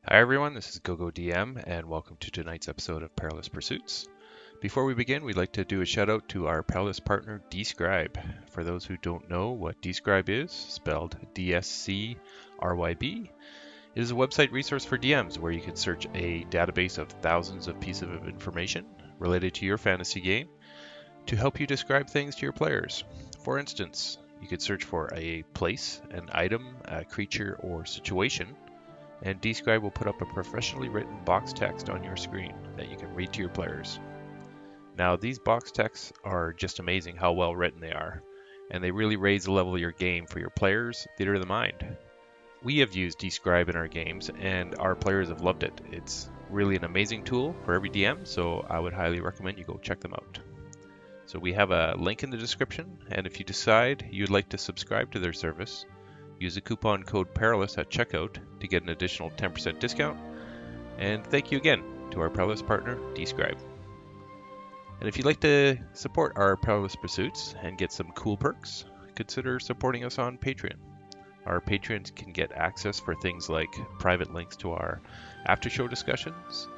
Hi everyone, this is GoGoDM and welcome to tonight's episode of Perilous Pursuits. Before we begin, we'd like to do a shout out to our Perilous partner Describe. For those who don't know what Describe is, spelled DSCRYB, it is a website resource for DMs where you can search a database of thousands of pieces of information related to your fantasy game to help you describe things to your players. For instance, you could search for a place, an item, a creature, or situation, and Describe will put up a professionally written box text on your screen that you can read to your players. Now, these box texts are just amazing how well written they are, and they really raise the level of your game for your players' theater of the mind. We have used Describe in our games, and our players have loved it. It's really an amazing tool for every DM, so I would highly recommend you go check them out. So we have a link in the description, and if you decide you'd like to subscribe to their service, use the coupon code PERILOUS at checkout to get an additional 10% discount. And thank you again to our Perilous partner, Describe. And if you'd like to support our Perilous Pursuits and get some cool perks, consider supporting us on Patreon. Our patrons can get access for things like private links to our after-show discussions,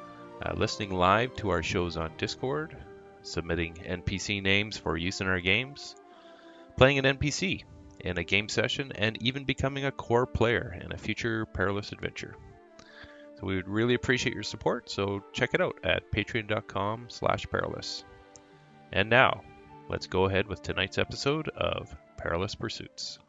listening live to our shows on Discord, submitting NPC names for use in our games, playing an NPC in a game session, and even becoming a core player in a future Perilous adventure. So we would really appreciate your support, so check it out at patreon.com/perilous. And now, let's go ahead with tonight's episode of Perilous Pursuits.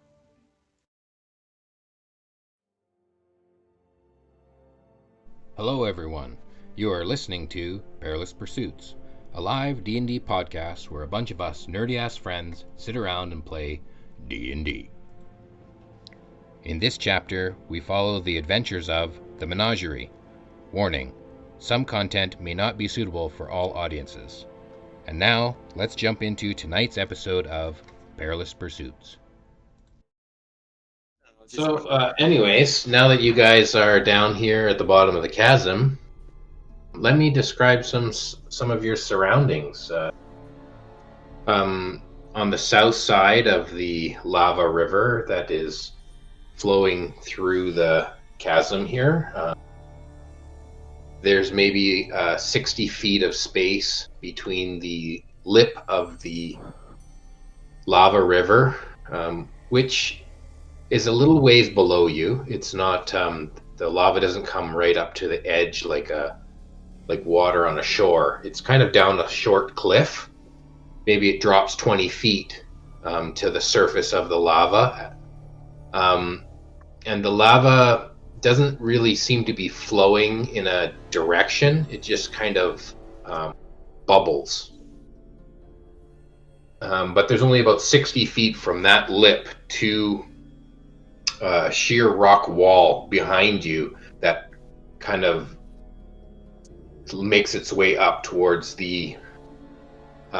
Hello everyone, you are listening to Perilous Pursuits, a live D&D podcast where a bunch of us nerdy-ass friends sit around and play D&D. In this chapter, we follow the adventures of the Menagerie. Warning, some content may not be suitable for all audiences. And now, let's jump into tonight's episode of Perilous Pursuits. So, anyways, now that you guys are down here at the bottom of the chasm, let me describe some of your surroundings. On the south side of the lava river that is flowing through the chasm here, there's maybe 60 feet of space between the lip of the lava river, which is a little ways below you. It's not, the lava doesn't come right up to the edge like water on a shore. It's kind of down a short cliff. Maybe it drops 20 feet to the surface of the lava. And the lava doesn't really seem to be flowing in a direction. It just kind of bubbles. But there's only about 60 feet from that lip to a sheer rock wall behind you that kind of makes its way up towards the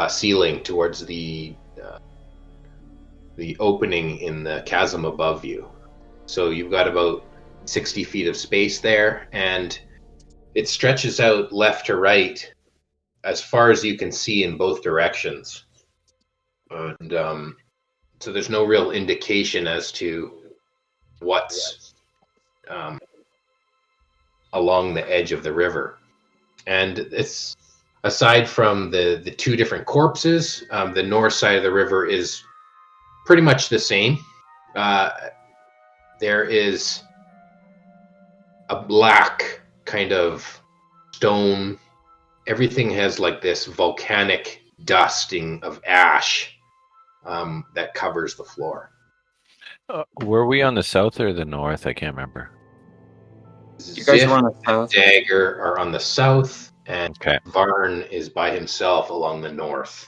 ceiling, towards the opening in the chasm above you. So you've got about 60 feet of space there, and it stretches out left to right as far as you can see in both directions. And so there's no real indication as to what's along the edge of the river. And it's, aside from the two different corpses, the north side of the river is pretty much the same. There is a black kind of stone. Everything has like this volcanic dusting of ash that covers the floor. Were we on the south or the north? I can't remember. You guys Zzif are on the and south. Dagger are on the south, and Okay. Varn is by himself along the north.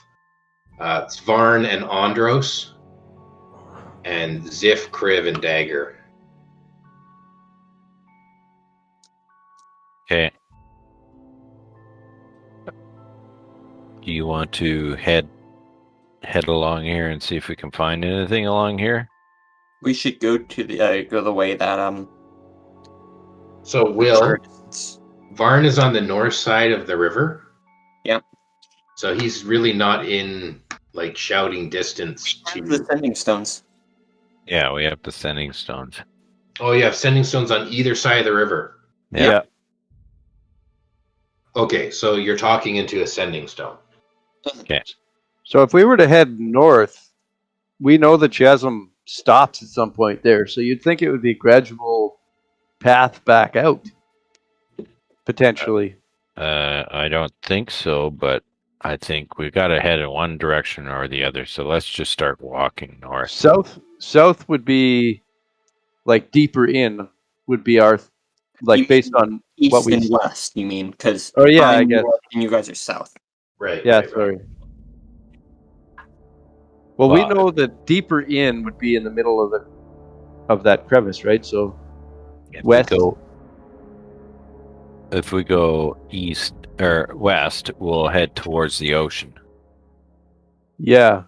It's Varn and Andros, and Zzif, Kriv, and Dagger. Okay. Do you want to head along here and see if we can find anything along here? We should go to the way that So Will, Varn is on the north side of the river. Yep. So he's really not in like shouting distance the to. sending stones. Yeah, we have the sending stones. Oh, you have sending stones on either side of the river. Yeah. Okay, so you're talking into Ascending Stone. Okay. So if we were to head north, we know the chasm stops at some point there. So you'd think it would be a gradual path back out, potentially. I don't think so, but I think we got to head in one direction or the other. So let's just start walking north. South would be like deeper in would be our You based mean on east what we. and west, you mean? Because Oh yeah, I I'm guess. north and you guys are south. Right. Yeah, right. sorry. Well, we Well, know that deeper in would be in the middle of that crevice, right? So west. If we go east or west, we'll head towards the ocean. Yeah.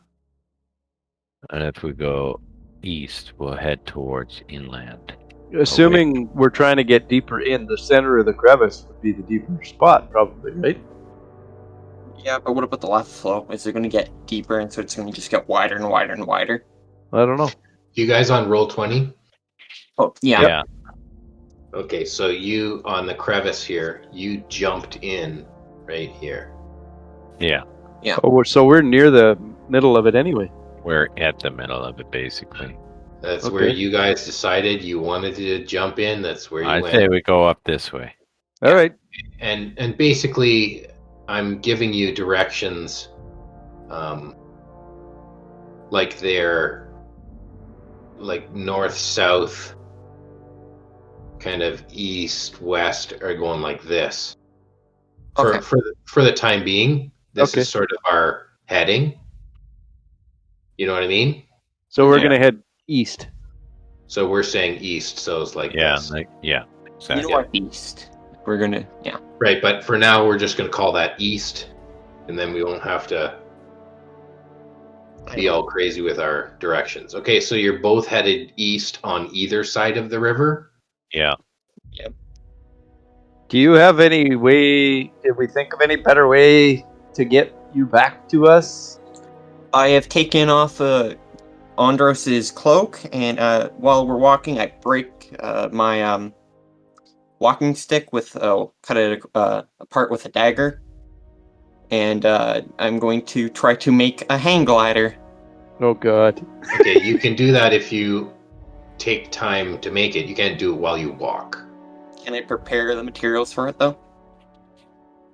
And if we go east, we'll head towards inland. Assuming we're trying to get deeper in, the center of the crevice would be the deeper spot, probably, right? Yeah, but what about the lava flow? Is it going to get deeper and so it's going to just get wider and wider and wider? I don't know. You guys on roll 20? Oh, yeah. Yeah. Okay, so you on the crevice here, you jumped in right here. Yeah. Oh, so we're near the middle of it anyway. We're at the middle of it, basically. That's Okay. where you guys decided you wanted to jump in. That's where you I went. say we go up this way. All right. And basically, I'm giving you directions, like they're like north, south, kind of east, west, are going like this. Okay. For the time being, this Okay. is sort of our heading. You know what I mean? So we're Yeah. gonna head east. So we're saying east, so it's like this. Yeah. You Exactly. know what? East. We're going to, yeah. Right, but for now we're just going to call that east, and then we won't have to be all crazy with our directions. Okay, so you're both headed east on either side of the river? Yeah. Do you have any way? Did we think of any better way to get you back to us? I have taken off Andros's cloak, and while we're walking, I break my walking stick with cut it apart with a dagger, and I'm going to try to make a hang glider. Oh God. Okay, you can do that if you take time to make it. You can't do it while you walk. Can I prepare the materials for it though?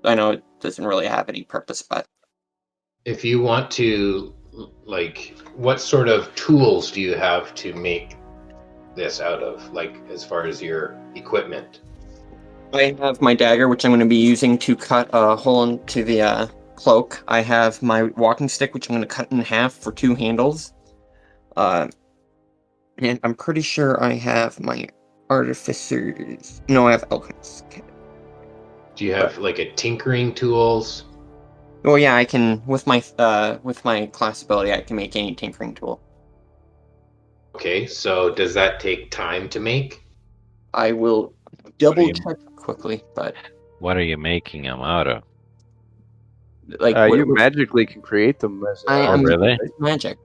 I know it doesn't really have any purpose, but If you want to, like, what sort of tools do you have to make this out of, like, as far as your equipment? I have my dagger, which I'm going to be using to cut a hole into the cloak. I have my walking stick, which I'm going to cut in half for 2 handles. And I'm pretty sure I have my artificers. No, I have alchemist. Do you have, like, a tinkering tools? Oh yeah, I can with my class ability, I can make any tinkering tool. Okay, so does that take time to make? I will double check quickly, but What are you making them out of? like You magically can create them as. I'm really? magic.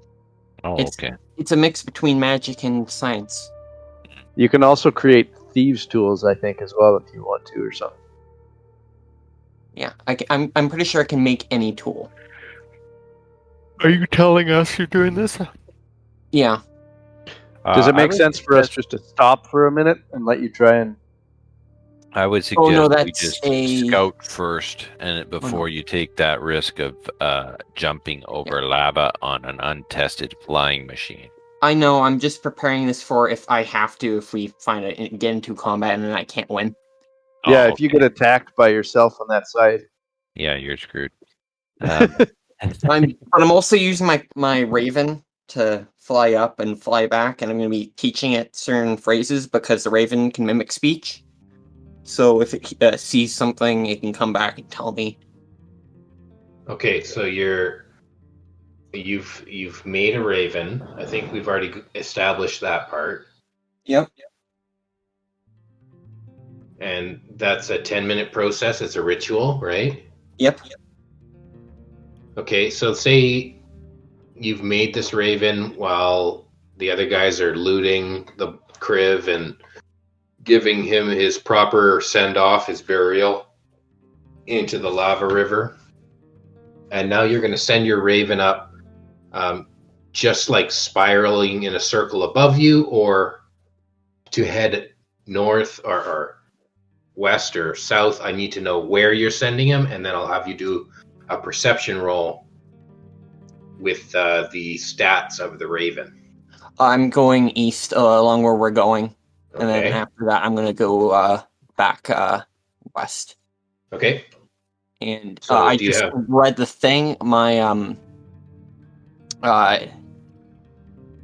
Oh, It's- okay. It's a mix between magic and science. You can also create thieves' tools, I think, as well, if you want to, or something. Yeah, I'm pretty sure I can make any tool. Are you telling us you're doing this? Yeah, Does it make sense for us just to stop for a minute and let you try and? I would suggest Oh, no, we that's just a- scout first, and before you take that risk of jumping over lava on an untested flying machine. I know. I'm just preparing this for if I have to, if we get into combat and then I can't win. Yeah, Oh, if you okay. get attacked by yourself on that side. Yeah, you're screwed. But I'm also using my raven to fly up and fly back, and I'm going to be teaching it certain phrases because the raven can mimic speech. So if it sees something, it can come back and tell me. Okay, so you've made a raven. I think we've already established that part. Yep. And that's a 10-minute process. It's a ritual, right? Yep. Okay, so say you've made this raven while the other guys are looting the Kriv and giving him his proper send-off, his burial, into the lava river. And now you're going to send your raven up, just like spiraling in a circle above you, or to head north or west or south. I need to know where you're sending him, and then I'll have you do a perception roll with the stats of the raven. I'm going east along where we're going, and then Okay. after that, I'm gonna go back west. Okay. And So I do you just have- read the thing. My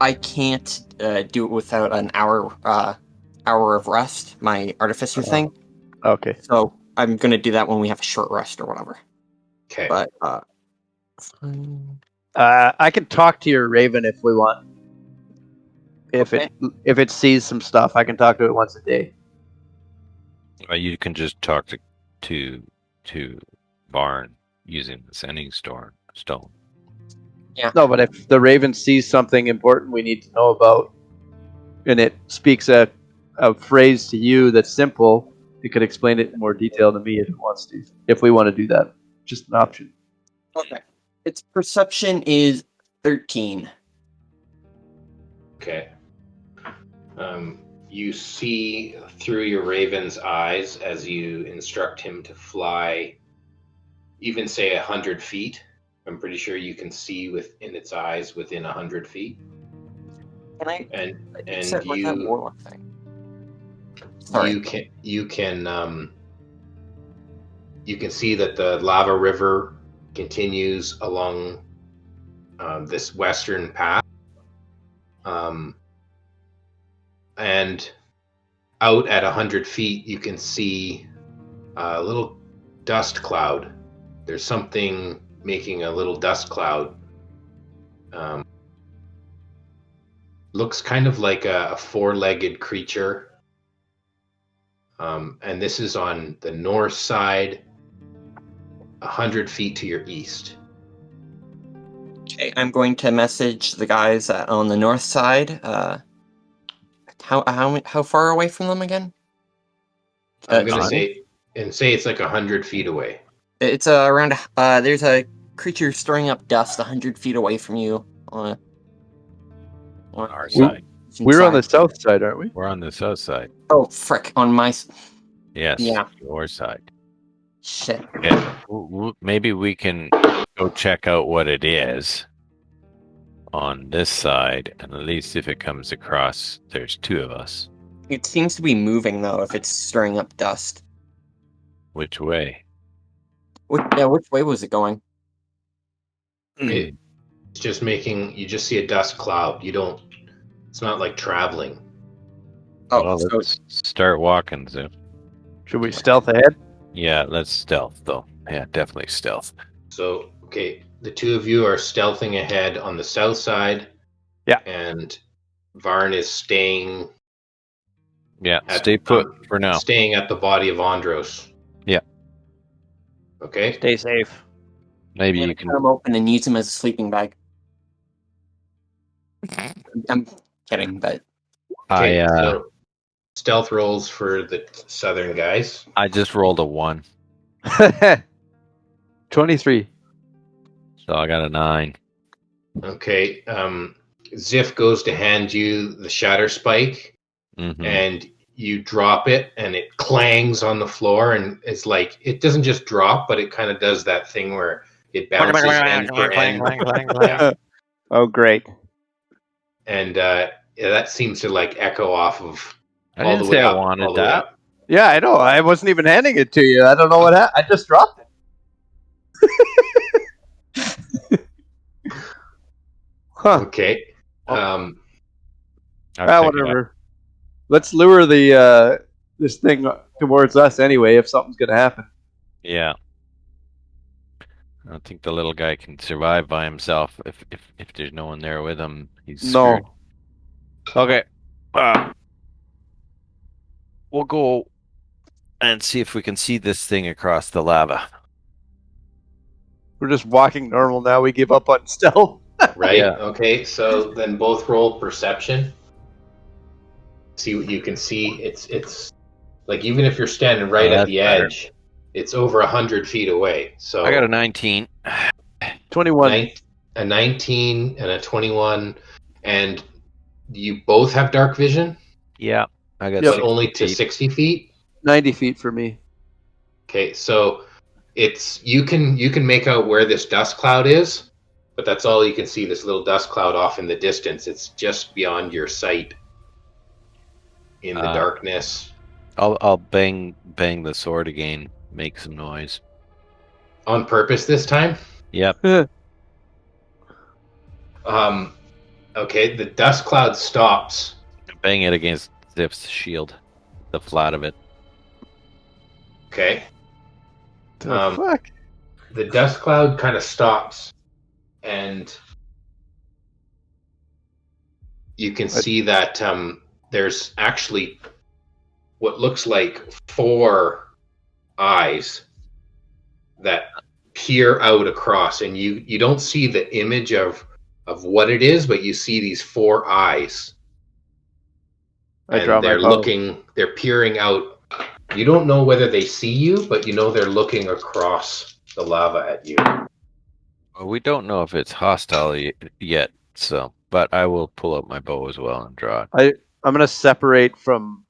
I can't do it without an hour of rest. My artificer thing. Okay. So I'm gonna do that when we have a short rest or whatever. Okay. But I can talk to your raven if we want. If it sees some stuff, I can talk to it once a day. You can just talk to Varn using the sending stone. No, but if the raven sees something important we need to know about, and it speaks a phrase to you that's simple, it could explain it in more detail to me if it wants to. If we want to do that, just an option. okay, its perception is 13. Okay. You see through your raven's eyes as you instruct him to fly, even say 100 feet. I'm pretty sure you can see within its eyes within 100 feet. Can I? And Except with that warlock thing. you can see that the lava river continues along this western path. And out at 100 feet, you can see a little dust cloud. There's something making a little dust cloud. Looks kind of like a four-legged creature. And this is on the north side, 100 feet to your east. Okay, I'm going to message the guys on the north side. How far away from them again? I'm gonna say it's like 100 feet away. It's around. There's a creature stirring up dust 100 feet away from you. On our side. We're on the south side, aren't we? We're on the south side. Oh frick! On my. Yes. Yeah. Your side. Shit. Okay. Maybe we can go check out what it is on this side, and at least if it comes across, there's two of us. It seems to be moving though. If it's stirring up dust. Which way? Which way was it going? It's just you just see a dust cloud. It's not like traveling. Oh, well, so let's start walking, Zzif. Should we stealth ahead? Yeah, let's stealth though. Yeah, definitely stealth. So, okay, the two of you are stealthing ahead on the south side. Yeah. And Varn is staying. Yeah, stay put for now. Staying at the body of Andros. Yeah. Okay. Stay safe. Maybe you can. cut him open and use him as a sleeping bag. I'm kidding, but Okay, so stealth rolls for the southern guys. I just rolled a 1, 23. so I got a 9. Okay. Zzif goes to hand you the shatter spike, and you drop it, and it clangs on the floor, and it's like it doesn't just drop, but it kind of does that thing where it bounces end for end. Yeah. Oh, great. And that seems to like echo off of I all didn't the way say I up. wanted all the way that. up. Yeah, I know. I wasn't even handing it to you. I don't know what happened. I just dropped it. Huh. Okay. I'll pick it Whatever. up. Let's lure the this thing towards us anyway. If something's gonna happen. Yeah. I don't think the little guy can survive by himself if there's no one there with him. He's screwed. Okay. We'll go and see if we can see this thing across the lava. We're just walking normal now. We give up on stealth. Right. Yeah. Okay. So then both roll perception. see what you can see. It's like even if you're standing right at that's the better. edge, it's over 100 feet away. So I got a 19. 21. a 19 and a 21, and you both have dark vision, Yeah, I got. Yep. but only to feet. 60 feet. 90 feet for me. Okay, so it's you can make out where this dust cloud is, but that's all you can see. This little dust cloud off in the distance. It's just beyond your sight in the darkness. I'll bang the sword again. Make some noise. On purpose this time. Yep. Okay, the dust cloud stops. Bang it against Zzif's shield. The flat of it. Okay. The fuck? The dust cloud kind of stops, and you can see that there's actually what looks like 4 eyes that peer out across, and you don't see the image of what it is, but you see these 4 eyes. I draw my they're bow. they're peering out. You don't know whether they see you, but you know they're looking across the lava at you. Well, we don't know if it's hostile yet, so. But I will pull out my bow as well and draw it. I'm gonna separate from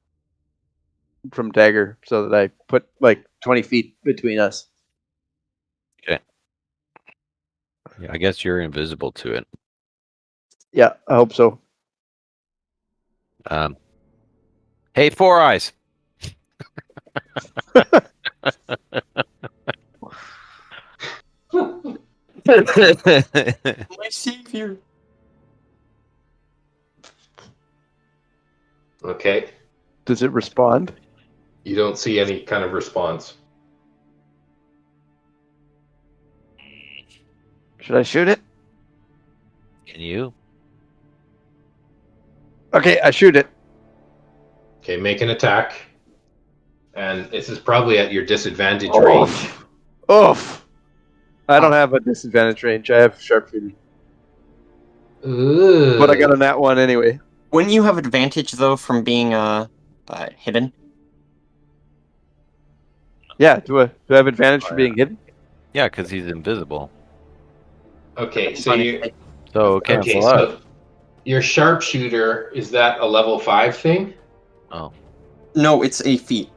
Dagger so that I put like 20 feet between us. Yeah, I guess you're invisible to it. Yeah, I hope so. Hey, 4 eyes. My savior. Okay. Does it respond? You don't see any kind of response. Should I shoot it? Can you? Okay, I shoot it. Okay, make an attack. And this is probably at your disadvantage range. Oof. I don't have a disadvantage range. I have sharpshooter. Ooh. But I got a nat 1 anyway. Wouldn't you have advantage though from being hidden? Yeah, do I have advantage for being hidden? Yeah, because he's invisible. Okay, so you So cancel out. so your sharpshooter, is that a level 5 thing? Oh. No, it's a feat.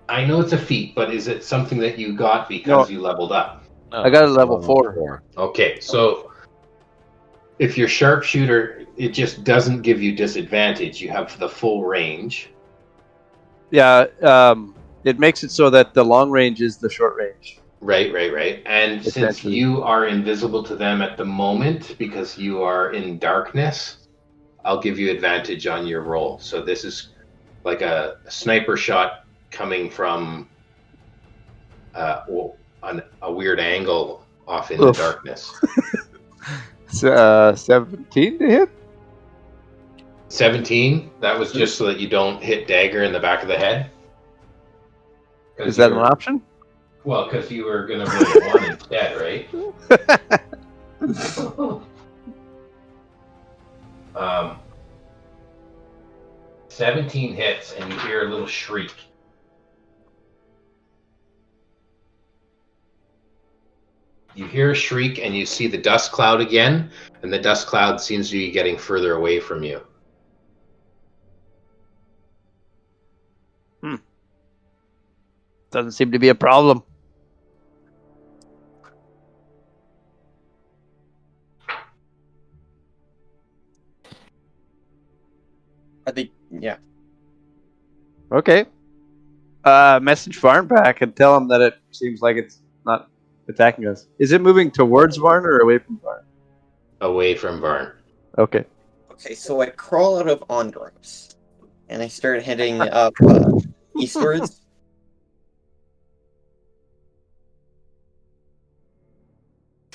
I know it's a feat, but is it something that you got because you leveled up? No, I got a it's level 4. Okay, so if your sharpshooter, it just doesn't give you disadvantage. You have the full range. Yeah, it makes it so that the long range is the short range. Right. And since Essentially. you are invisible to them at the moment because you are in darkness, I'll give you advantage on your roll. So this is like a sniper shot coming from on a weird angle off in the darkness. 17 to hit? 17? That was just so that you don't hit Dagger in the back of the head? Is that an option? Well, because you were going to roll 1 instead, right? 17 hits, and you hear a little shriek. You hear a shriek, and you see the dust cloud again, and the dust cloud seems to be getting further away from you. Doesn't seem to be a problem. I think, yeah. Okay. Message Varn back and tell him that it seems like it's not attacking us. Is it moving towards Varn or away from Varn? Away from Varn. Okay. Okay, so I crawl out of Andros, and I start heading up eastwards.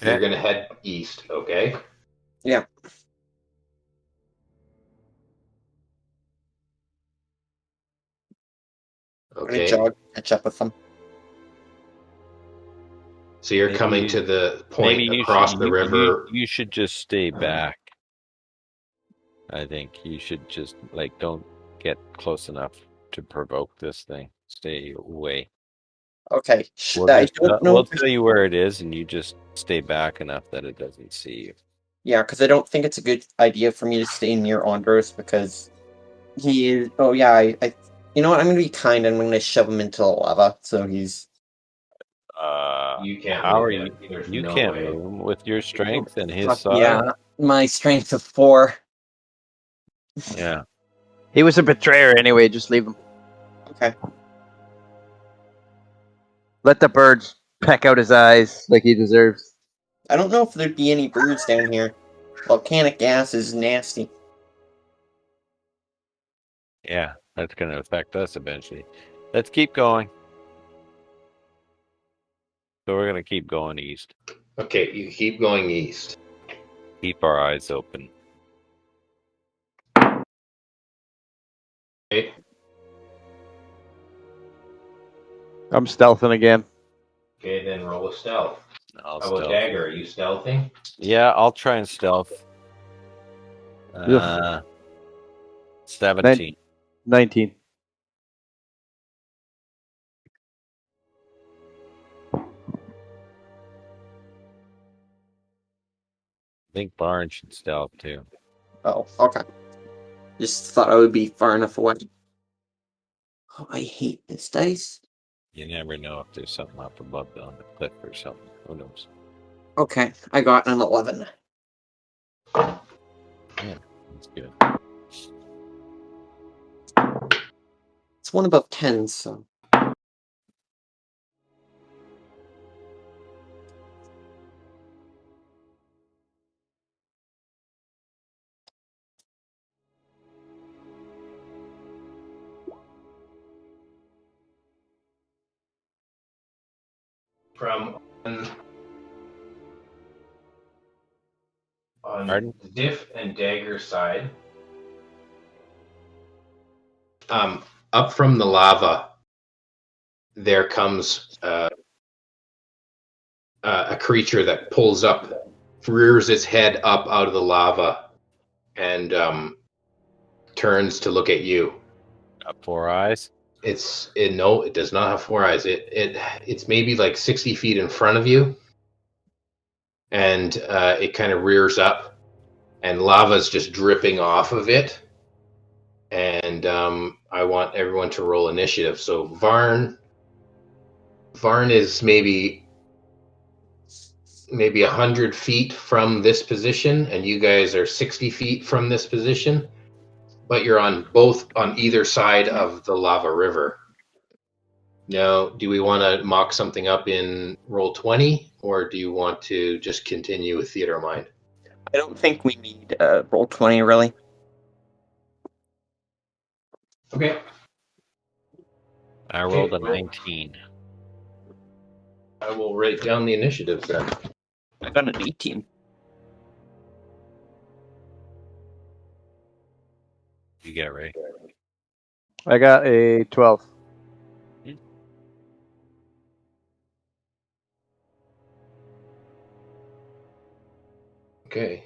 You're going to head east, okay? Yeah. Okay. Jog, catch up with them. So you're Maybe coming to the point across the river. You should just stay back. I think you should just don't get close enough to provoke this thing. Stay away. Okay. We'll, I just, don't know. we'll tell you where it is, and you just stay back enough that it doesn't see you. Yeah, because I don't think it's a good idea for me to stay near Andros because he is. Oh yeah, you know what? I'm gonna be kind and I'm gonna shove him into the lava. So he's. You can't How move are him. you? There's You no can't way. move him with your strength and his Fuck size. yeah, my strength of 4. Yeah. He was a betrayer anyway. Just leave him. Okay. Let the birds peck out his eyes like he deserves. I don't know if there'd be any birds down here. Volcanic gas is nasty. Yeah, that's going to affect us eventually. Let's keep going. So we're going to keep going east. Okay, you keep going east. Keep our eyes open. Okay. I'm stealthing again. Okay, then roll a stealth. I'll How about stealth. Dagger? Are you stealthing? Yeah, I'll try and stealth. 17. 19. I think Varn should stealth too. Oh, okay. Just thought I would be far enough away. Oh, I hate this dice. You never know if there's something up above on the cliff or something. Who knows? Okay, I got an 11. Yeah, that's good. It's one above 10, so. From on Pardon? Zzif and Dagger side. Up from the lava, there comes a creature that pulls up, rears its head up out of the lava, and turns to look at you. Got 4 eyes. No, it does not have 4 eyes. It's maybe like 60 feet in front of you, and it kind of rears up, and lava's just dripping off of it. And I want everyone to roll initiative. So Varn is maybe 100 feet from this position, and you guys are 60 feet from this position, but you're on either side of the lava river. Now, do we want to mock something up in roll 20, or do you want to just continue with theater of mind? I don't think we need roll 20, really. Okay. I rolled a 19. I will write down the initiatives then. I got an 18. You get it, Ray. I got a 12. Okay.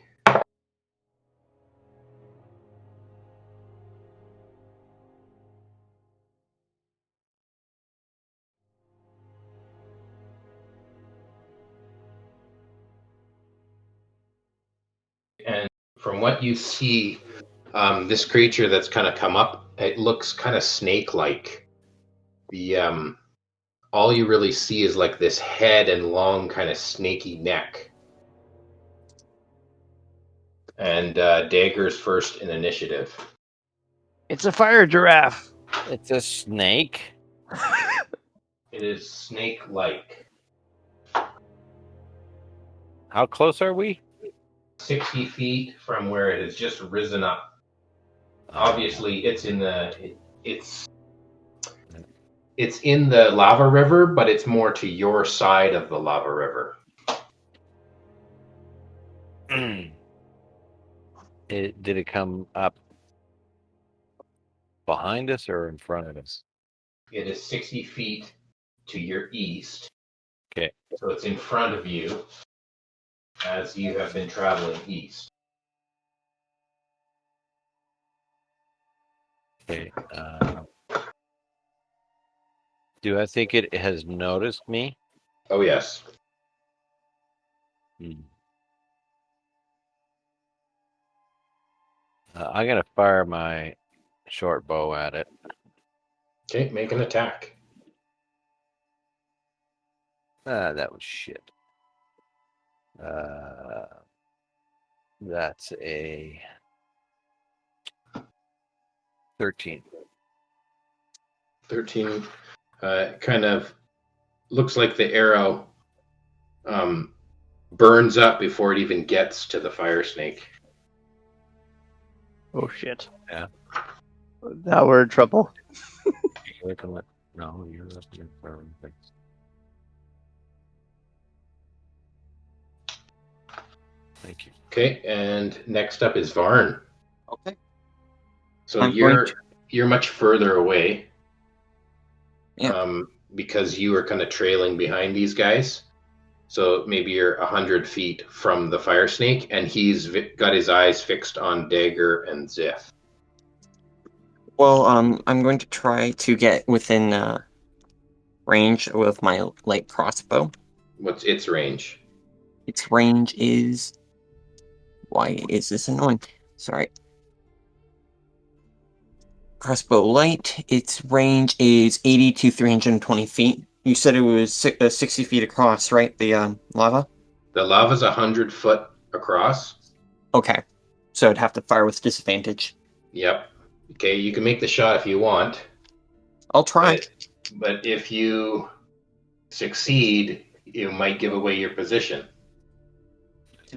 And from what you see, this creature that's kind of come up, it looks kind of snake-like. All you really see is like this head and long kind of snaky neck. And Dagger's first in initiative. It's a fire giraffe. It's a snake. It is snake-like. How close are we? 60 feet from where it has just risen up. Obviously, it's in the lava river, but it's more to your side of the lava river. Did it come up behind us or in front of us? It is 60 feet to your east. Okay. So it's in front of you as you have been traveling east. Okay. Do I think it has noticed me? Oh, yes. I'm going to fire my short bow at it. Okay, make an attack. That was shit. That's a 13. 13 kind of looks like the arrow burns up before it even gets to the fire snake. Oh shit. Yeah. Now we're in trouble. No, you're looking at firing things. Thank you. Okay, and next up is Varn. Okay. So I'm you're much further away. Yeah. Because you are kind of trailing behind these guys. So maybe you're 100 feet from the fire snake, and he's got his eyes fixed on Dagger and Zzif. Well, I'm going to try to get within range with my light crossbow. What's its range? Its range is... Why is this annoying? Sorry. Crossbow light, its range is 80 to 320 feet. You said it was 60 feet across, right? The lava? The lava's 100 foot across. Okay. So I'd have to fire with disadvantage. Yep. Okay, you can make the shot if you want. I'll try. But if you succeed, you might give away your position.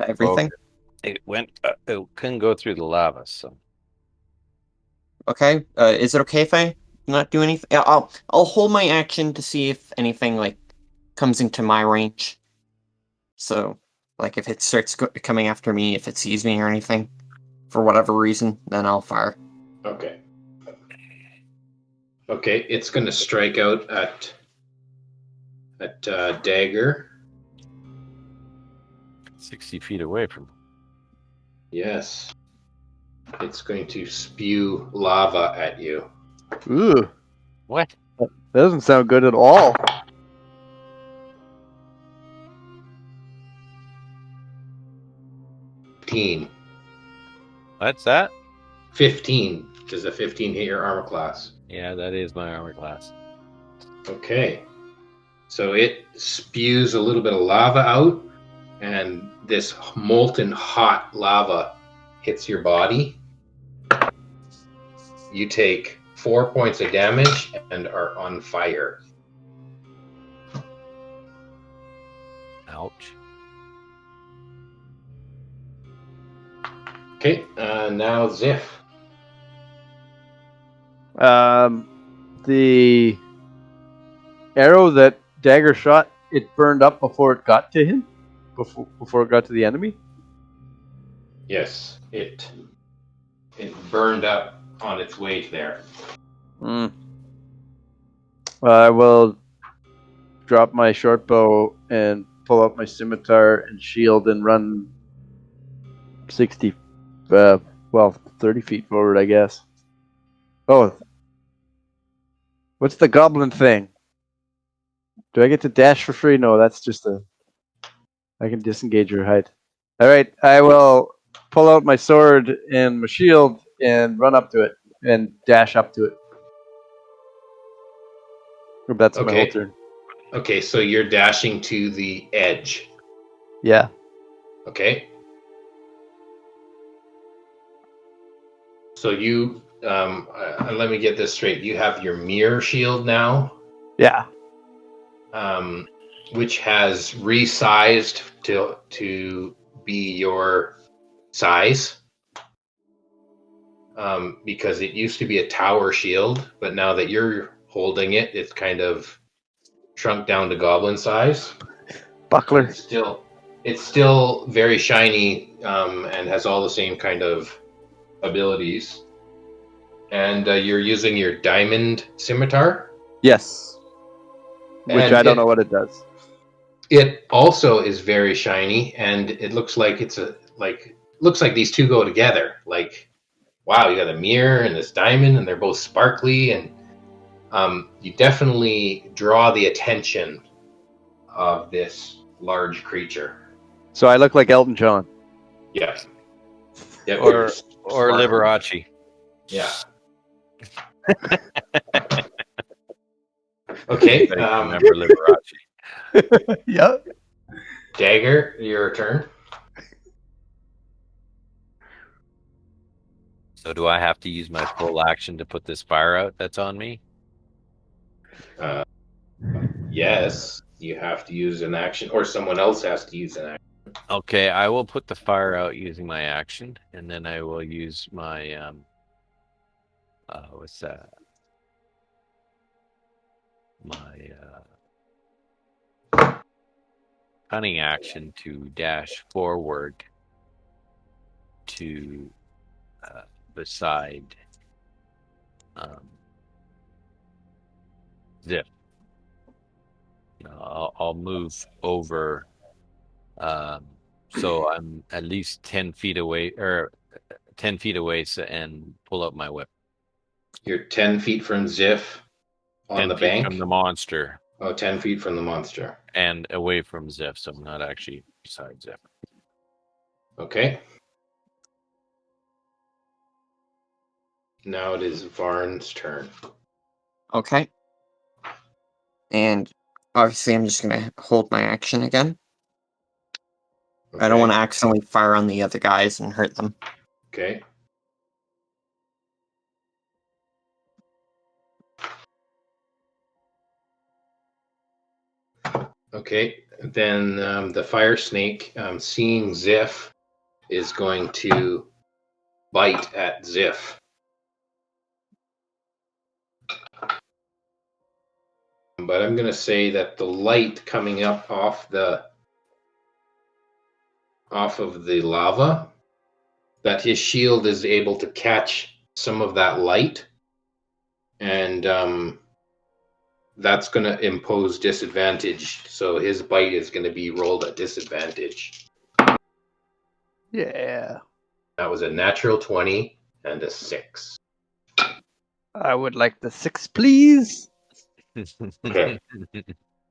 Everything? It went. It couldn't go through the lava, so. Okay. Is it okay if I not do anything? Yeah, I'll hold my action to see if anything like comes into my range. So, like if it starts coming after me, if it sees me or anything, for whatever reason, then I'll fire. Okay. Okay, it's going to strike out at Dagger. 60 feet away from. Yes. It's going to spew lava at you. Ooh, What? that doesn't sound good at all. 15. What's that? 15. Does a 15 hit your armor class? Yeah, that is my armor class. Okay. So it spews a little bit of lava out, and this molten hot lava hits your body. You take 4 points of damage and are on fire. Ouch. Okay, now Zzif. The arrow that Dagger shot, it burned up before it got to him? Before it got to the enemy? Yes, it burned up on its way there. I will drop my short bow and pull out my scimitar and shield and run 30 feet forward, I guess. Oh. What's the goblin thing? Do I get to dash for free? No, that's just I can disengage your height. Alright, I will pull out my sword and my shield and run up to it and dash up to it. That's my whole turn. Okay, so you're dashing to the edge. Yeah. Okay. So you, let me get this straight. You have your mirror shield now. Yeah. Which has resized to be your size. Because it used to be a tower shield, but now that you're holding it, it's kind of shrunk down to goblin size. Buckler. It's still very shiny and has all the same kind of abilities. And you're using your diamond scimitar? Yes. Which And I don't know what it does. It also is very shiny, and it looks like looks like these two go together. Like, wow, you got a mirror and this diamond, and they're both sparkly, and you definitely draw the attention of this large creature. So I look like Elton John. Yeah. Yep, Or you're sparkly. Liberace. Yeah. Okay. Remember Liberace. Yep. Dagger, your turn. So do I have to use my full action to put this fire out that's on me? Yes, you have to use an action, or someone else has to use an action. Okay, I will put the fire out using my action, and then I will use my what's that? My cunning action to dash forward to beside Zzif. I'll move over, so I'm at least 10 feet away, or 10 feet away, and pull out my whip. You're 10 feet from Zzif on the bank? From the monster. Oh, 10 feet from the monster. And away from Zzif, so I'm not actually beside Zzif. Okay. Now it is Varn's turn. Okay. And obviously I'm just going to hold my action again. Okay. I don't want to accidentally fire on the other guys and hurt them. Okay. Okay, then the fire snake, seeing Zzif, is going to bite at Zzif. But I'm going to say that the light coming up off of the lava, that his shield is able to catch some of that light, and that's going to impose disadvantage. So his bite is going to be rolled at disadvantage. Yeah. That was a natural 20 and a 6. I would like the 6, please. Okay.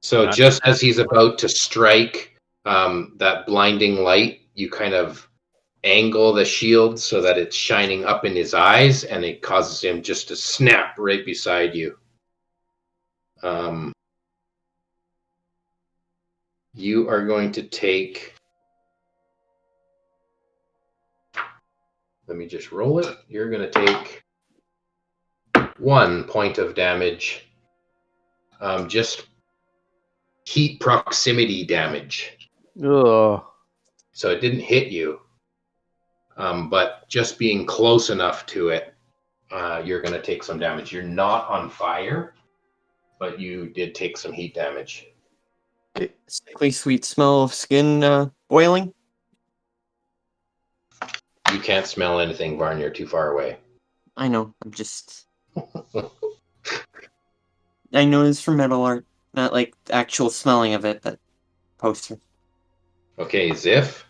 So just as he's about to strike that blinding light, you kind of angle the shield so that it's shining up in his eyes, and it causes him just to snap right beside you. You are going to take... Let me just roll it. You're going to take 1 point of damage. Just heat proximity damage. Ugh. So it didn't hit you. But just being close enough to it, you're going to take some damage. You're not on fire, but you did take some heat damage. Sickly sweet smell of skin boiling. You can't smell anything, Varn. You're too far away. I know. I'm just... I know it's from metal art, not like the actual smelling of it, but poster. Okay, Zzif.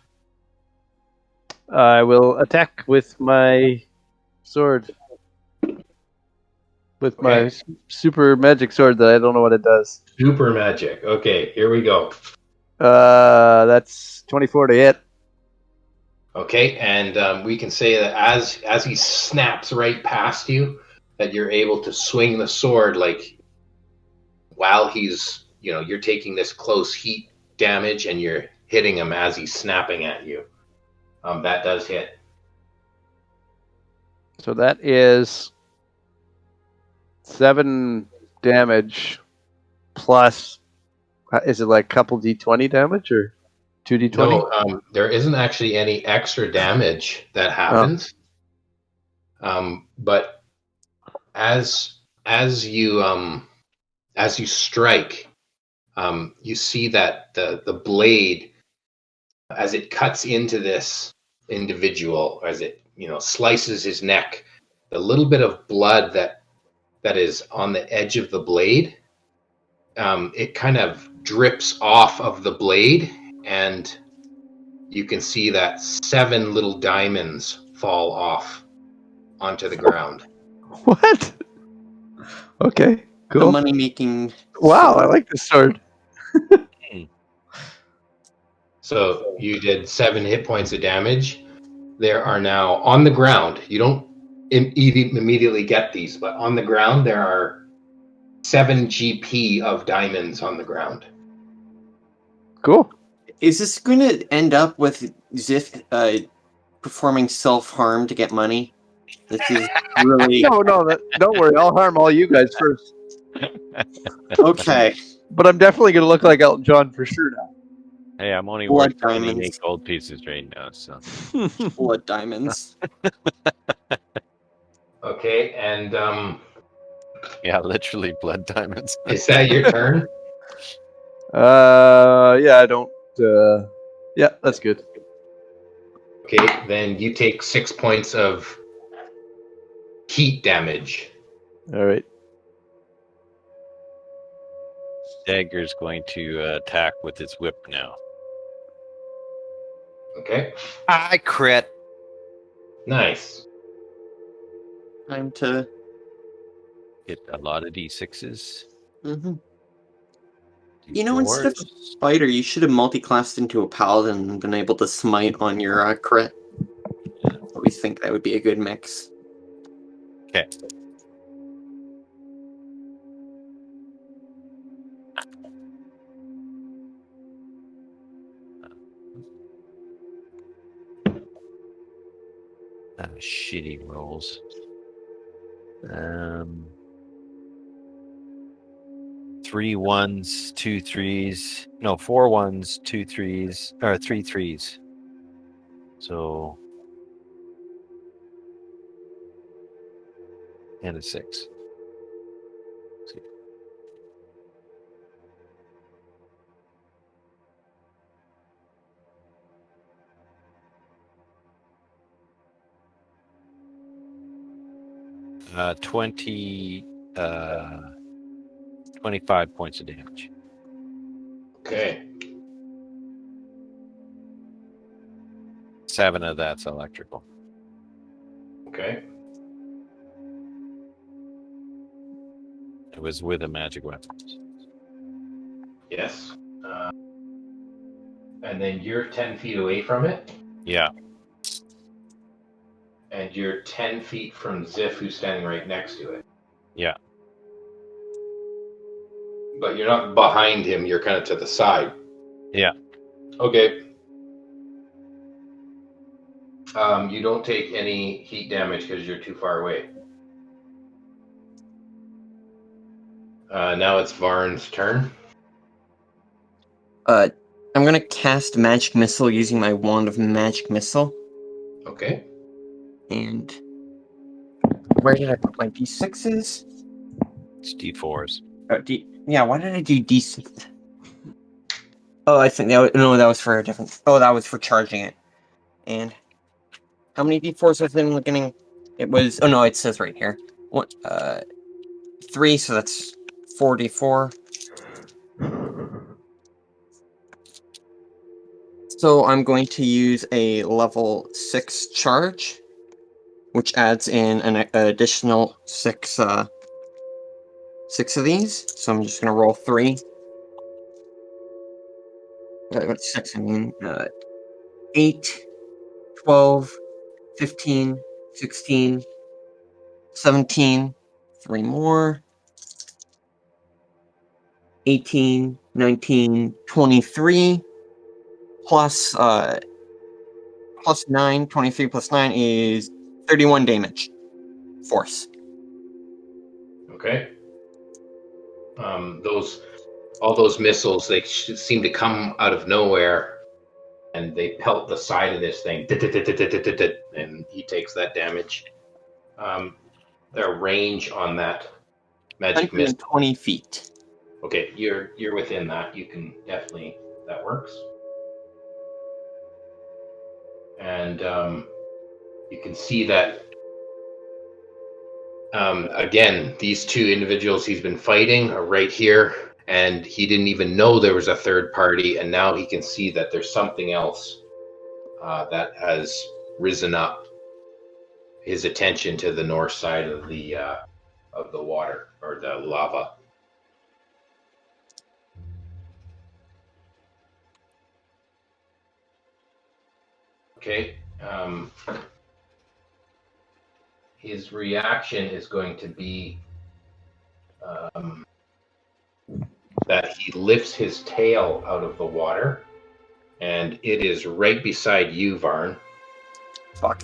I will attack with my sword. With my super magic sword that I don't know what it does. Super magic. Okay, here we go. That's 24 to hit. Okay, and we can say that as he snaps right past you, that you're able to swing the sword like while he's, you're taking this close heat damage and you're hitting him as he's snapping at you. That does hit. So that is 7 damage plus, is it like couple D20 damage or 2D20? No, there isn't actually any extra damage that happens. But as you strike, you see that the blade, as it cuts into this individual, as it slices his neck, the little bit of blood that is on the edge of the blade, it kind of drips off of the blade, and you can see that 7 little diamonds fall off onto the ground. What? Okay, The cool. money-making... Wow, I like this sword. So you did 7 hit points of damage. There are now on the ground. You don't immediately get these, but on the ground there are 7 GP of diamonds on the ground. Cool. Is this going to end up with Zzif performing self-harm to get money? This is really... No, don't worry. I'll harm all you guys first. Okay. But I'm definitely going to look like Elton John for sure now. Hey, I'm only Blood worth 28 diamonds. gold pieces right now, so. Blood diamonds. Okay, and Yeah, literally blood diamonds. is that your turn? Yeah, I don't. Yeah, that's good. Okay, then you take 6 points of heat damage. All right. Dagger's going to attack with his whip now. Okay, I crit. nice. Time to... Get a lot of d6s. Mm-hmm. You know, instead of a spider, you should have multi-classed into a paladin and been able to smite on your crit. But we think that would be a good mix. Okay. Shitty rolls. 3 1s, 2 3s. No, 4 1s, 2 3s, or 3 3s. So, and a 6. 25 points of damage. Okay, 7 of that's electrical. okay. It was with a magic weapon. Yes. And then you're 10 feet away from it, Yeah. and you're 10 feet from Zzif, who's standing right next to it. Yeah. But you're not behind him, you're kind of to the side. Yeah. Okay. You don't take any heat damage because you're too far away. Now it's Varn's turn. I'm gonna cast Magic Missile using my Wand of Magic Missile. Okay. And... where did I put my D6s? It's d4s. Yeah, why did I do D6? Oh, I think that was, no, that was for a different... Oh, that was for charging it. And how many D4s was in getting? It was... Oh, no, it says right here. 3, so that's 4d4. So I'm going to use a level 6 charge, which adds in an additional 6 of these. So I'm just going to roll 3. What's 6? I mean, 8, 12, 15, 16, 17, 3 more, 18, 19, 23, plus 9, 23 plus 9 is 31 damage. Force. Okay. All those missiles, they seem to come out of nowhere, and they pelt the side of this thing, and he takes that damage. Their range on that magic missile. 120 feet. Okay, you're within that. You can definitely, that works. And you can see that again, these 2 individuals he's been fighting are right here, and he didn't even know there was a third party, and now he can see that there's something else that has risen up. his attention to the north side of the water or the lava. Okay. His reaction is going to be that he lifts his tail out of the water, and it is right beside you, Varn. Fuck.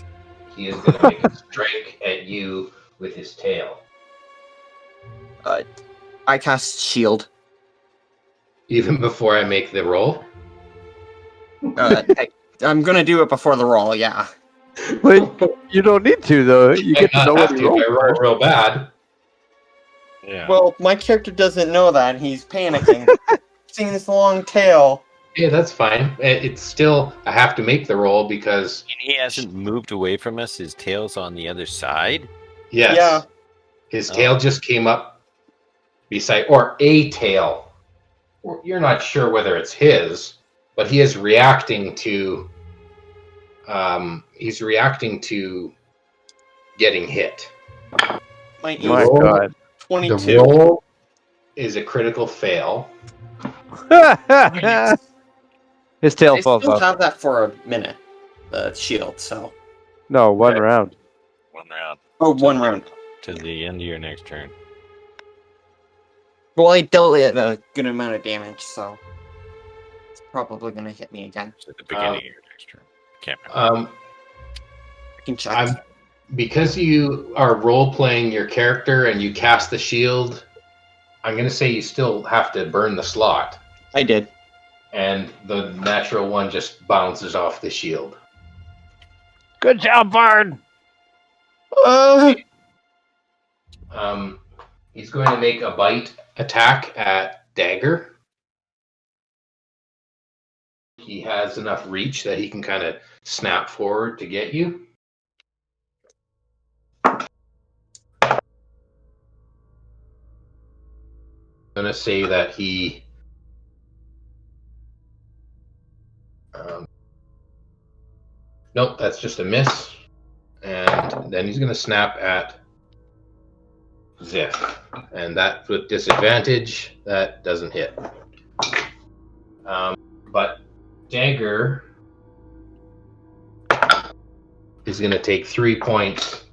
He is going to make a strike at you with his tail. I cast shield. Even before I make the roll? I'm gonna do it before the roll, yeah. But you don't need to, though. You get to know what you roll. I roll real bad. Yeah. Well, my character doesn't know that. He's panicking. Seeing this long tail. Yeah, that's fine. It's still, I have to make the roll because... And he hasn't moved away from us. His tail's on the other side. Yes. Yeah. His tail just came up beside, or a tail. You're not sure whether it's his, but he is reacting to... he's reacting to getting hit. My God. 22. The roll is a critical fail. His tail I falls still off. have that for a minute. The shield, so. No, one Okay. round. 1 round Oh, 1 round. to the end of your next turn. Well, I dealt it a good amount of damage, so. It's probably gonna hit me again. So at the beginning of your next turn. Can't remember. I can check. Because you are role-playing your character and you cast the shield, I'm going to say you still have to burn the slot. I did. And the natural one just bounces off the shield. Good job, Varn. He's going to make a bite attack at Dagger. He has enough reach that he can kind of snap forward to get you. I'm going to say that he... nope, that's just a miss. And then he's going to snap at Zzif. And that with disadvantage, that doesn't hit. But Dagger is going to take 3 points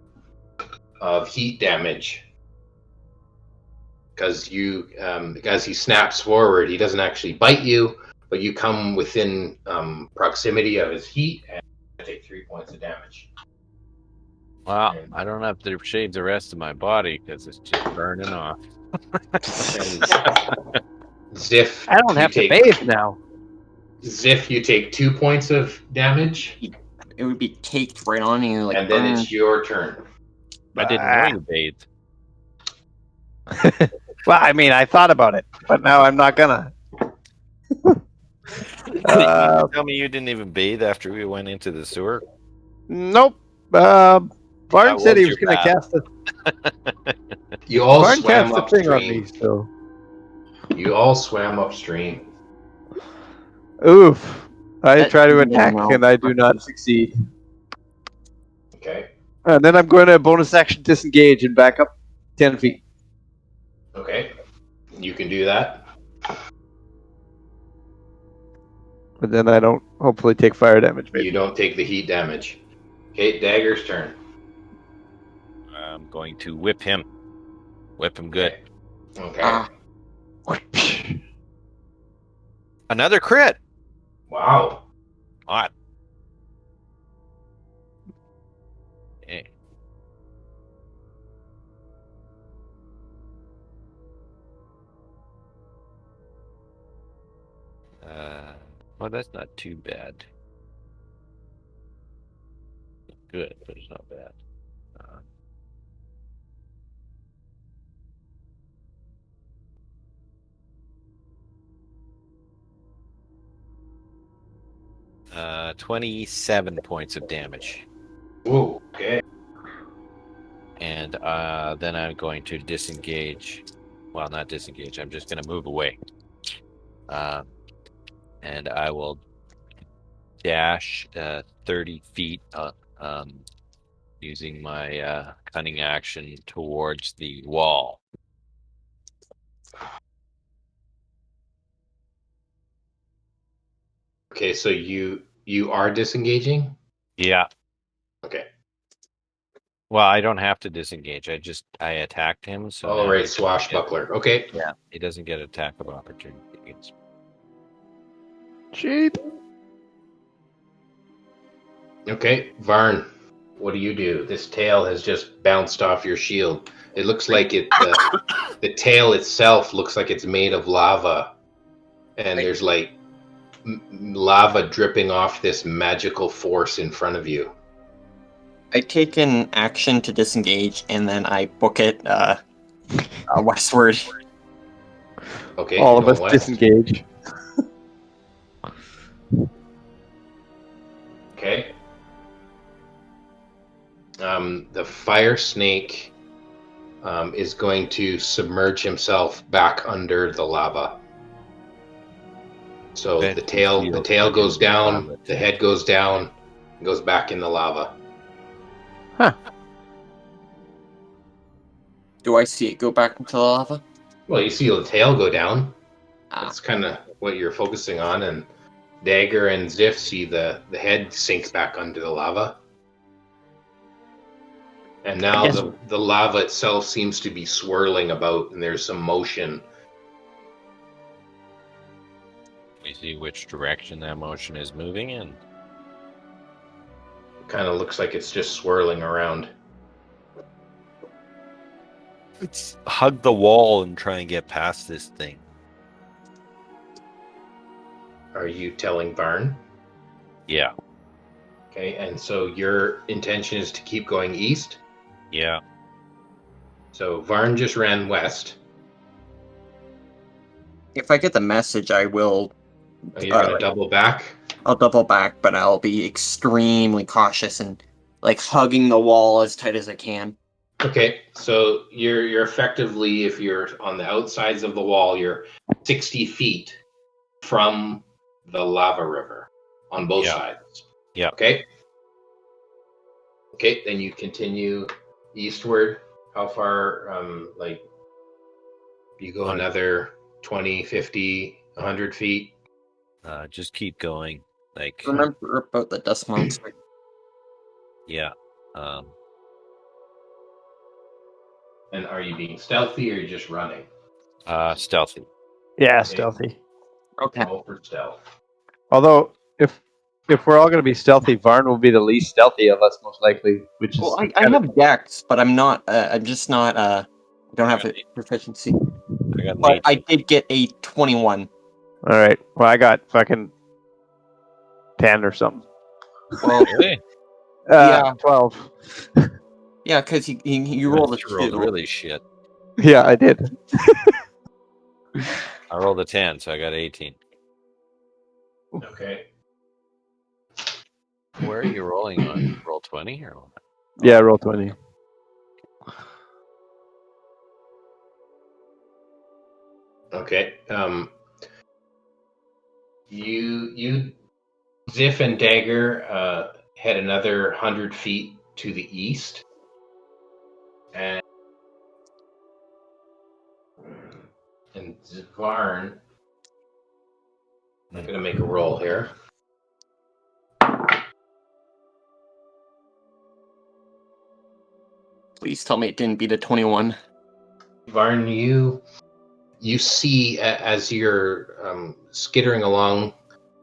of heat damage. Because as he snaps forward, he doesn't actually bite you, but you come within proximity of his heat and take 3 points of damage. Well, I don't have to shave the rest of my body because it's just burning off. Zzif, I don't have to bathe now. Zzif, you take 2 points of damage, It would be caked right on you. Like, and then it's your turn. I didn't know you bathed. Well, I mean, I thought about it, but now I'm not gonna. Tell me you didn't even bathe after we went into the sewer? Nope. Varn said he was was your gonna bath? cast the You all Varn swam cast the thing on me. upstream. So, You all swam upstream. oof! I That try to didn't go attack well. and I do not succeed. Okay. And then I'm going to bonus action disengage and back up 10 feet. Okay. You can do that. But then I don't hopefully take fire damage. Maybe. You don't take the heat damage. Okay, Dagger's turn. I'm going to whip him. Whip him good. Okay. Another crit! Wow. Hot. Eh. Well, that's not too bad. Good, but it's not bad. 27 points of damage. Whoa. Okay. And then I'm going to disengage. Well, not disengage. I'm just going to move away. And I will dash 30 feet using my cunning action towards the wall. Okay, so you are disengaging? Yeah. Okay. Well, I don't have to disengage. I attacked him, so Oh, now right, he doesn't swashbuckler. Okay. Yeah, he doesn't get attack of opportunity against me. Cheat. Okay, Varn, what do? This tail has just bounced off your shield. It looks like the tail itself looks like it's made of lava, and there's like lava dripping off this magical force in front of you. I take an action to disengage, and then I book it westward. Okay, All of going us west. disengage. Okay. The fire snake is going to submerge himself back under the lava. So Okay. the tail goes down, the head goes down, and goes back in the lava. Huh. Do I see it go back into the lava? Well, you see the tail go down. Ah. That's kind of what you're focusing on, and Dagger and Zzif see the head sink back under the lava. And now the lava itself seems to be swirling about, and there's some motion. We see which direction that motion is moving in. It kind of looks like it's just swirling around. Let's hug the wall and try and get past this thing. Are you telling Varn? Yeah. Okay, and so your intention is to keep going east? Yeah. So Varn just ran west. If I get the message, I will. You're going to double back? I'll double back, but I'll be extremely cautious and like hugging the wall as tight as I can. Okay, so you're effectively, if you're on the outsides of the wall, you're 60 feet from the lava river on both sides. Yeah. Okay. Okay, then you continue eastward. How far? You go another 20, 50, 100 feet. Just keep going. Like, Remember about the dust monster? yeah. And are you being stealthy or are you just running? Stealthy. Yeah, Okay. stealthy. Okay. Roll for stealth. Although, if we're all going to be stealthy, Varn will be the least stealthy of us, most likely. Which is Well, I have Dex, but I'm not. I'm just not. I don't have a proficiency. I got But I did get a 21. all right. Well, I got fucking 10 or something. Well, Really? Yeah. 12. yeah, because you rolled a You rolled 2. really shit. Yeah, I did. I rolled a 10, so I got 18. Okay. Where are you rolling on? Roll 20 or what? Yeah, roll 20. Okay. You Zzif and Dagger head another 100 feet to the east, and Varn, I'm gonna make a roll here. Please tell me it didn't beat a 21. Varn, you see as you're skittering along,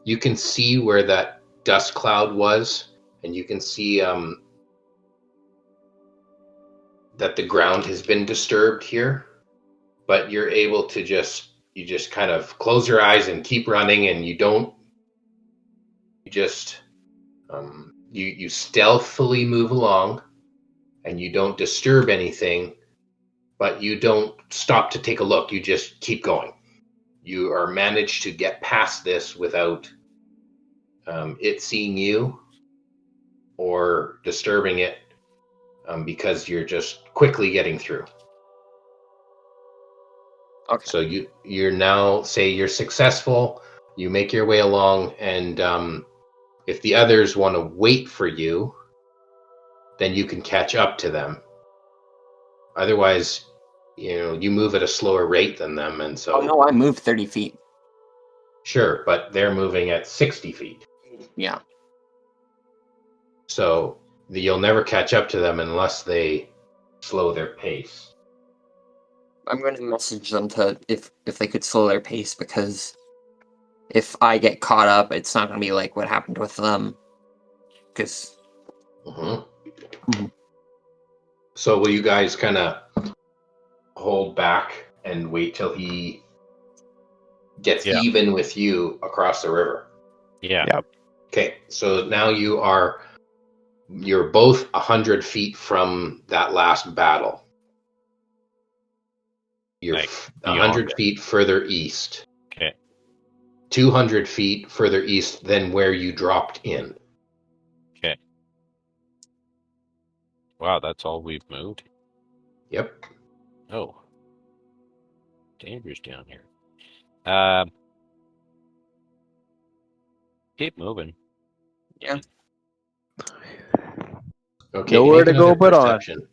you can see where that dust cloud was, and you can see that the ground has been disturbed here, but you're able to just kind of close your eyes and keep running, and you stealthily move along, and you don't disturb anything, but you don't stop to take a look. You just keep going. You are managed to get past this without it seeing you or disturbing it, because you're just quickly getting through. Okay. So you're now, say you're successful, you make your way along, and if the others want to wait for you then you can catch up to them. Otherwise, you move at a slower rate than them, and so... Oh, no, I moved 30 feet. Sure, but they're moving at 60 feet. Yeah. So you'll never catch up to them unless they slow their pace. I'm going to message them to if they could slow their pace, because if I get caught up, it's not going to be like what happened with them. Because... So will you guys kind of hold back and wait till he gets even with you across the river? Yeah. Okay, so now you're both 100 feet from that last battle. You're Like, 100 feet further east. Okay. 200 feet further east than where you dropped in. Okay. Wow, that's all we've moved? Yep. Oh. Dangerous down here. Keep moving. Yeah. Okay, Nowhere make to go another but on. perception.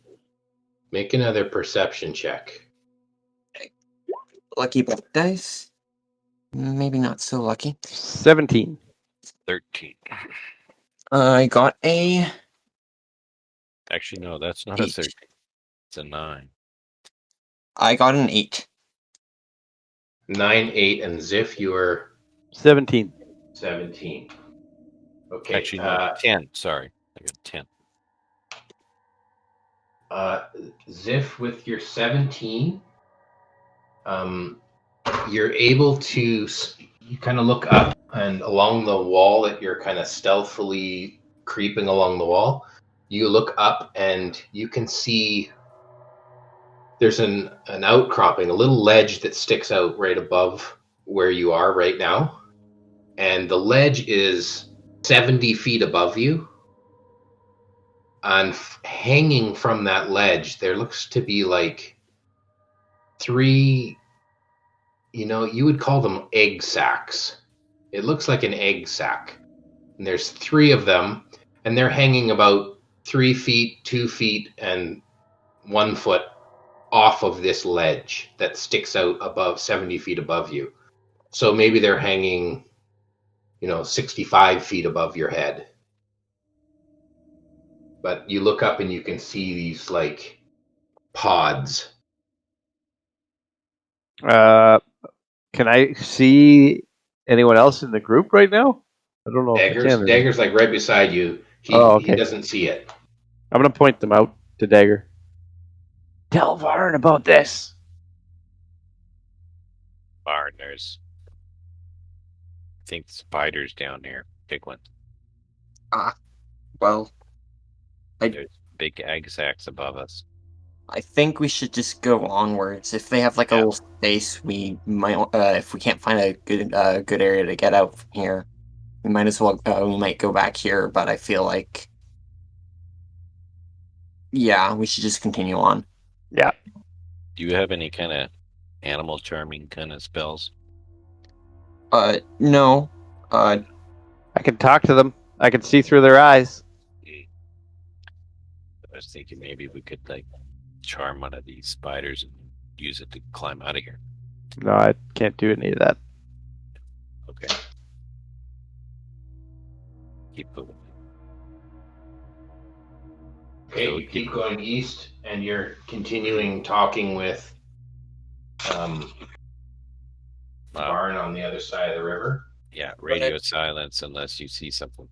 Make another perception check. Lucky black dice. Maybe not so lucky. 17. 13. I got a... Actually, no, that's not a 8. 13. It's a 9. I got an 8. 9, 8, and Zzif, you were 17. 17. Okay. Actually, no, 10. Sorry. I got 10. Zzif, with your 17, you're able to... You kind of look up, and along the wall that you're kind of stealthily creeping along the wall, you look up and you can see there's an outcropping, a little ledge that sticks out right above where you are right now. And the ledge is 70 feet above you. And hanging from that ledge, there looks to be like 3, you would call them egg sacs. It looks like an egg sac. And there's 3 of them, and they're hanging about 3 feet, 2 feet, and 1 foot off of this ledge that sticks out above 70 feet above you. So maybe they're hanging, 65 feet above your head. But you look up and you can see these like pods. Can I see anyone else in the group right now? I don't know if I can. Dagger's like right beside you. He doesn't see it. I'm going to point them out to Dagger. Tell Varn about this. Varn, there's... I think spiders down there. Big ones. Well... There's big egg sacs above us. I think we should just go onwards. If they have like a little space, we might. If we can't find a good area to get out from here, we might as well. We might go back here. But I feel like, yeah, we should just continue on. Yeah. Do you have any kind of animal charming kind of spells? No. I can talk to them. I can see through their eyes. I was thinking maybe we could like charm one of these spiders and use it to climb out of here. No, I can't do any of that. Okay. Keep moving. Okay, So you keep going east, and you're continuing talking with Varn on the other side of the river. Yeah, radio silence unless you see something.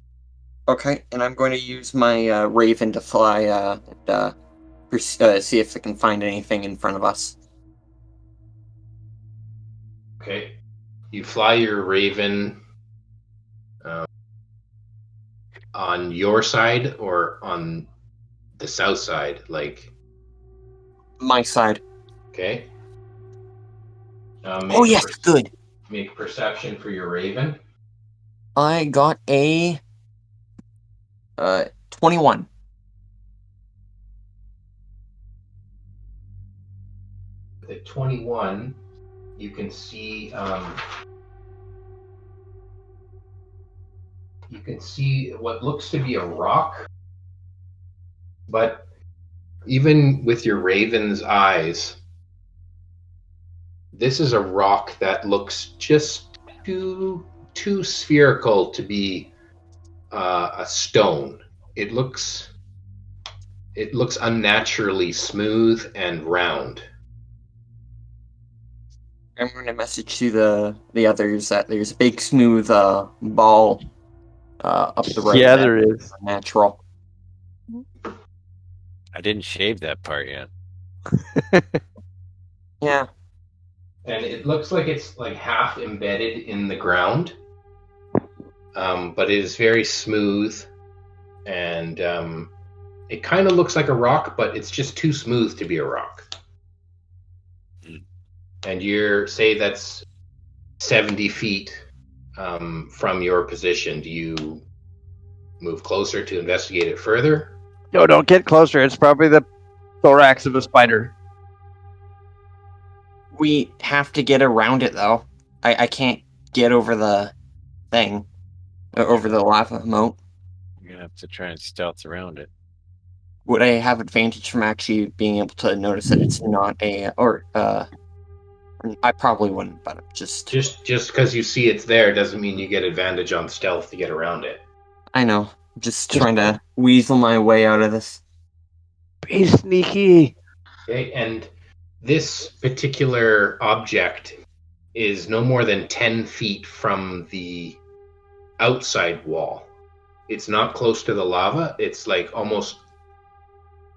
Okay, and I'm going to use my raven to fly and see if I can find anything in front of us. Okay, you fly your raven on your side or on the south side, like my side. Okay. Oh yes, good. Make perception for your raven. I got a 21. At 21, you can see what looks to be a rock But even with your raven's eyes, this is a rock that looks just too spherical to be a stone. It looks unnaturally smooth and round. I'm going to message to the others that there's a big smooth ball up the road. Yeah, there is. Natural. I didn't shave that part yet. Yeah. And it looks like it's like half embedded in the ground. But it is very smooth, and it kind of looks like a rock, but it's just too smooth to be a rock. And you're, say that's 70 feet from your position. Do you move closer to investigate it further? No, don't get closer. It's probably the thorax of a spider. We have to get around it, though. I can't get over the thing. Over the lava moat. You're gonna have to try and stealth around it. Would I have advantage from actually being able to notice that it's not a... I probably wouldn't, but just because you see it's there doesn't mean you get advantage on stealth to get around it. I know. Just trying to weasel my way out of this. Be sneaky. Okay, and this particular object is no more than 10 feet from the outside wall. It's not close to the lava. It's like almost...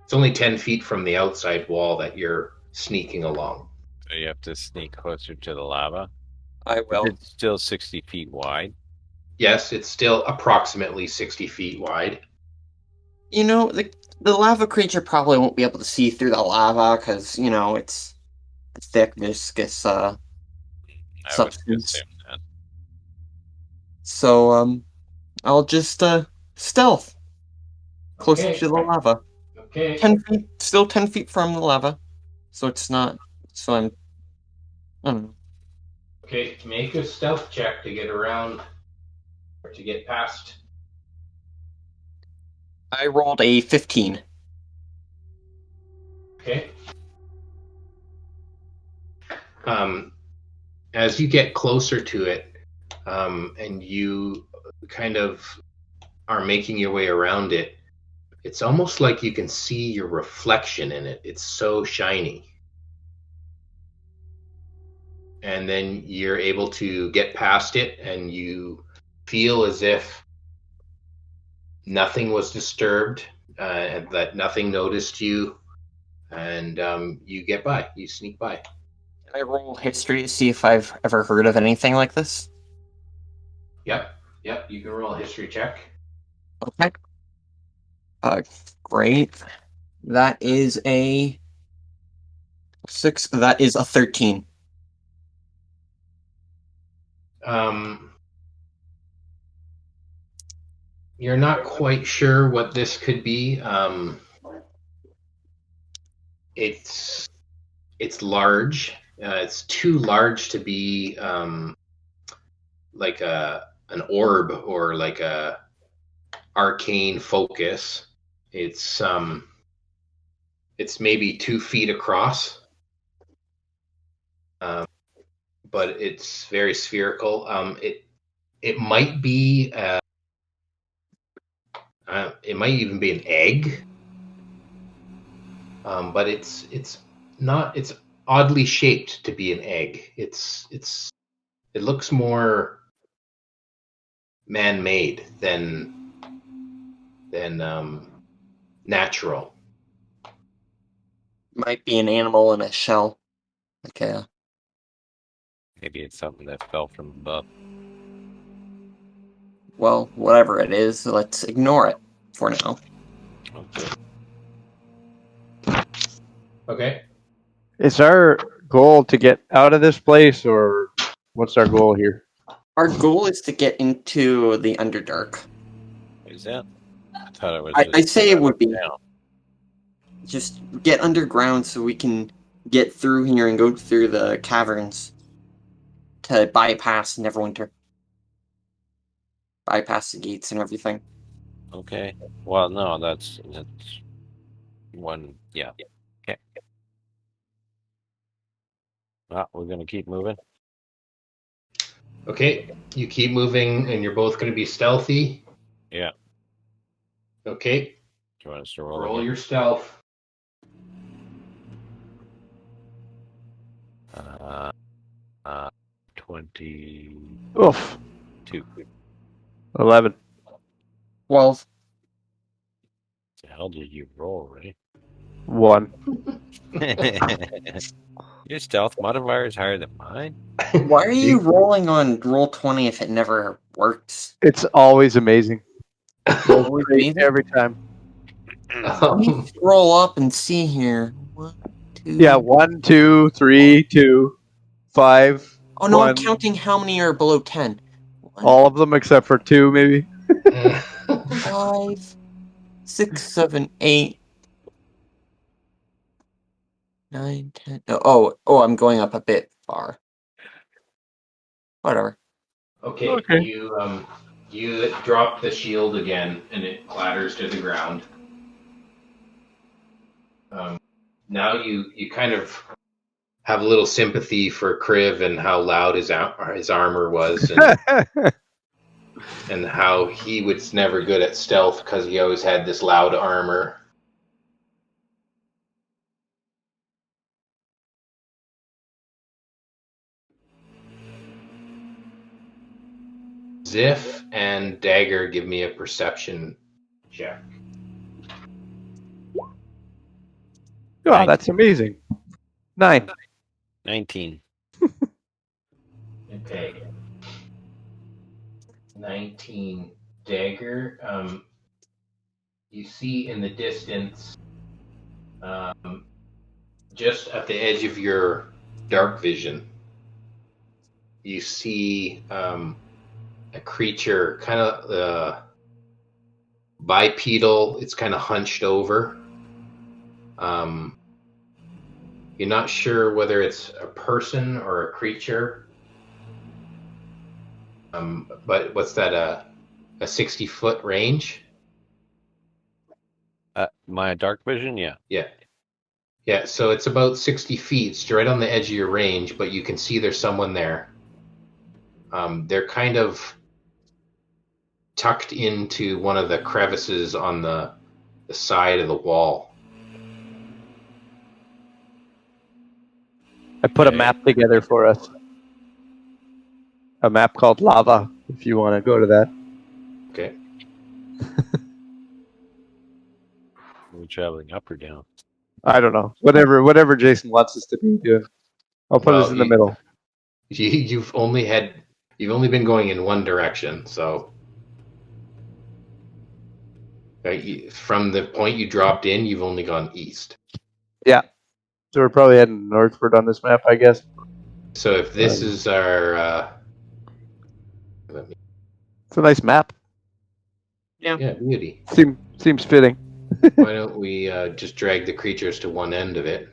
It's only 10 feet from the outside wall that you're sneaking along. So you have to sneak closer to the lava. I will. It's still 60 feet wide. Yes, it's still approximately 60 feet wide. You know, the lava creature probably won't be able to see through the lava because, you know, it's thick, viscous I would substance. assume that. So, I'll just stealth closer Okay. to the lava. Okay. 10 feet, still 10 feet from the lava. So it's not, so I don't know. Okay, make a stealth check to get around or to get past. I rolled a 15. Okay. As you get closer to it, and you kind of are making your way around it, it's almost like you can see your reflection in it. It's so shiny. And then you're able to get past it, and you feel as if nothing was disturbed, and that nothing noticed you, and you get by. You sneak by. Can I roll history to see if I've ever heard of anything like this? Yep. You can roll a history check. Okay. Great. That is a 6. That is a 13. You're not quite sure what this could be. It's large. It's too large to be like an orb or like a arcane focus. It's maybe 2 feet across, but it's very spherical. It might be it might even be an egg, but it's not. It's oddly shaped to be an egg. It looks more man-made than natural. Might be an animal in a shell. Okay. Maybe it's something that fell from above. Well, whatever it is, let's ignore it for now. Okay. Is our goal to get out of this place, or what's our goal here? Our goal is to get into the Underdark. Is that? I thought it was. I'd say it would be. Down. Just get underground so we can get through here and go through the caverns to bypass Neverwinter. Bypass the gates and everything. Okay. Well, no, that's One, yeah. Okay. Well, we're gonna keep moving. Okay, you keep moving, and you're both going to be stealthy. Yeah. Okay, Do you want us to roll roll again? your stealth. 22. Oof. 11. 12. The hell did you roll, Ray? 1. Your stealth modifier is higher than mine. Why are you rolling on roll 20 if it never works? It's always amazing. Always Great amazing? every time. Let me scroll up and see here. 1, 2. Yeah, 1, 2, 3, 2, 5. Oh no, I'm 1. counting how many are below 10. 1, All of them except for 2, maybe. 5, 6, 7, 8, 9, 10. Oh, I'm going up a bit far. Whatever. Okay, Okay. you drop the shield again, and it clatters to the ground. Now you kind of have a little sympathy for Kriv and how loud his armor was, and how he was never good at stealth because he always had this loud armor. Zzif and Dagger, give me a perception check. Oh, that's amazing. 9. 19. Okay. 19. Dagger, you see in the distance, just at the edge of your dark vision, you see a creature, kind of bipedal. It's kind of hunched over. You're not sure whether it's a person or a creature. But what's that? A 60-foot range? My dark vision, yeah. Yeah. So it's about 60 feet. It's right on the edge of your range, but you can see there's someone there. They're kind of tucked into one of the crevices on the side of the wall. I put a map together for us. A map called Lava, if you want to go to that. Okay. Are we traveling up or down? I don't know. Whatever Jason wants us to be doing. I'll put us in the middle. You've only been going in one direction, so from the point you dropped in, you've only gone east. Yeah. So we're probably heading northward on this map, I guess. So if this is our it's a nice map. yeah, beauty. Seems fitting. Why don't we just drag the creatures to one end of it,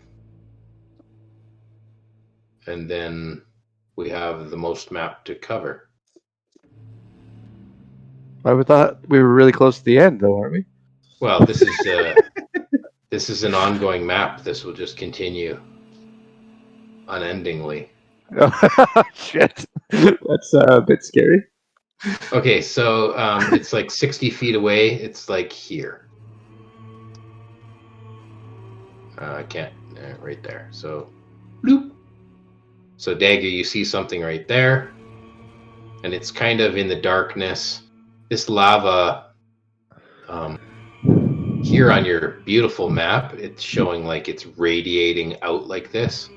and then we have the most map to cover. I thought we were really close to the end, though, aren't we? Well, this is an ongoing map. This will just continue unendingly. Shit, that's a bit scary. Okay, so it's like 60 feet away. It's like here. I can't. Right there. So, bloop. So Dagger, you see something right there, and it's kind of in the darkness. This lava, here on your beautiful map, it's showing like it's radiating out like this.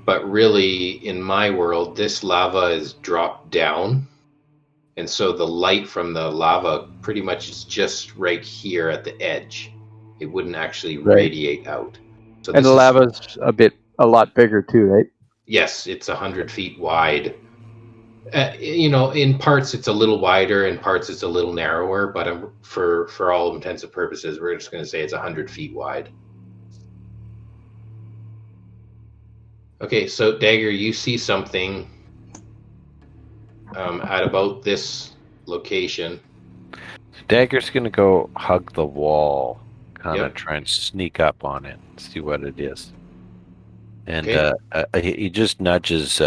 But really, in my world, this lava is dropped down. And so the light from the lava pretty much is just right here at the edge. It wouldn't actually radiate out. So and the lava's a lot bigger too, right? Yes, it's 100 feet wide. In parts it's a little wider, in parts it's a little narrower, but for all intents and purposes, we're just going to say it's 100 feet wide. Okay, so Dagger, you see something at about this location. Dagger's gonna go hug the wall, kind of try and sneak up on it and see what it is. And he just nudges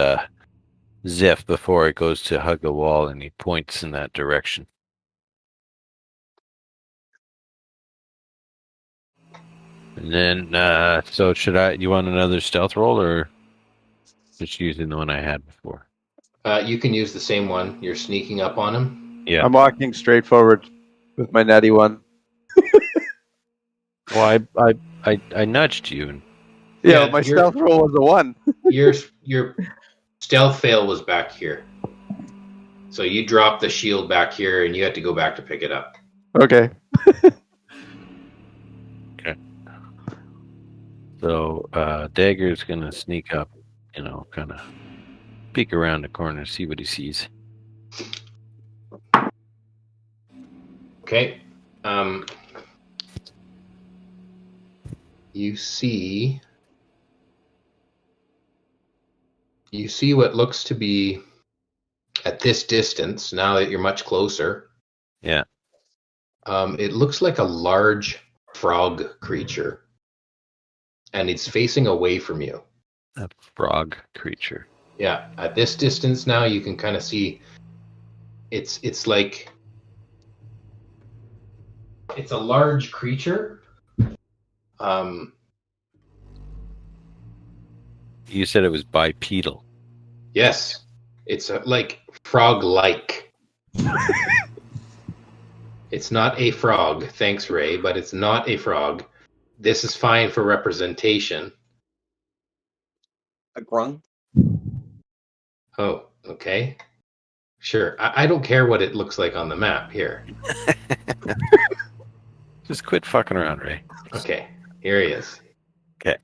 Zzif before it goes to hug a wall, and he points in that direction. And then, so you want another stealth roll, or just using the one I had before? You can use the same one. You're sneaking up on him. Yeah. I'm walking straight forward with my natty one. Well, I nudged you. And Yeah, my stealth roll was a 1. Your stealth fail was back here. So you dropped the shield back here, and you had to go back to pick it up. Okay. Okay. So Dagger's gonna sneak up, kind of peek around the corner, see what he sees. Okay. You see what looks to be, at this distance, now that you're much closer. Yeah. It looks like a large frog creature. And it's facing away from you. A frog creature. Yeah. At this distance now, you can kind of see it's like it's a large creature. You said it was bipedal. Yes. It's like frog-like. It's not a frog, thanks, Ray, but it's not a frog. This is fine for representation. A grunt? Oh, okay. Sure. I don't care what it looks like on the map here. Just quit fucking around, Ray. Okay, here he is. Okay.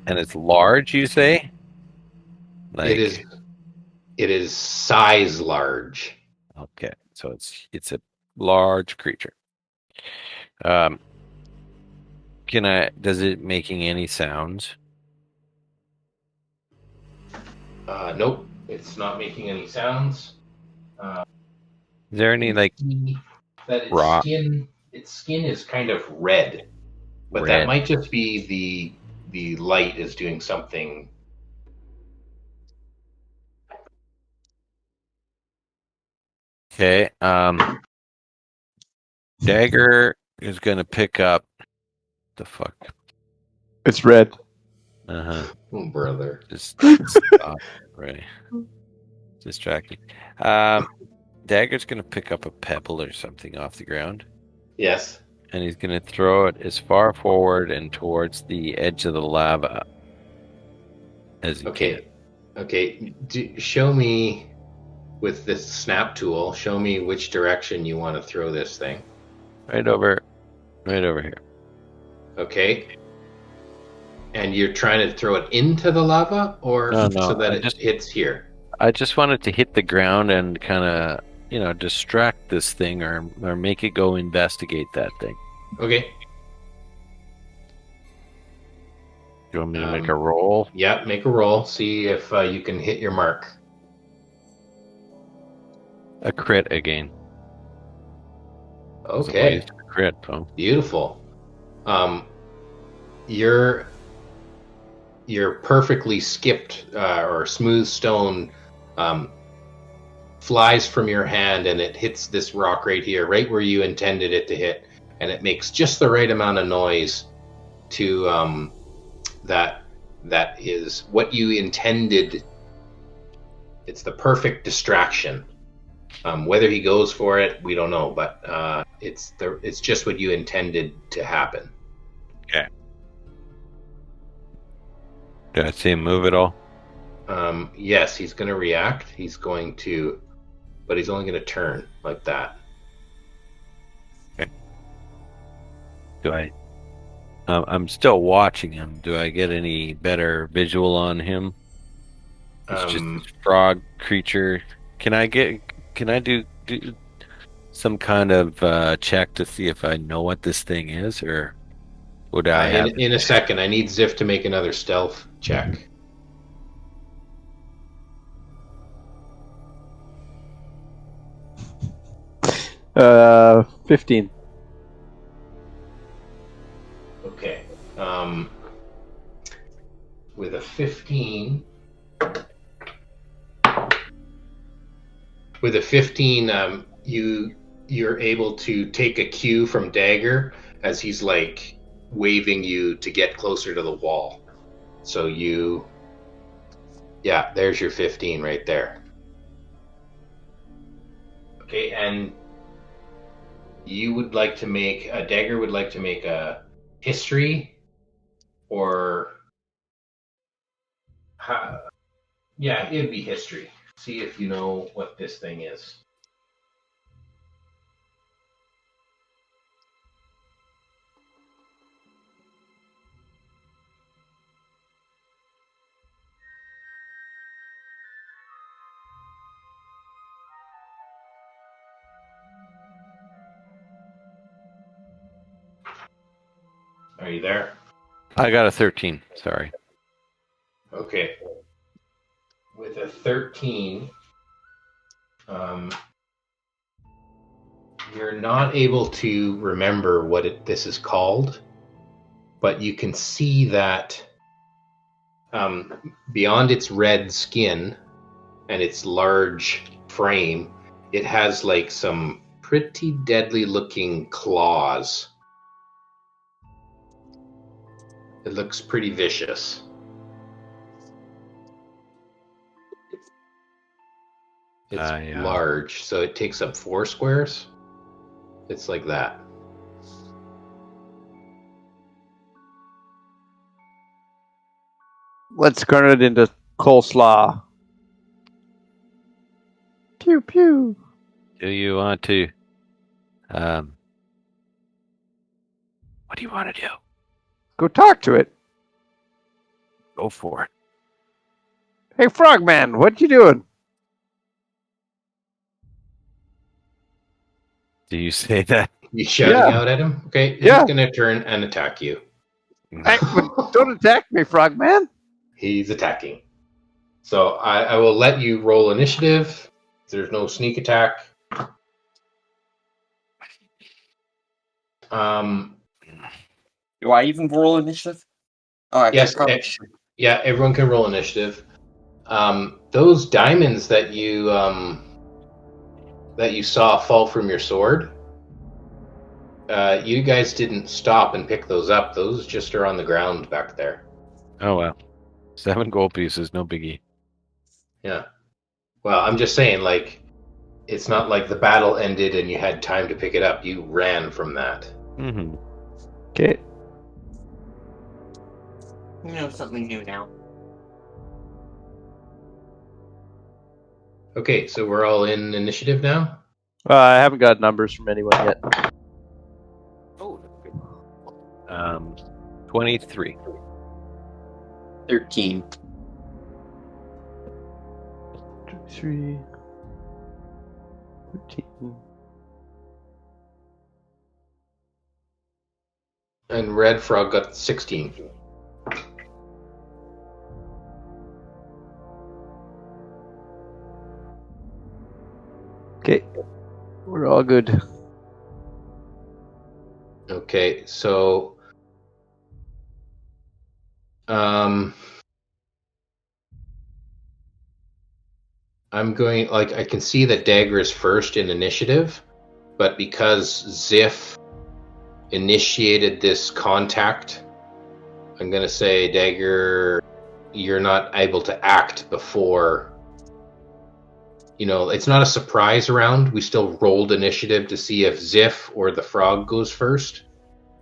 And it's large, you say? It is size large. Okay, so it's a large creature. Does it making any sounds? Nope, it's not making any sounds. Is there any that raw its skin is kind of red, but that might just be the light is doing something. Okay. Dagger is gonna pick up the fuck. It's red. Uh-huh. Oh, brother. Just stop, Ray. Distracting. Dagger's gonna pick up a pebble or something off the ground. Yes. And he's gonna throw it as far forward and towards the edge of the lava as he can. Okay. Show me with this snap tool. Show me which direction you want to throw this thing. Right over here. Okay. And you're trying to throw it into the lava, or No, so that it hits here? I just wanted to hit the ground and kind of, distract this thing or make it go investigate that thing. Okay. You want me to make a roll? Yeah, make a roll. See if you can hit your mark. A crit again. Okay. It's a crit, though. Beautiful. Your perfectly skipped or smooth stone flies from your hand, and it hits this rock right here, right where you intended it to hit, and it makes just the right amount of noise to that is what you intended. It's the perfect distraction. Whether he goes for it, we don't know, but it's just what you intended to happen. Okay. Did I see him move at all? Yes, he's going to react. But he's only going to turn like that. Okay. I'm still watching him. Do I get any better visual on him? It's just this frog creature. Can I do some kind of check to see if I know what this thing is, or would I have... In a second, I need Zzif to make another stealth check. Uh, 15. 15. With a 15, you're able to take a cue from Dagger as he's like waving you to get closer to the wall. So there's your 15 right there. Okay, and you would like to make Dagger would like to make a history, or it'd be history. See if you know what this thing is. Are you there? I got a 13. Sorry. Okay. With a 13, you're not able to remember what this is called, but you can see that beyond its red skin and its large frame, it has like some pretty deadly looking claws. It looks pretty vicious. It's large, so it takes up 4 squares. It's like that. Let's turn it into coleslaw. Pew pew. Do you want to? What do you want to do? Go talk to it. Go for it. Hey, Frogman, what you doing? Do you say that? You shouting out at him? Okay, he's going to turn and attack you. Hey, don't attack me, Frogman. He's attacking. So I will let you roll initiative. There's no sneak attack. Do I even roll initiative? Oh, yes. Yeah, everyone can roll initiative. Those diamonds that you saw fall from your sword, you guys didn't stop and pick those up. Those just are on the ground back there. Oh, well. 7 gold pieces, no biggie. Yeah. Well, I'm just saying, like, it's not like the battle ended and you had time to pick it up. You ran from that. Mm-hmm. Okay. You know something new now. Okay, so we're all in initiative now? I haven't got numbers from anyone yet. Oh, 23. 13. 3, 13. And Red Frog got 16. Okay. We're all good. Okay, so I'm going, like, I can see that Dagger is first in initiative, but because Zzif initiated this contact, I'm going to say, Dagger, you're not able to act before, it's not a surprise round. We still rolled initiative to see if Zzif or the frog goes first,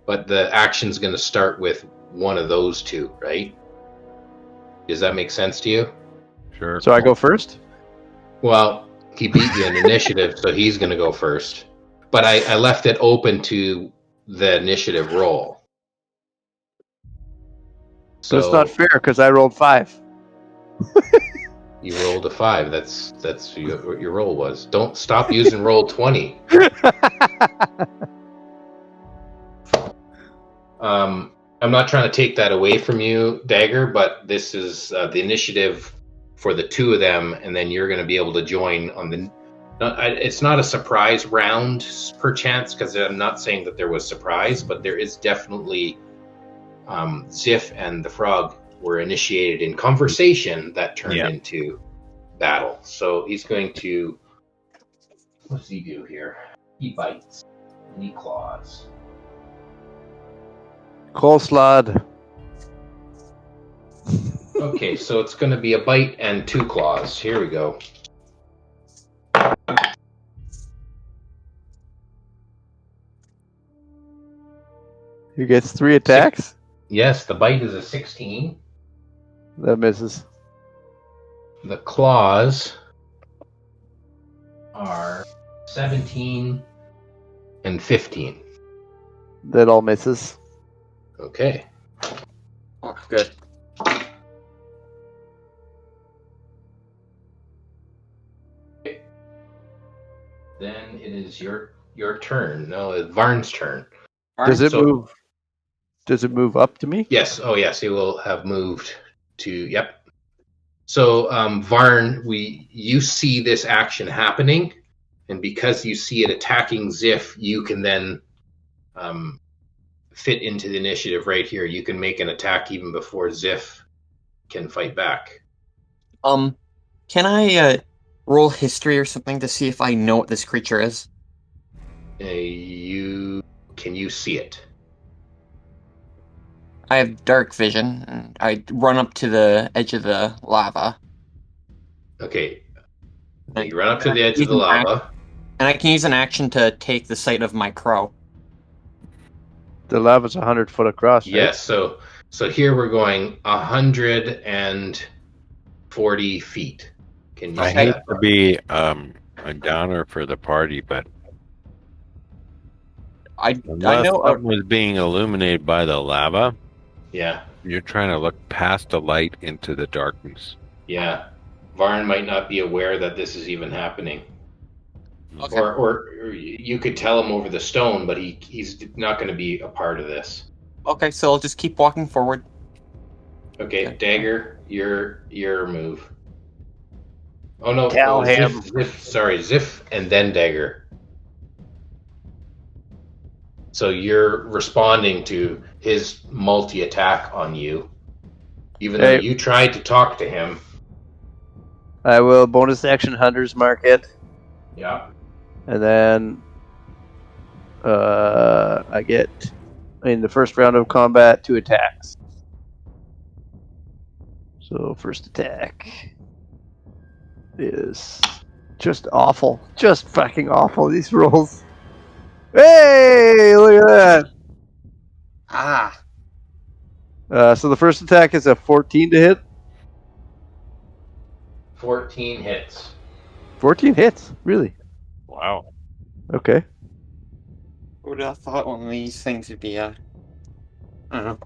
but the action's going to start with one of those two, right? Does that make sense to you? Sure. So I go first? Well, he beat you in initiative, so he's going to go first. But I left it open to the initiative roll. So it's not fair because I rolled 5. You rolled a 5. That's what your roll was. Don't stop using roll 20. I'm not trying to take that away from you, Dagger, but this is the initiative for the two of them, and then you're going to be able to join on the... It's not a surprise round, perchance, because I'm not saying that there was surprise, but there is definitely Zzif and the frog were initiated in conversation that turned into battle. So he's going to... What does he do here? He bites. And he claws. Coleslaw. Okay, so it's going to be a bite and 2 claws. Here we go. He gets 3 attacks? Yes, the bite is a 16. That misses. The claws are 17 and 15. That all misses. Okay. Oh, good. Then it is your turn. No, it's Varn's turn. Does it move? Does it move up to me? Yes. Oh, yes. He will have moved to. Yep. So, Varn, you see this action happening, and because you see it attacking Zzif, you can then fit into the initiative right here. You can make an attack even before Zzif can fight back. Can I roll history or something to see if I know what this creature is? Can you see it? I have dark vision, and I run up to the edge of the lava. Okay. You run up to the edge of the lava. And I can use an action to take the sight of my crow. The lava's 100 foot across, right? Yes, so here we're going 140 feet. Can you I see hate that? to be a downer for the party, but I unless know something was being illuminated by the lava, Yeah, you're trying to look past the light into the darkness. yeah. Varn might not be aware that this is even happening. Okay. Or you could tell him over the stone, but he's not going to be a part of this. Okay, so I'll just keep walking forward. Okay, Dagger, your move. Oh no, Tell him. Zzif, and then Dagger. So you're responding to his multi-attack on you, even though you tried to talk to him. I will bonus action Hunter's Mark it. Yeah. And then I get, in the first round of combat, 2 attacks. So first attack is just awful. Just fucking awful, these rolls. Hey, look at that. Ah. So the first attack is a 14 to hit. 14 hits. 14 hits? Really? Wow. Okay. Who would have thought one of these things would be, I don't know.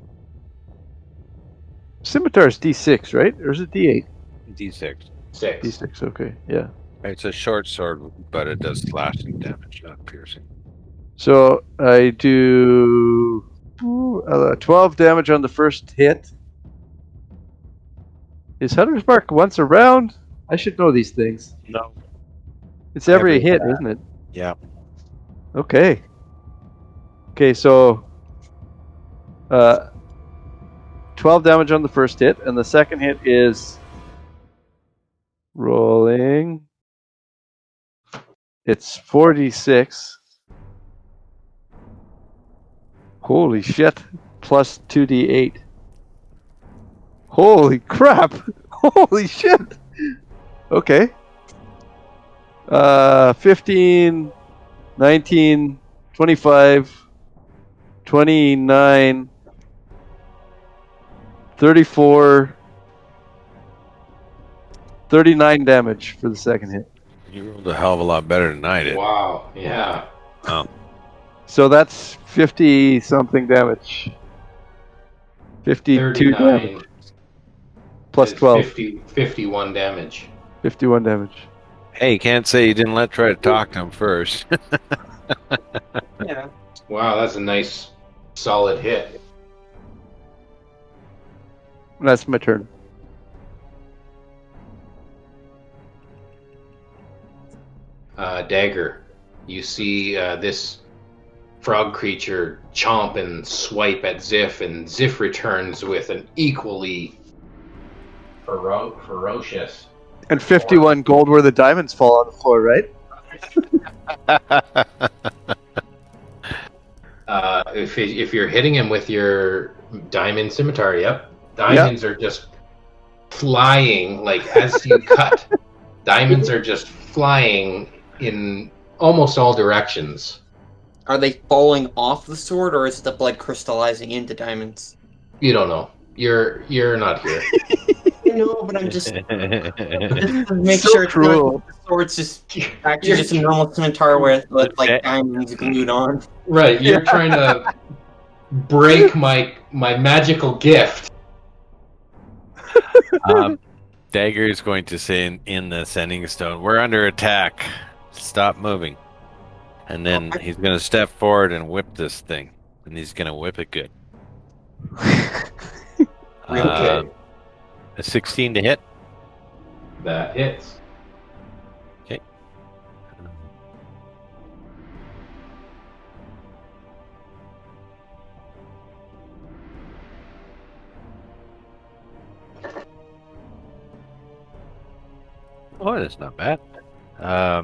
Scimitar's D6, right? Or is it D8? D6. 6. D6, okay, yeah. It's a short sword, but it does slashing damage, not piercing. So I do 12 damage on the first hit. Is Hunter's Mark once a round? I should know these things. No. It's every hit, isn't it? Yeah. Okay. Okay, so 12 damage on the first hit, and the second hit is rolling. It's 46. Holy shit. Plus 2d8. Holy crap. Holy shit. Okay. 15, 19, 25, 29, 34, 39 damage for the second hit. You rolled a hell of a lot better than I did. Wow, yeah. So that's 50 something damage. 52 39 damage. Plus 12. 51 damage. 51 damage. Hey, you can't say you didn't try to talk to him first. Yeah. Wow, that's a nice, solid hit. That's my turn. Dagger, you see this frog creature chomp and swipe at Zzif, and Zzif returns with an equally ferocious. And 51 gold where the diamonds fall on the floor, right? If you're hitting him with your diamond scimitar, yep. Diamonds are just flying, like as you cut. Diamonds are just flying in almost all directions. Are they falling off the sword, or is the blood crystallizing into diamonds? You don't know. You're not here. No, but I'm just make So sure it's cruel. not the sword's just actually just a normal scimitar with like diamonds glued on. Right, you're trying to break my magical gift. Dagger is going to say in the sending stone, "We're under attack. Stop moving." And then he's going to step forward and whip this thing, and he's going to whip it good. Okay. A 16 to hit. That hits. Okay. Oh, that's not bad. Yeah.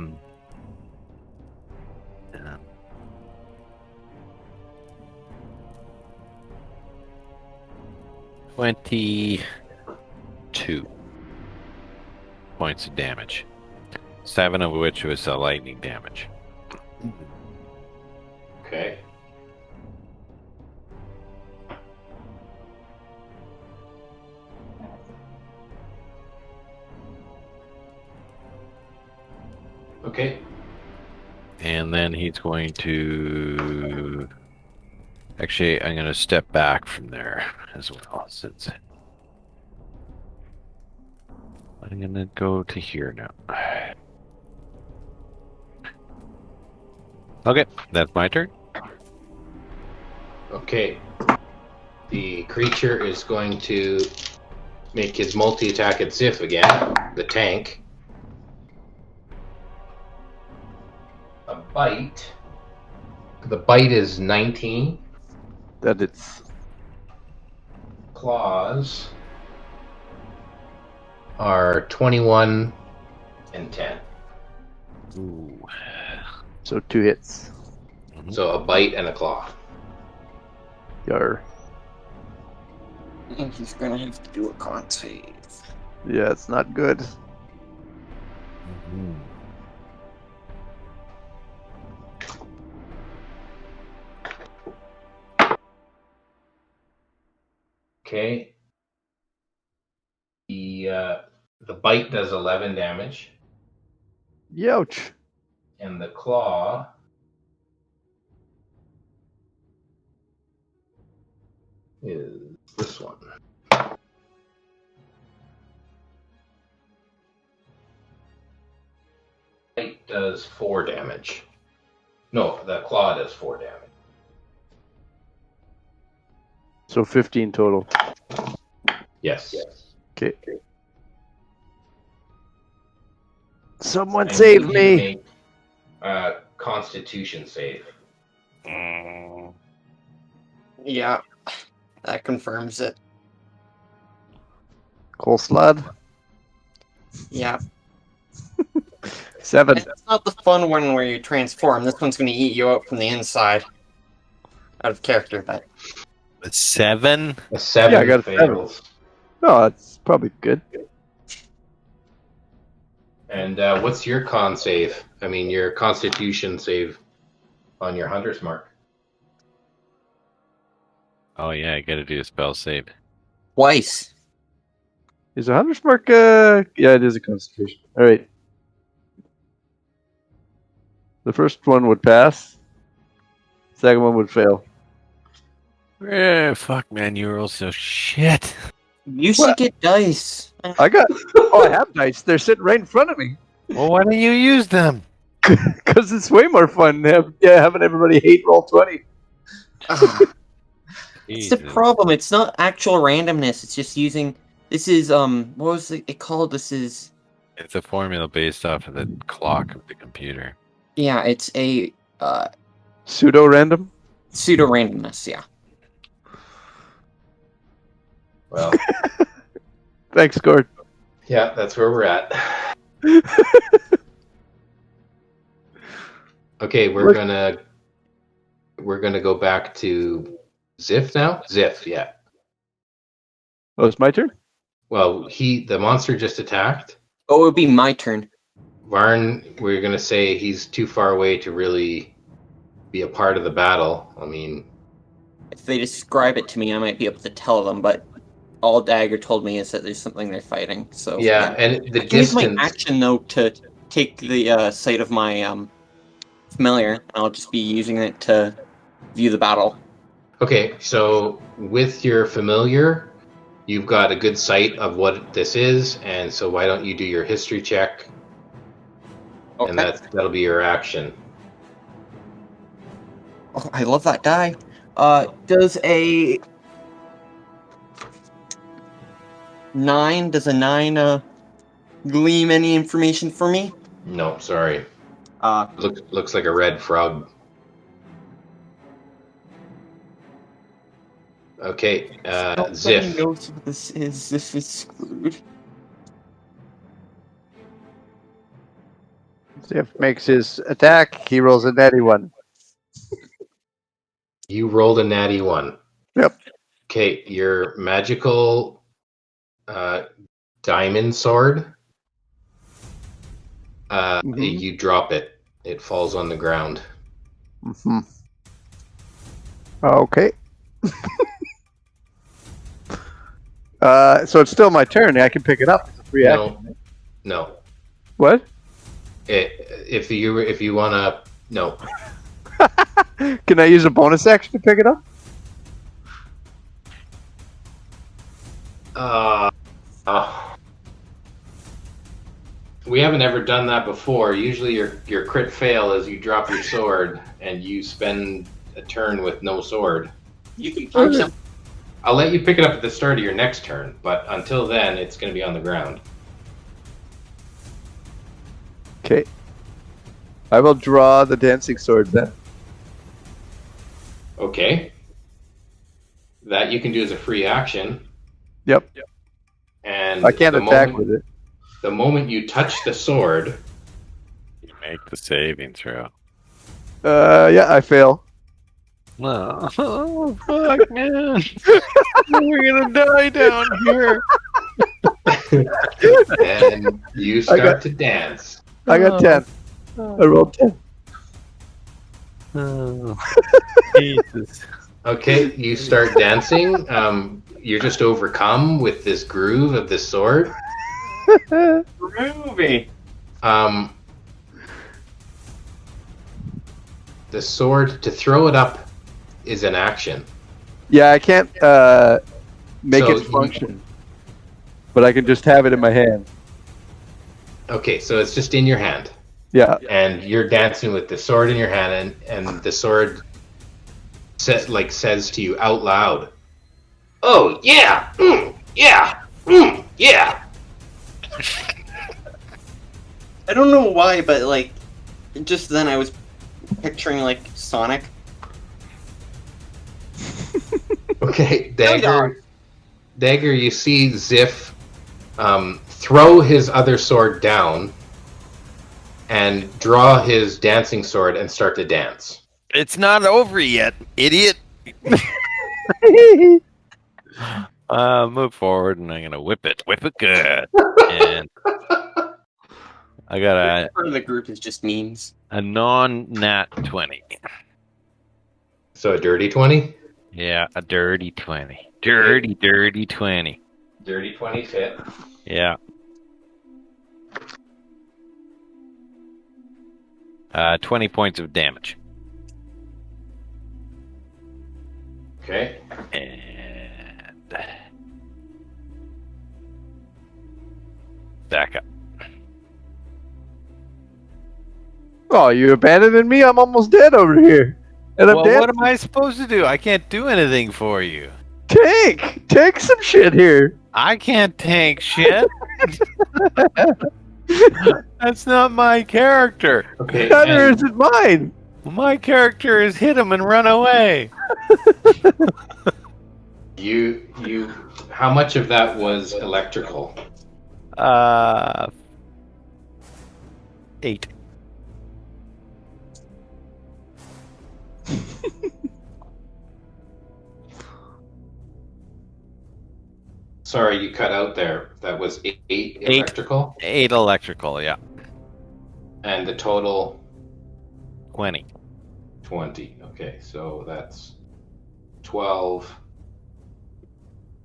22 points of damage, 7 of which was lightning damage. Okay. Okay. And then he's going to... Actually, I'm going to step back from there as well, since... I'm going to go to here now. Okay, that's my turn. Okay. The creature is going to make his multi-attack at Zzif again, the tank. A bite. The bite is 19. That it's Claws are 21 and 10. Ooh. so 2 hits. So a bite and a claw. Yar. And he's gonna have to do a con save. Yeah, it's not good. Mhm. Okay. The bite does 11 damage, Youch. and the claw is this one. Bite does 4 damage. No, the claw does 4 damage. So 15 total. Yes. Okay. Someone And save you need me. to make a Constitution save. Yeah, that confirms it. Coleslaw. Yeah, 7. it's not the fun one where you transform. This one's gonna eat you out from the inside. Out of character, but 7? A 7 Yeah, I got a fails. No, that's probably good. And what's your con save? I mean, your Constitution save on your Hunter's Mark. Oh yeah, I gotta do a spell save. twice. Is a Hunter's Mark? Yeah, it is a Constitution. All right. The first one would pass. Second one would fail. Fuck, man, you roll so shit. You should get dice. I got. Oh, I have dice. They're sitting right in front of me. Well, why don't you use them? Because it's way more fun having everybody hate roll 20. It's the problem. It's not actual randomness. It's just using. This is what was it called? This is. It's a formula based off of the clock of the computer. Yeah, it's a Pseudo random. pseudo randomness. Yeah. Well, Thanks, Gord. Yeah, that's where we're at. Okay, we're gonna go back to Zzif now. Zzif, yeah. Oh, it's my turn? Well, the monster just attacked. Oh, it would be my turn. Varn, we're gonna say he's too far away to really be a part of the battle. I mean, If they describe it to me, I might be able to tell them, but all Dagger told me is that there's something they're fighting. So yeah, and the I can use my distance. action though to take the sight of my familiar, and I'll just be using it to view the battle. Okay, so with your familiar, you've got a good sight of what this is, and so why don't you do your history check? Okay. And that'll be your action. Oh, I love that die. Does a 9 gleam any information for me? No, sorry. Uh, Looks like a red frog. Okay, nobody Zzif. knows what this is. Zzif is screwed. Zzif makes his attack. He rolls a natty 1. You rolled a natty 1. Yep. Okay, your magical diamond sword. You drop it. It falls on the ground. Mm-hmm. Okay. So it's still my turn. I can pick it up. It's a free action. No. What? If you wanna, no. Can I use a bonus action to pick it up? We haven't ever done that before. Usually your crit fail is you drop your sword and you spend a turn with no sword. You can punch him. I'll let you pick it up at the start of your next turn, but until then, it's going to be on the ground. Okay. I will draw the dancing sword then. Okay. That you can do as a free action. Yep. And I can't attack with it. The moment you touch the sword... You make the saving throw. Yeah, I fail. Oh, fuck, man. We're gonna die down here. And you start to dance. I got 10. I rolled 10. Oh, Jesus. Okay, you start dancing. You're just overcome with this groove of this sword. Groovy. The sword, to throw it up is an action. Yeah, I can't make it function. But I can just have it in my hand. Okay, so it's just in your hand. Yeah. And you're dancing with the sword in your hand, and the sword says to you out loud, "Oh, yeah! Yeah! Yeah!" I don't know why, but like, just then I was picturing like Sonic. Okay, Dagger, you see Zzif throw his other sword down and draw his dancing sword and start to dance. It's not over yet, idiot. Move forward, and I'm gonna whip it good. And I got Part of the group is just memes. a non-nat 20. So a dirty 20? Yeah, a dirty 20. Dirty 20. Dirty 20 hit. Yeah. 20 points of damage. Okay. And back up. Oh, you abandoning me? I'm almost dead over here. And I'm Well, dead. what am I supposed to do? I can't do anything for you. Take some shit here. I can't tank shit. That's not my character. Okay. Neither is it mine. My character is hit him and run away. You how much of that was electrical? 8. Sorry, you cut out there. That was 8 electrical? 8 electrical, yeah. And the total? 20. 20. Okay, so that's 12.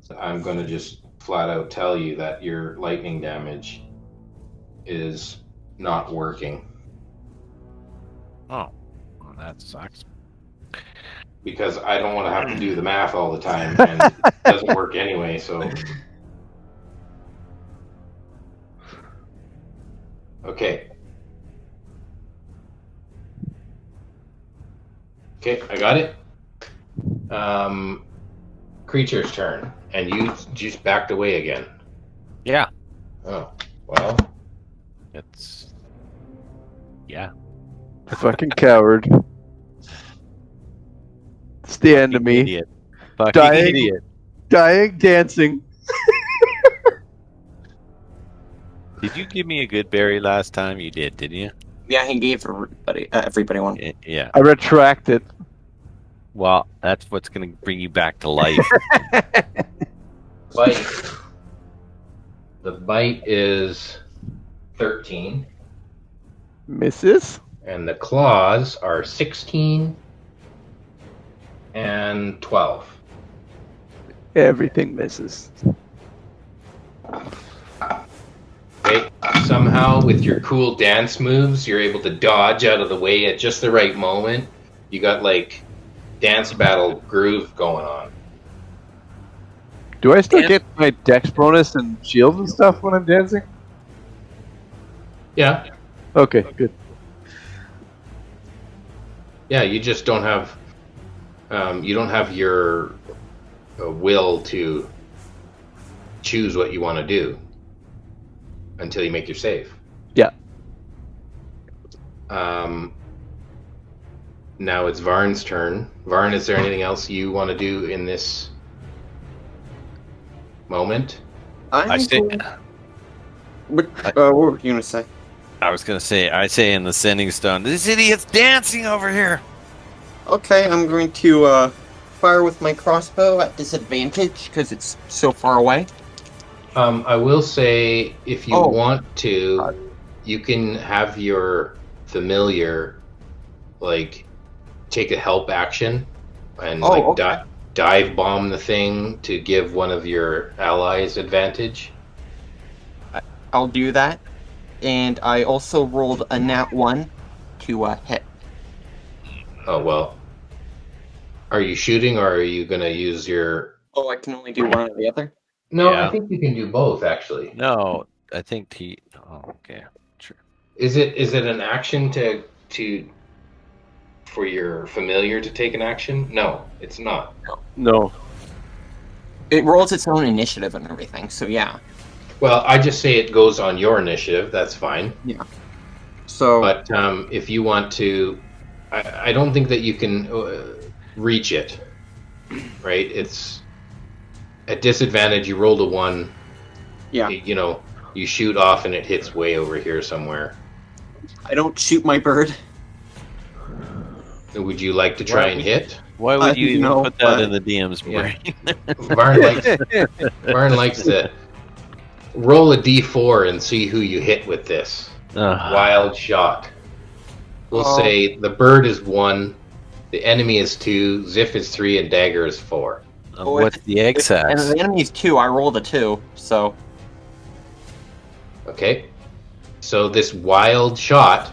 So I'm going to just flat out tell you that your lightning damage is not working. Oh, well, that sucks. Because I don't want to have to do the math all the time, and it doesn't work anyway, so... Okay. Okay, I got it. Creature's turn, and you just backed away again. Yeah. Oh, well. It's... Yeah. Fucking coward. It's the end of me. Idiot. Fucking Dying. idiot. Dying, dancing. Did you give me a good berry last time? You did, didn't you? Yeah, he gave everybody one. Yeah. I retract it. Well, that's what's going to bring you back to life. Bite. The bite is 13. Misses. And the claws are 16 and 12. Everything misses. Okay. Somehow, with your cool dance moves, you're able to dodge out of the way at just the right moment. You got, like, dance battle groove going on. Do I still get my dex bonus and shields and stuff when I'm dancing? Yeah. Okay, good. Yeah, you just don't have... you don't have your will to choose what you want to do until you make your save. Yeah. Now it's Varn's turn. Varn, is there anything else you want to do in this moment? I say, What were you gonna say? I was going to say, I say in the sending stone, this idiot's dancing over here. Okay, I'm going to fire with my crossbow at disadvantage because it's so far away. I will say, if you want to, you can have your familiar, like, take a help action and dive bomb the thing to give one of your allies advantage. I'll do that. And I also rolled a nat 1 to hit. Oh, well. Are you shooting, or are you going to use your... Oh, I can only do one or the other? No, Yeah. I think you can do both, actually. No, I think he... Oh, okay. Sure. Is it an action for your familiar to take an action? No, it's not. No. It rolls its own initiative and everything, so yeah. Well, I just say it goes on your initiative. That's fine. Yeah. So... But if you want to... I don't think that you can reach it, right? It's... At disadvantage, you rolled a 1. Yeah. You know, you shoot off and it hits way over here somewhere. I don't shoot my bird. Would you like to try and hit? Why would you even no, put that in the DM's brain? Varn likes to roll a d4 and see who you hit with this. Wild shot. We'll say the bird is 1, the enemy is 2, Zzif is 3, and Dagger is 4. What's the egg And sass? the enemy is 2, I rolled a 2, so... Okay. So this wild shot,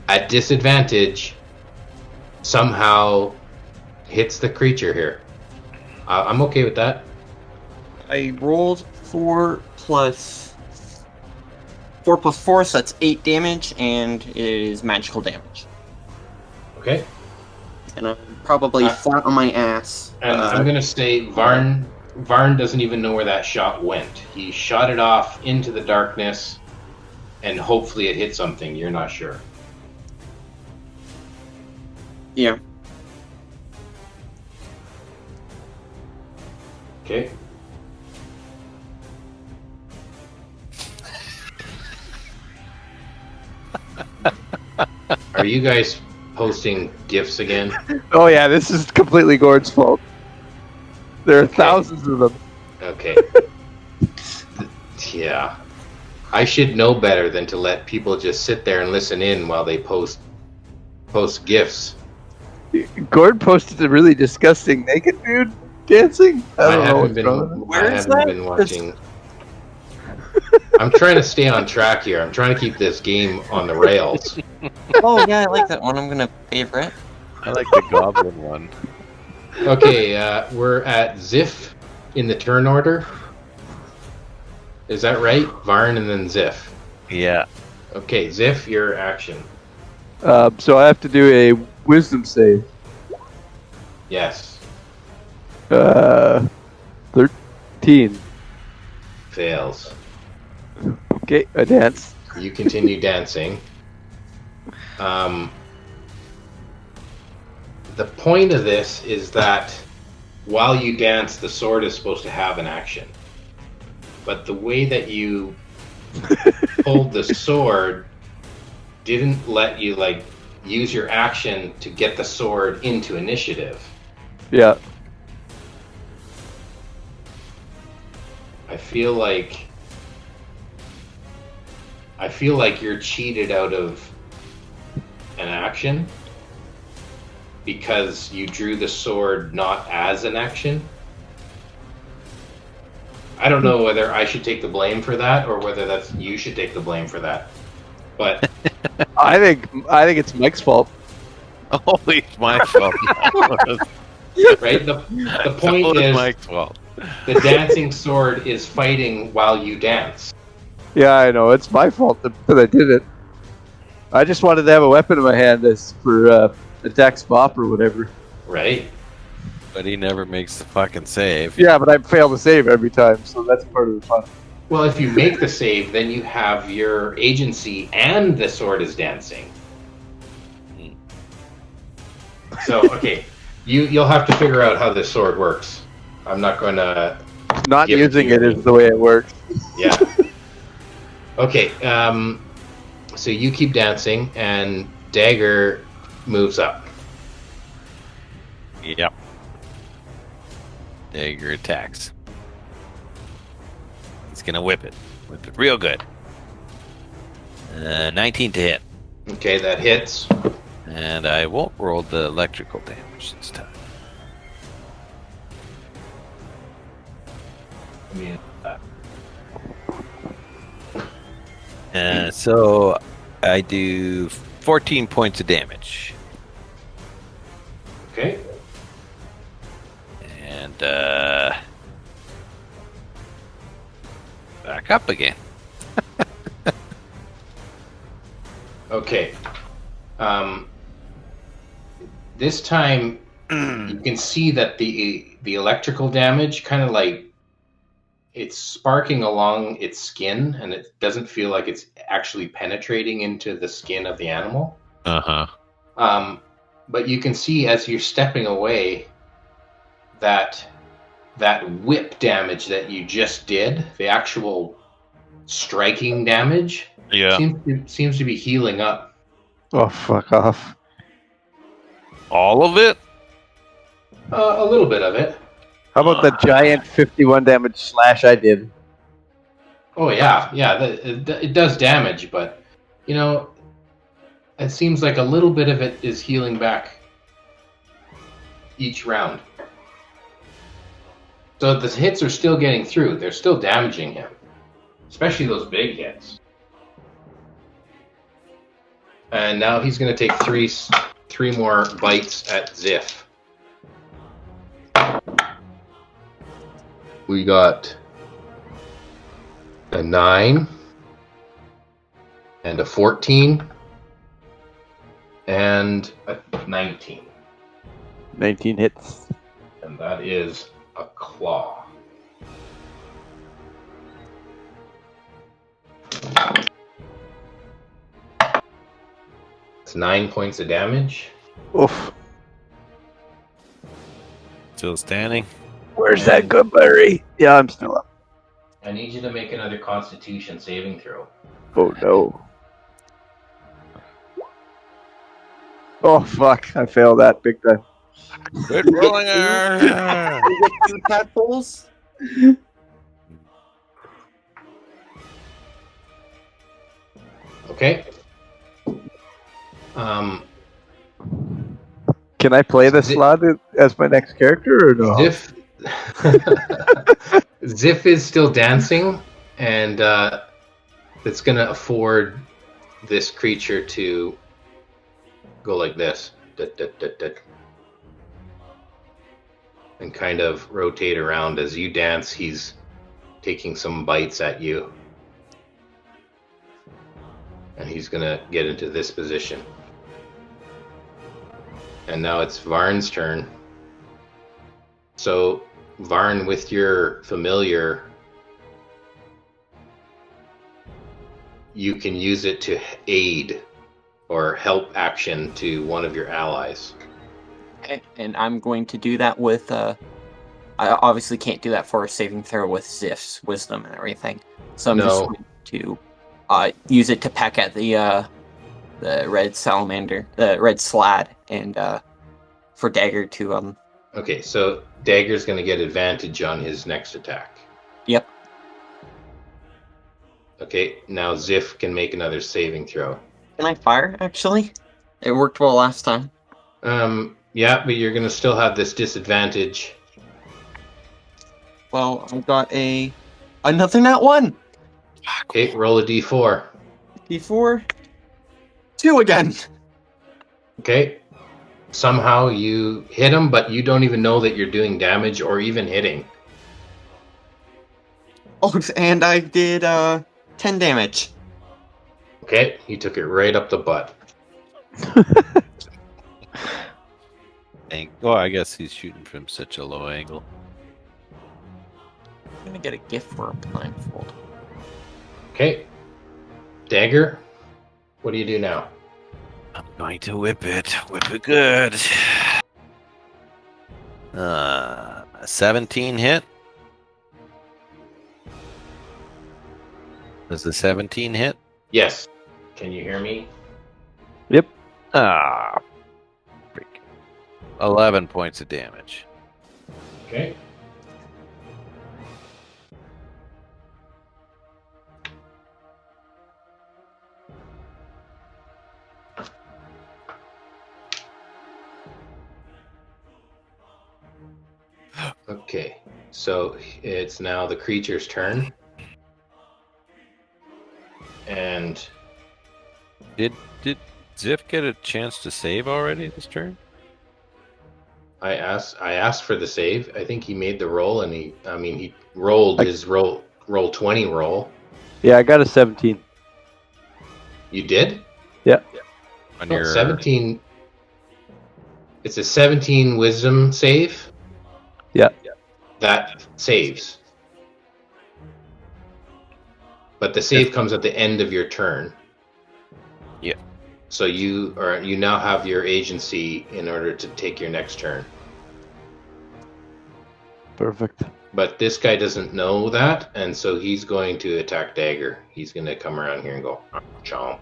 at disadvantage, somehow hits the creature here. I'm okay with that. I rolled 4 plus 4, so that's 8 damage, and it is magical damage. Okay. And I'm probably flat on my ass. And I'm going to say Varn doesn't even know where that shot went. He shot it off into the darkness, and hopefully it hit something. You're not sure. Yeah. Okay. Are you guys posting GIFs again? Oh yeah, this is completely Gord's fault. There are Okay. thousands of them. Okay. Yeah. I should know better than to let people just sit there and listen in while they post GIFs. Gord posted a really disgusting naked dude dancing. I don't know what's wrong with it. I haven't been watching. I'm trying to stay on track here. I'm trying to keep this game on the rails. Oh yeah, I like that one. I'm gonna favorite. I like the goblin one. Okay, we're at Zzif in the turn order. Is that right? Varn and then Zzif. Yeah. Okay, Zzif, your action. So I have to do a wisdom save. Yes. 13. Fails. Okay, I dance. You continue dancing. The point of this is that while you dance, the sword is supposed to have an action. But the way that you pulled the sword didn't let you use your action to get the sword into initiative. Yeah. I feel like you're cheated out of an action because you drew the sword not as an action. I don't know whether I should take the blame for that or whether you should take the blame for that. But I think it's Mike's fault. Holy, it's my fault. right, the point is Mike's fault. the dancing sword is fighting while you dance. Yeah, I know. It's my fault that I did it. I just wanted to have a weapon in my hand as for attack bop or whatever. Right? But he never makes the fucking save. Yeah, but I fail to save every time, so that's part of the fun. Well, if you make the save, then you have your agency and the sword is dancing. So, okay, you'll have to figure out how this sword works. I'm not going to... Not using it is the way it works. Yeah. Okay, so you keep dancing, and Dagger moves up. Yep. Dagger attacks. He's gonna whip it. Whip it real good. 19 to hit. Okay, that hits. And I won't roll the electrical damage this time. So I do 14 points of damage. Okay. And back up again. Okay. This time you can see that the electrical damage kind of it's sparking along its skin, and it doesn't feel like it's actually penetrating into the skin of the animal. Uh-huh. But you can see as you're stepping away that whip damage that you just did, the actual striking damage, Yeah. seems to be healing up. Oh, fuck off. All of it? A little bit of it. How about the giant 51 damage slash I did? Oh yeah. It does damage, but it seems like a little bit of it is healing back each round. So the hits are still getting through. They're still damaging him, especially those big hits. And now he's going to take three more bites at Zzif. We got a 9 and a 14 and a 19. 19 hits. And that is a claw. It's 9 points of damage. Oof. Still standing? Where's that good berry? Yeah, I'm still up. I need you to make another Constitution saving throw. Oh no. Oh fuck! I failed that big time. Quit rolling her. You get 2 tadpoles. Okay. Can I play the slot as my next character or no? Zzif. Zzif is still dancing, and it's going to afford this creature to go like this. And kind of rotate around as you dance. He's taking some bites at you. And he's going to get into this position. And now it's Varn's turn. So, Varn, with your familiar, you can use it to aid or help action to one of your allies. Okay, and I'm going to do that with, I obviously can't do that for a saving throw with Zzif's wisdom and everything. So I'm just going to use it to peck at the red salamander, the red slad, and for Dagger to Okay, so Dagger's going to get advantage on his next attack. Yep. Okay, now Zzif can make another saving throw. Can I fire? Actually, it worked well last time. Yeah, but you're going to still have this disadvantage. Well, I got another nat 1. Okay, roll a d4. D4. 2 again. Okay. Somehow you hit him, but you don't even know that you're doing damage or even hitting. Oh, and I did 10 damage. Okay, he took it right up the butt. Well, I guess he's shooting from such a low angle. I'm gonna get a gift for a blindfold. Okay. Dagger, what do you do now? I'm going to whip it. Whip it good. 17 hit. Does the 17 hit? Yes. Can you hear me? Yep. Freak. 11 points of damage. Okay. Okay, so it's now the creature's turn. And Did Zzif get a chance to save already this turn? I asked for the save. I think he made the roll, and he rolled his roll 20 roll. Yeah, I got a 17. You did? Yeah. On No, your 17. It's a 17 wisdom save. Yeah. That saves. But the save comes at the end of your turn. Yeah. So you now have your agency in order to take your next turn. Perfect. But this guy doesn't know that, and so he's going to attack Dagger. He's going to come around here and go, chomp.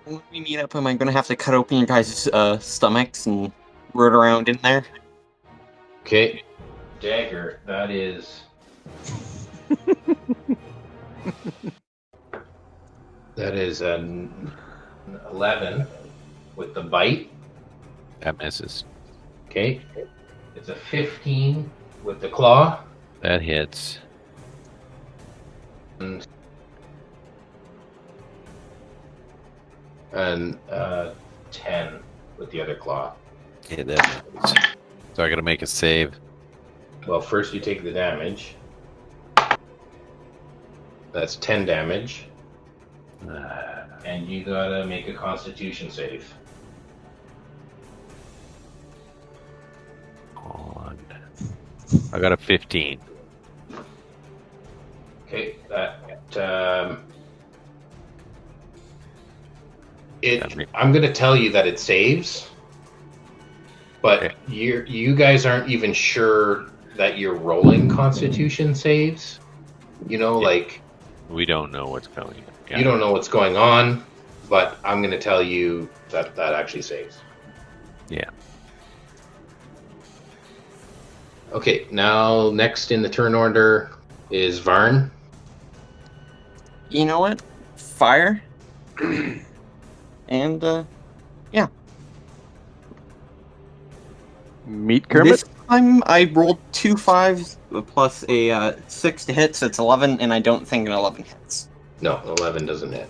When we meet up, am I gonna have to cut open your guys' stomachs and root around in there? Okay. Dagger, that is... that is an 11 with the bite. that misses. Okay. It's a 15 with the claw. That hits. And 10 with the other claw. Yeah, that hits. So I gotta make a save. Well, first you take the damage. That's 10 damage. And you gotta make a constitution save. Hold on. I got a 15. Okay, I'm gonna tell you that it saves, but Okay. you guys aren't even sure that you're rolling Constitution saves. You know, Yeah. like We don't know what's coming. Yeah. You don't know what's going on, but I'm going to tell you that actually saves. Yeah. Okay, now next in the turn order is Varn. You know what? Fire. And, yeah. Meet Kermit? This time I rolled 2 5s plus a 6 to hit, so it's 11, and I don't think an 11 hits. No, 11 doesn't hit.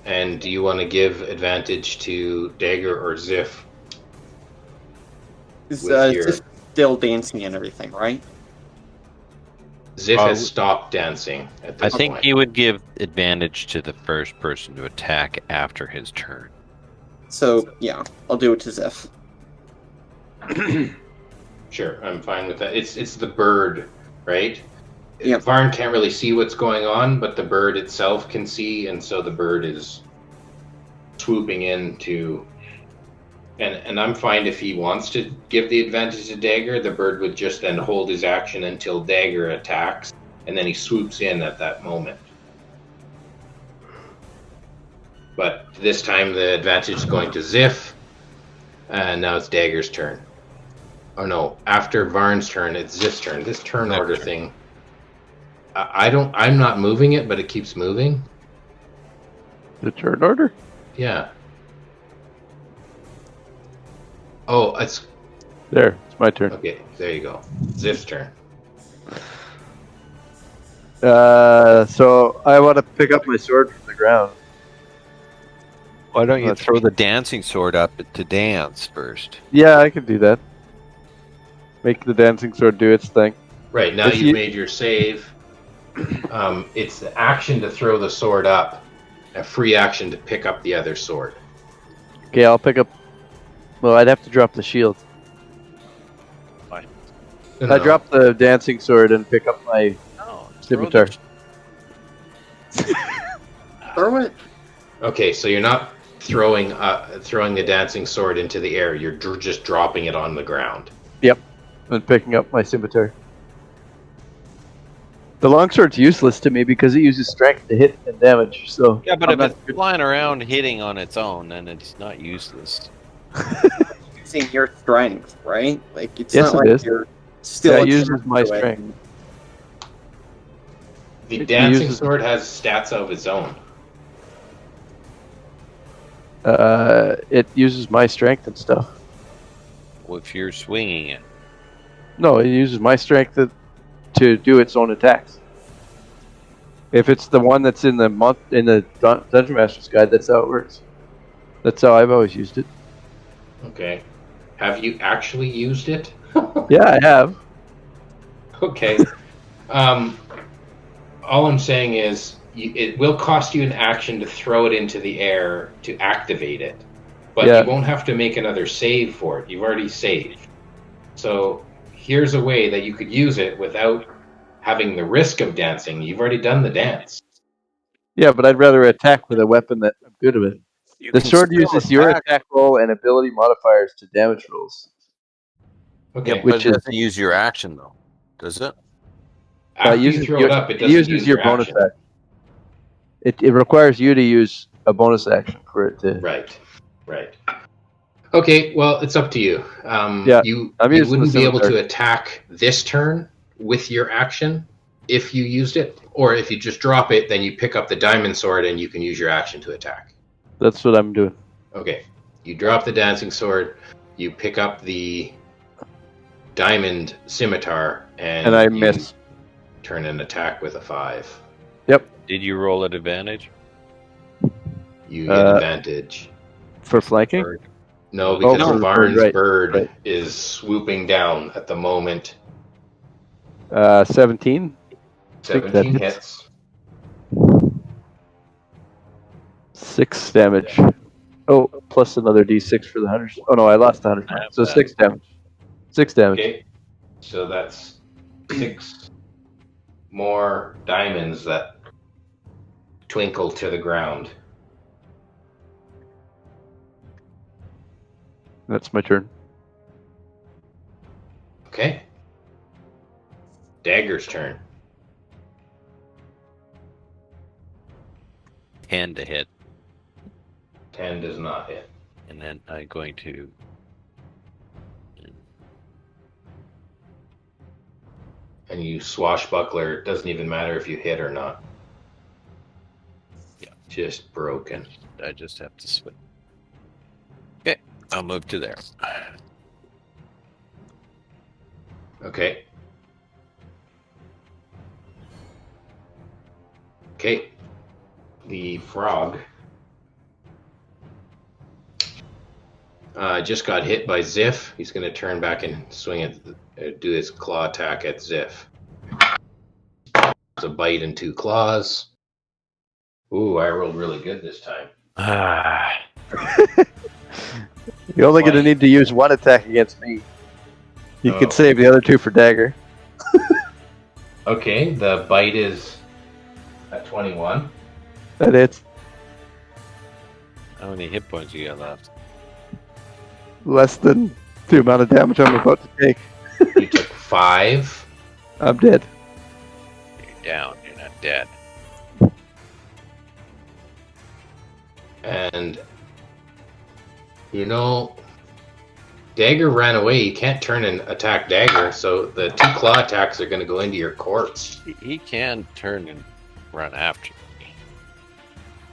And do you want to give advantage to Dagger or Zzif? It's still dancing and everything, right? Zzif has stopped dancing at this I think point. he would give advantage to the first person to attack after his turn. So, yeah, I'll do it to Zzif. Sure, I'm fine with that. It's the bird, right? Yeah. Varn can't really see what's going on, but the bird itself can see, and so the bird is swooping in to... And I'm fine if he wants to give the advantage to Dagger. The bird would just then hold his action until Dagger attacks, and then he swoops in at that moment. But this time the advantage is going to Zzif, and now it's Dagger's turn. Oh no, after Varn's turn, it's Zzif's turn. This turn order thing, I'm not moving it, but it keeps moving. The turn order? Yeah. Oh, it's... There, it's my turn. Okay, there you go. Zzif's turn. So I want to pick up my sword from the ground. Why don't you throw the dancing sword up to dance first? Yeah, I can do that. Make the dancing sword do its thing. Right, now you've made your save. It's the action to throw the sword up, a free action to pick up the other sword. Okay, I'll pick up... Well, I'd have to drop the shield. Fine. No. I drop the dancing sword and pick up my scimitar. Throw it. Okay, so you're not throwing the dancing sword into the air. You're just dropping it on the ground. Yep, and picking up my scimitar. The longsword's useless to me because it uses strength to hit and damage. So yeah, but if it's flying around hitting on its own, then it's not useless. Using your strength, right? Like it's yes, not it like is. you're still. Yeah, it uses my strength. The dancing sword has stats of its own. It uses my strength and stuff. Well, if you're swinging it. No, it uses my strength to do its own attacks. If it's the one that's in the Dungeon Master's Guide, that's how it works. That's how I've always used it. Okay. Have you actually used it? Yeah, I have. Okay. All I'm saying is it will cost you an action to throw it into the air to activate it, but you won't have to make another save for it. You've already saved. So here's a way that you could use it without having the risk of dancing. You've already done the dance. Yeah, but I'd rather attack with a weapon that I'm good with. The sword uses your attack roll and ability modifiers to damage rolls. Okay. Yeah, but it doesn't use your action, though, does it? After you throw it up, it doesn't use your bonus action. It requires you to use a bonus action for it to... Right. Okay, well, it's up to you. You wouldn't be able to attack this turn with your action if you used it, or if you just drop it, then you pick up the diamond sword and you can use your action to attack. That's what I'm doing. Okay, you drop the dancing sword, you pick up the diamond scimitar, and I miss. Turn an attack with a 5. Yep. Did you roll at advantage? You get advantage. For flanking? No, because Varn's bird is swooping down at the moment. 17? 17 hits. 6 damage. Oh, plus another d6 for the 100. Oh no, I lost 100. So 6 damage. 6 damage. Okay, so that's 6 more diamonds that twinkle to the ground. That's my turn. Okay. Dagger's turn. 10 to hit. 10 does not hit. And then I'm going to... And you swashbuckler, it doesn't even matter if you hit or not. Yeah. Just broken. I just have to swing. Okay, I'll move to there. Okay. Okay. The frog just got hit by Zzif. He's going to turn back and swing at, do his claw attack at Zzif. It's a bite and 2 claws. Ooh, I rolled really good this time. You're only going to need to use 1 attack against me. You can Oh. save the other 2 for Dagger. Okay, the bite is at 21. That it. How many hit points you got left? Less than the amount of damage I'm about to take. You took 5. I'm dead. You're down. You're not dead. And, you know, Dagger ran away. You can't turn and attack Dagger, so the 2 claw attacks are going to go into your corpse. He can turn and run after me.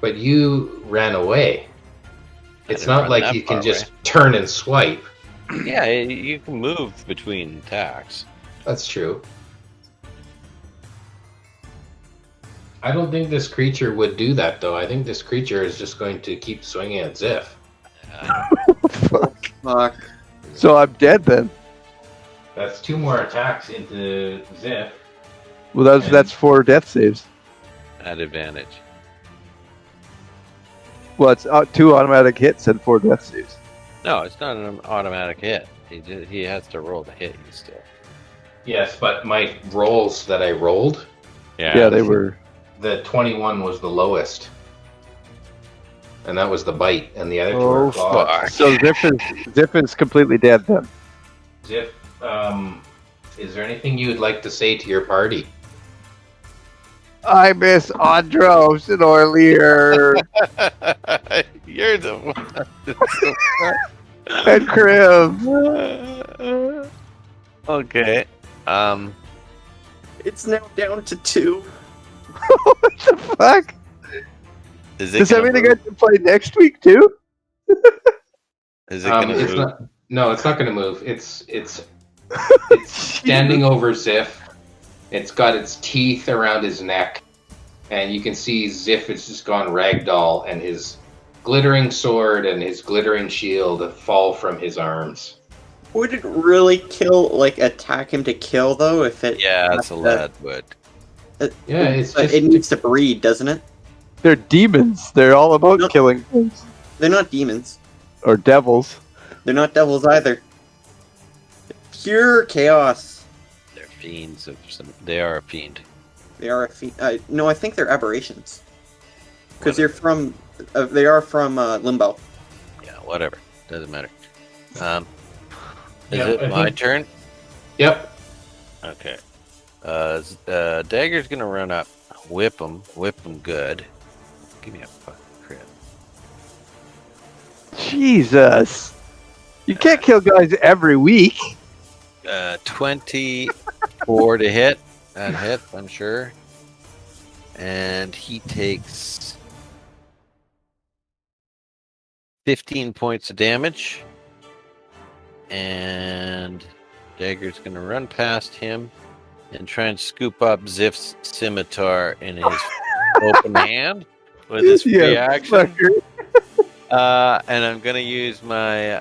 But you ran away. It's didn't not run like that you can far just turn and swipe. Yeah, you can move between attacks. That's true. I don't think this creature would do that, though. I think this creature is just going to keep swinging at Zzif. Fuck. Fuck. So I'm dead then. That's 2 more attacks into Zzif. Well, that's 4 death saves. At advantage. Well, it's 2 automatic hits and 4 death saves. No, it's not an automatic hit. He has to roll the hit still. Yes, but my rolls that I rolled, Yeah, they were. the 21 was the lowest. And that was the bite, and the other 2 Oh, are claws. fuck. So Zzif is completely dead then. Zzif, is there anything you would like to say to your party? I miss Andros and Orlear You're the one. and Krim. Okay. It's now down to 2. What the fuck? Is it Does that gonna mean I move? got to play next week too? Is it gonna It's move? not. No, it's not going to move. It's standing over Zzif. It's got its teeth around his neck, and you can see Zzif has just gone ragdoll, and his glittering sword and his glittering shield fall from his arms. Would it really attack him to kill, though, if it... Yeah, it's a lead wood. Yeah, it's But just. it needs to breed, doesn't it? They're demons. They're all about No. killing things. They're not demons. Or devils. They're not devils either. Pure chaos. They're fiends of some. They are a fiend. They are a no, I think they're aberrations. Because they're from... they are from Limbo. Yeah, whatever. Doesn't matter. Is Yeah, it I my think- turn? Yep. Okay. Dagger's gonna run up, whip him good. Give me a fucking crit. Jesus. You can't kill guys every week. 24 to hit. That hit, I'm sure. And he takes 15 points of damage. And Dagger's gonna run past him and try and scoop up Zzif's scimitar in his open hand with his free action. fucker. And I'm gonna use my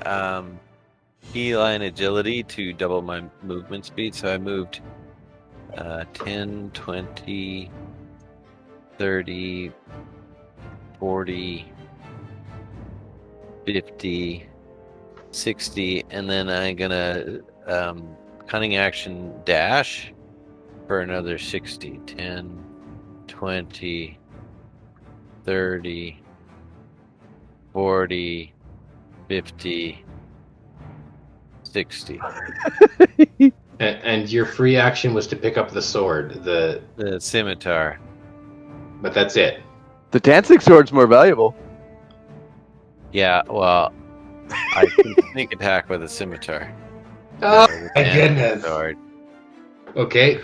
Eline agility to double my movement speed. So I moved 10, 20, 30, 40, 50, 60, and then I'm gonna cunning action dash for another 60. 10, 20, 30, 40, 50, 60. And your free action was to pick up the sword, The scimitar. but that's it. The dancing sword's more valuable. Yeah, well, I can sneak attack with a scimitar. Oh With my the goodness. sword. Okay.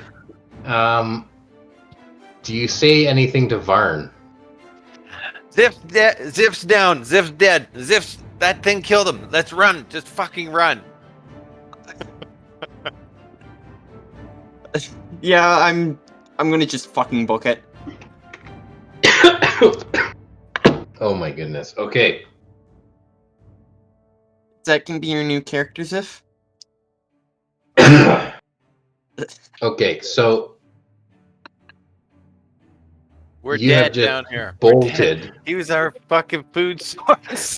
Do you say anything to Varn? Zif's down. Zif's dead. That thing killed him. Let's run. Just fucking run. Yeah, I'm gonna just fucking book it. Oh my goodness. Okay. That can be your new character, Zzif. Okay, so We're you have dead just down here. We're dead. bolted. He was our fucking food source.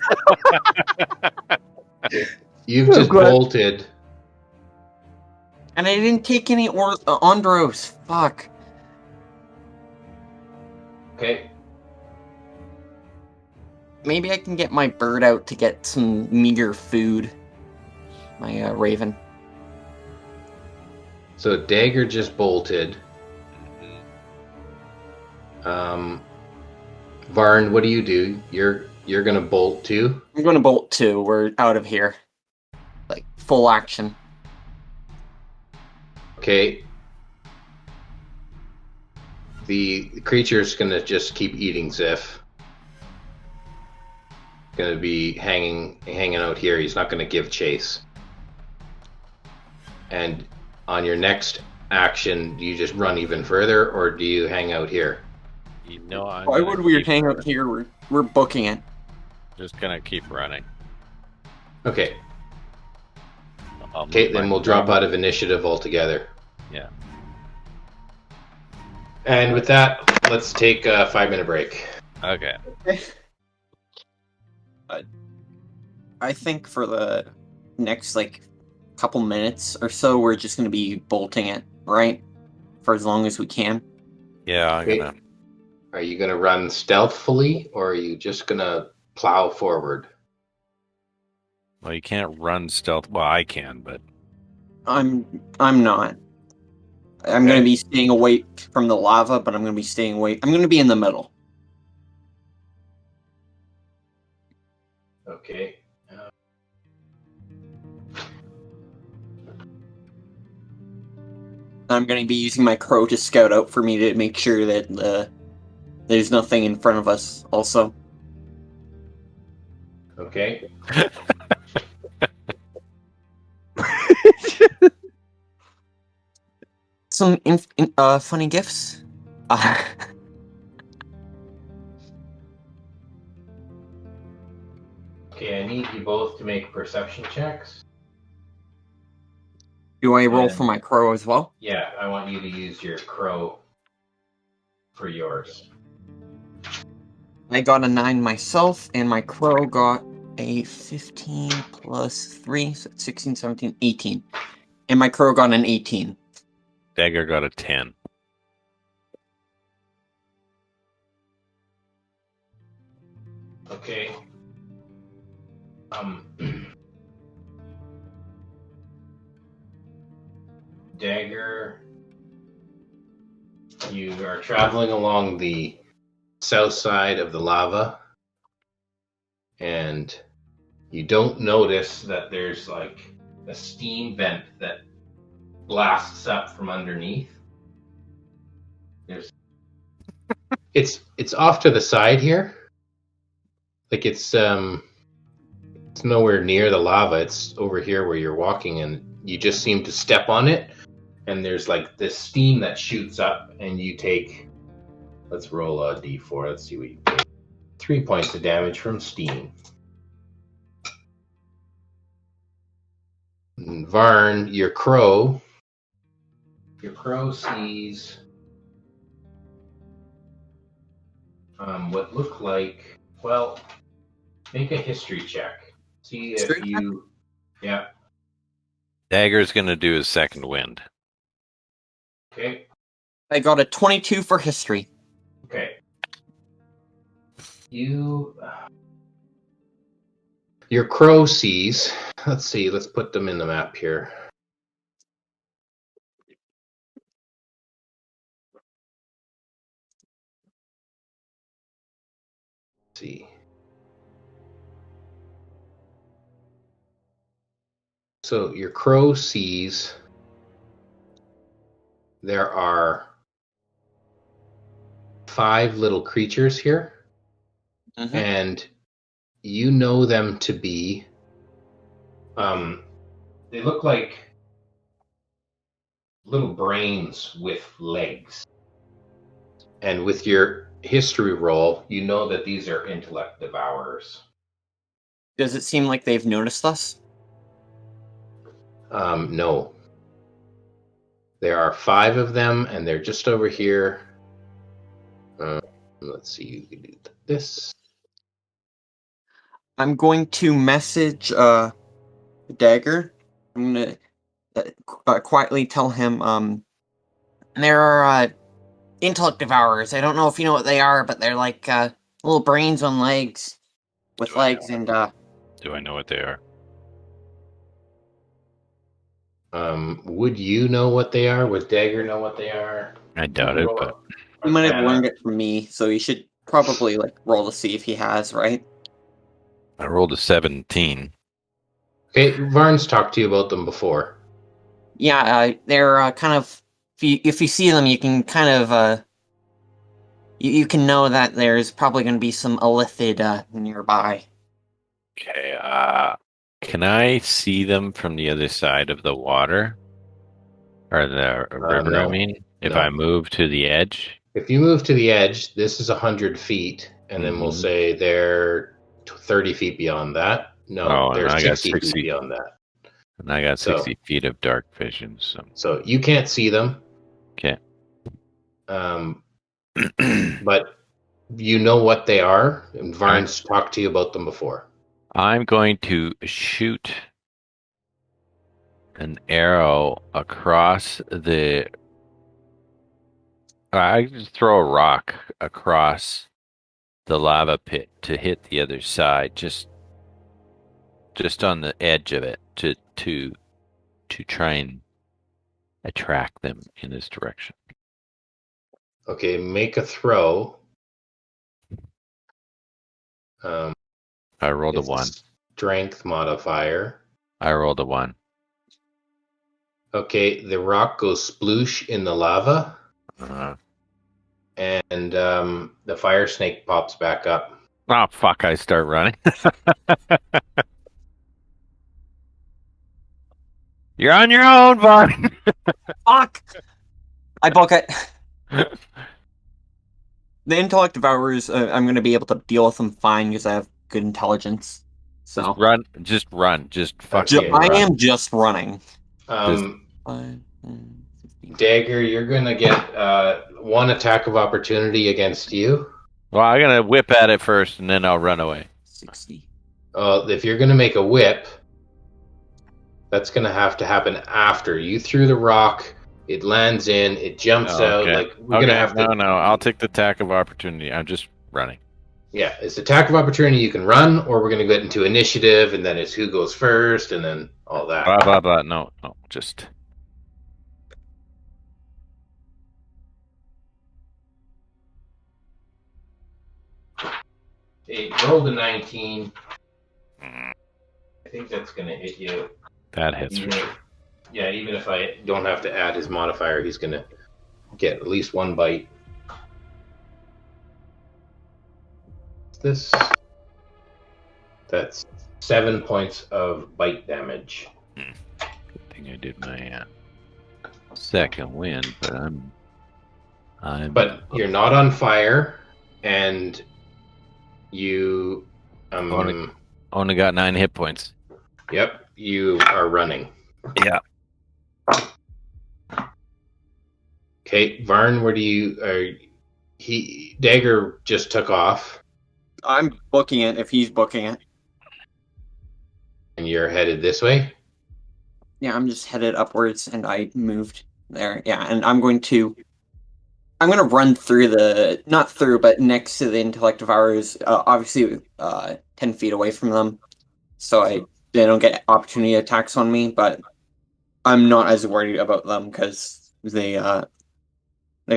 You've just glad- bolted. And I didn't take any Andros. Fuck. Okay. Maybe I can get my bird out to get some meager food. My raven. So Dagger just bolted. Varn, what do you do? You're gonna bolt too? I'm gonna bolt too. We're out of here. Like, full action. Okay. The creature's gonna just keep eating Zzif. Gonna be hanging out here. He's not gonna give chase. And on your next action, do you just run even further, or do you hang out here? You know, I'm Why gonna would we keep hang out running. here? We're booking it. Just gonna keep running. Okay. I'll Okay, move then my- we'll drop out of initiative altogether. Yeah. And with that, let's take a 5-minute break. Okay. I think for the next, like, couple minutes or so, we're just gonna be bolting it, right? For as long as we can. Yeah, I'm Okay. gonna. Are you gonna run stealthfully, or are you just gonna plow forward? Well, you can't run stealth. Well, I can, but I'm not. I'm Okay. gonna be staying away from the lava, but I'm gonna be staying away. I'm gonna be in the middle. Okay. I'm gonna be using my crow to scout out for me to make sure that there's nothing in front of us. Also, Okay. some funny gifts. Okay, I need you both to make perception checks. Do I roll And- for my crow as well? Yeah, I want you to use your crow for yours. I got a 9 myself, and my crow got a 15 plus 3, so 16, 17, 18. And my crow got an 18. Dagger got a 10. Okay. Dagger, you are traveling along the south side of the lava, and you don't notice that there's like a steam vent that blasts up from underneath. It's off to the side here. Like it's nowhere near the lava. It's over here where you're walking, and you just seem to step on it, and there's like this steam that shoots up, and you take. Let's roll a d4. Let's see what you take. 3 points of damage from steam. And Varn, your crow sees what look like. Well, make a history check. See if History check? you. Yeah. Dagger's gonna do his second wind. Okay. I got a 22 for history. Okay. Your crow sees. Let's see. Let's put them in the map here. see. So your crow sees there are 5 little creatures here, and you know them to be. They look like little brains with legs. And with your history roll, you know that these are intellect devourers. Does it seem like they've noticed us? No. There are 5 of them, and they're just over here. Let's see, you can do this. I'm going to message Dagger. I'm gonna quietly tell him there are intellect devourers. I don't know if you know what they are, but they're like little brains on legs, with legs, and Do I know what they are? Would you know what they are? Would Dagger know what they are? I doubt it, but he might have learned it from me, so he should probably like roll to see if he has, right? I rolled a 17. Okay, Varn's talked to you about them before. Yeah, they're kind of. If you see them, you can kind of you can know that there's probably going to be some illithid nearby. Okay, can I see them from the other side of the water? Or the river, no. I mean? If No. I move to the edge? If you move to the edge, this is 100 feet, and then we'll say they're 30 feet beyond that. No, they're 60 feet beyond that. And I got 60 feet of dark vision. So you can't see them. Okay. But you know what they are, and Varn's talked to you about them before. I'm going to shoot an arrow across the... I just throw a rock across the lava pit to hit the other side, just on the edge of it, to try and attract them in this direction. Okay, make a throw. I rolled a 1. Strength modifier. I rolled a 1. Okay, the rock goes sploosh in the lava, and the fire snake pops back up. Oh, fuck, I start running. You're on your own, Varn. Fuck! I book it. The intellect devourers, I'm going to be able to deal with them fine because I have good intelligence. So just run. Just fucking run. I am just running. Dagger, you're going to get 1 attack of opportunity against you. Well, I'm going to whip at it first, and then I'll run away. 60. If you're going to make a whip, that's going to happen after. You threw the rock, it lands in, it jumps out. Like we're going to have to... No, I'll take the attack of opportunity. I'm just running. Yeah, it's attack of opportunity. You can run, or we're going to get into initiative, and then it's who goes first, and then all that. Blah, blah, blah. No, just... Hey, roll a 19. I think that's going to hit you. That hits me. Yeah, even if I don't have to add his modifier, he's going to get at least 1 bite. That's 7 points of bite damage. Good thing I did my second win, but I'm. But you're not on fire, and you only got 9 hit points. Yep, you are running. Yeah. Okay, Varn, where do you? Dagger just took off. I'm booking it if he's booking it. And you're headed this way? Yeah, I'm just headed upwards, and I moved there. Yeah, and I'm going to run through not through, but next to the intellect devourers, obviously 10 feet away from them, so they don't get opportunity attacks on me, but I'm not as worried about them because their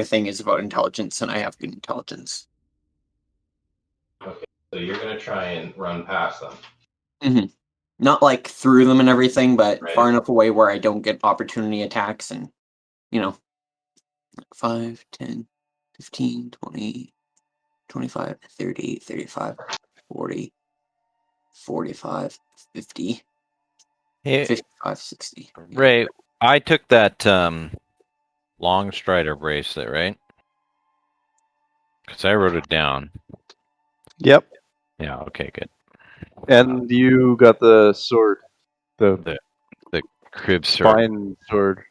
thing is about intelligence, and I have good intelligence. Okay. So you're going to try and run past them. Mm-hmm. Not like through them and everything, but Right. far enough away where I don't get opportunity attacks and, 5, 10, 15, 20, 25, 30, 35, 40, 45, 50, Hey, 55, 60. Ray, I took that long strider bracelet, right? Because I wrote it down. Yep. Yeah, okay, good. And you got the sword. The Crib sword, spine sword.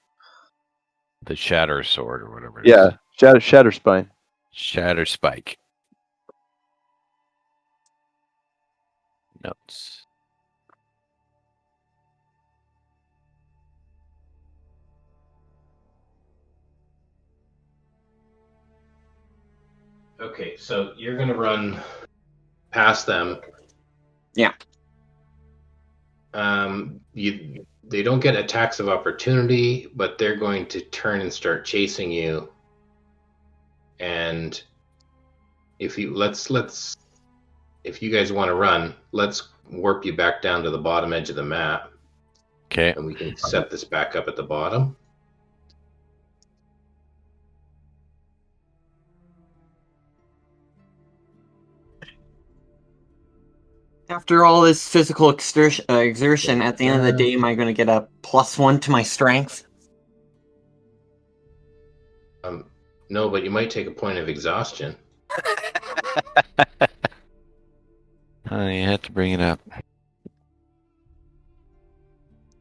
the shatter sword, or whatever it Yeah. is. Shatter spine. Shatter spike. Notes. Okay, so you're going to run past them. Yeah. They don't get attacks of opportunity, but they're going to turn and start chasing you. And if you if you guys want to run, let's warp you back down to the bottom edge of the map, Okay. and we can set this back up at the bottom. After all this physical exertion, at the end of the day, am I going to get a +1 to my strength? No, but you might take a point of exhaustion. You had to bring it up.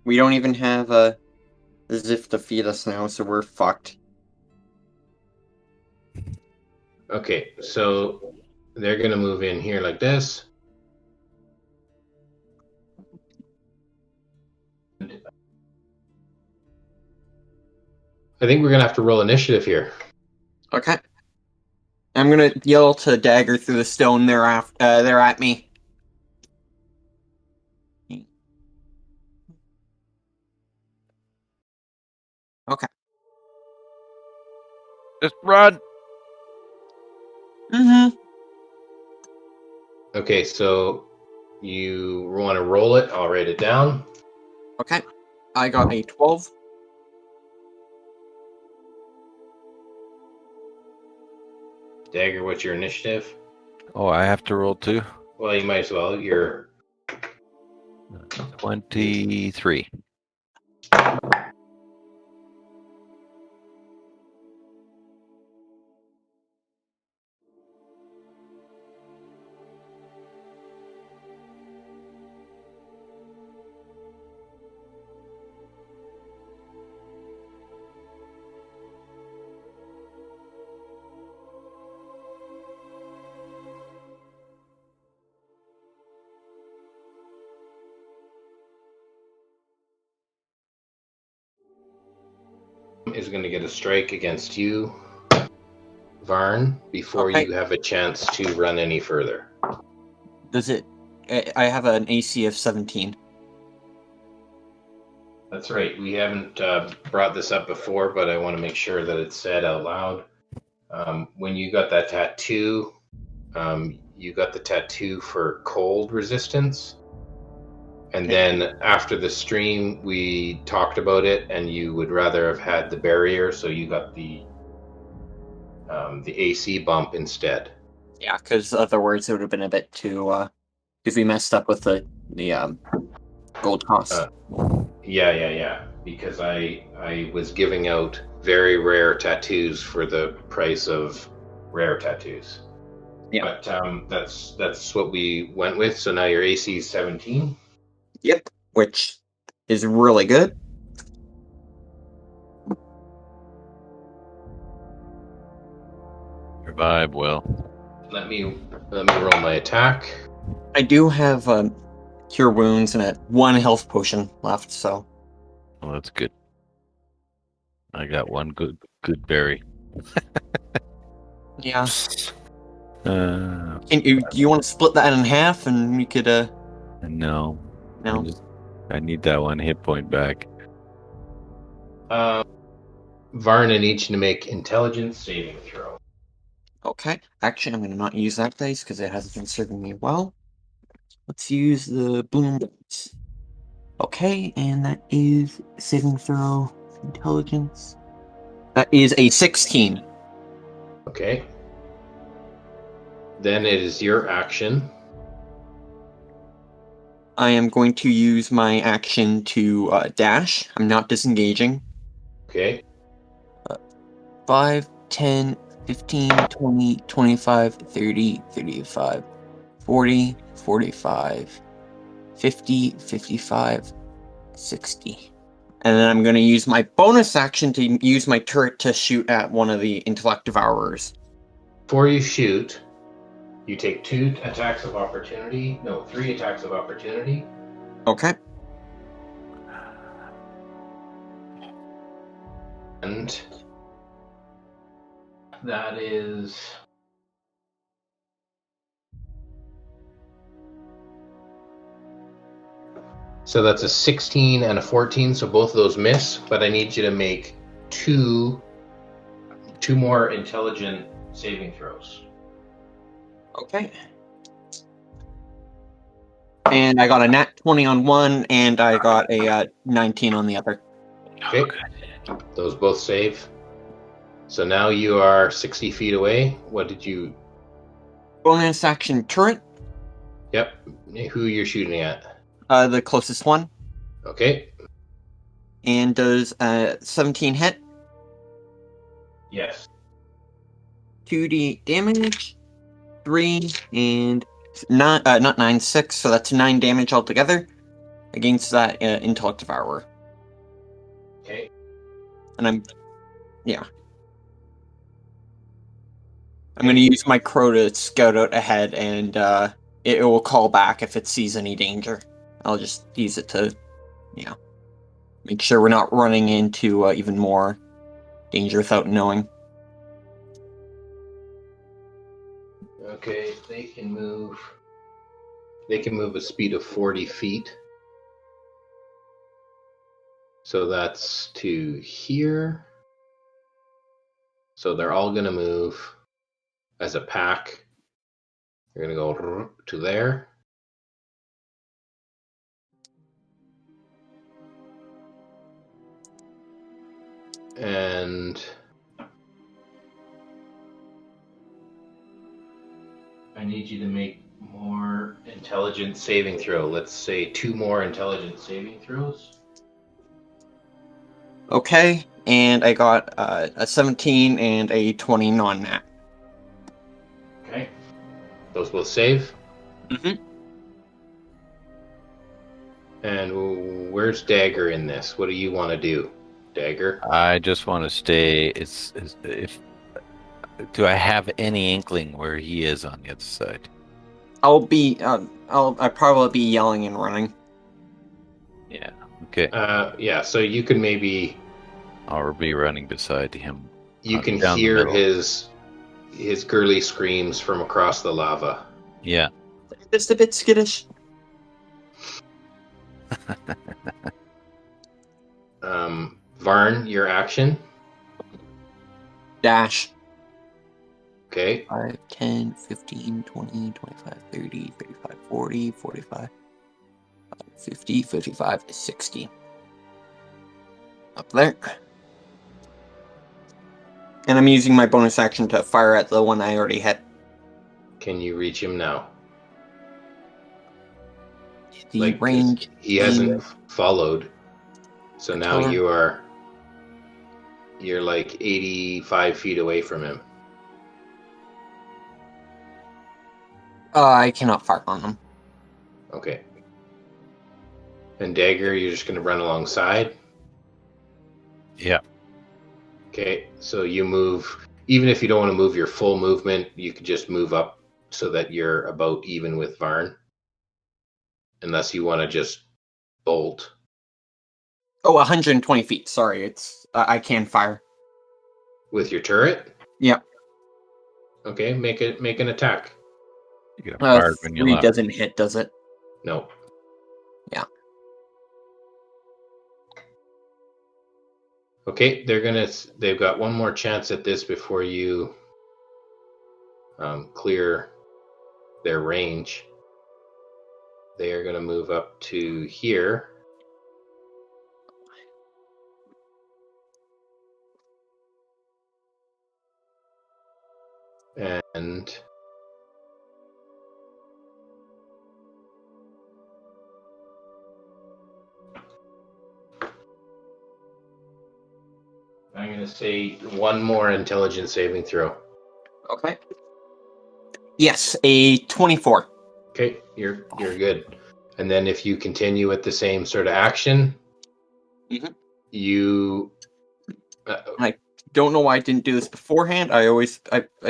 We don't even have a Zzif to feed us now, so we're fucked. Okay, so they're going to move in here like this. I think we're going to have to roll initiative here. Okay. I'm going to yell to Dagger through the stone they're at me. Okay. Just run. Mm-hmm. Okay, so you want to roll it? I'll write it down. Okay. I got a 12. Dagger, what's your initiative? Oh, I have to roll too? Well, you might as well. You're 23. is going to get a strike against you, Varn, before Okay. you have a chance to run any further. Does it... I have an AC of 17. That's right. We haven't brought this up before, but I want to make sure that it's said out loud. When you got that tattoo, you got the tattoo for cold resistance. And then after the stream, we talked about it, and you would rather have had the barrier, so you got the AC bump instead. Yeah, because otherwise it would have been a bit too... if we messed up with the gold cost. Yeah. Because I was giving out very rare tattoos for the price of rare tattoos. Yeah. But that's what we went with. So now your AC is 17. Yep. Which is really good. Survive well. Let me roll my attack. I do have cure wounds and a 1 health potion left, so... Well, that's good. I got one good berry. Yeah. Do Do you want to split that in half and we could No. No. I need that 1 hit point back. Varn needs to make intelligence saving throw. Oh, Okay. Actually, I'm going to not use that dice because it hasn't been serving me well. Let's use the boom dice. Okay, and that is saving throw intelligence. That is a 16. Okay. Then it is your action. I am going to use my action to dash. I'm not disengaging. Okay. 5, 10, 15, 20, 25, 30, 35, 40, 45, 50, 55, 60. And then I'm going to use my bonus action to use my turret to shoot at one of the intellect devourers. Before you shoot, you take 2 attacks of opportunity. No, 3 attacks of opportunity. Okay. And that is... So that's a 16 and a 14, so both of those miss, but I need you to make two more intelligent saving throws. Okay. And I got a nat 20 on one, and I got a 19 on the other. Okay. Those both save. So now you are 60 feet away. What did you... Bonus action turret. Yep. Who you're shooting at? The closest one. Okay. And does 17 hit? Yes. 2d damage. 3 and 9, not 9, 6, so that's 9 damage altogether against that intellect devourer. Okay. And I'm going to use my crow to scout out ahead, and it will call back if it sees any danger. I'll just use it to, make sure we're not running into even more danger without knowing. Okay, they can move a speed of 40 feet. So that's to here. So they're all going to move as a pack. They're going to go to there. And I need you to make more intelligence saving throw. Let's say 2 more intelligence saving throws. Okay, and I got a 17 and a 20 non-nat. Okay. Those both save. Mm-hmm. And where's Dagger in this? What do you want to do, Dagger? I just want to stay. Do I have any inkling where he is on the other side? I'll probably be yelling and running. Yeah. Okay. Yeah. So you can maybe. I'll be running beside him. You can down the hear middle. his girly screams from across the lava. Yeah. Just a bit skittish. Varn, your action. Dash. Okay. 5, 10, 15, 20, 25, 30, 35, 40, 45, 50, 55, 60. Up there. And I'm using my bonus action to fire at the one I already hit. Can you reach him now? The range. He hasn't followed. So now Killer. you're like 85 feet away from him. I cannot fire on them. Okay. And Dagger, you're just going to run alongside? Yeah. Okay, so you move, even if you don't want to move your full movement, you could just move up so that you're about even with Varn. Unless you want to just bolt. Oh, 120 feet. Sorry, it's I can fire. With your turret? Yep. Okay, make an attack. You get fired when you 3 left. doesn't hit, does it? No. Yeah. Okay, they've got one more chance at this before you clear their range. They are going to move up to here. And I'm going to say one more intelligence saving throw. Okay. Yes, a 24. Okay, you're good. And then if you continue with the same sort of action, you... I don't know why I didn't do this beforehand. I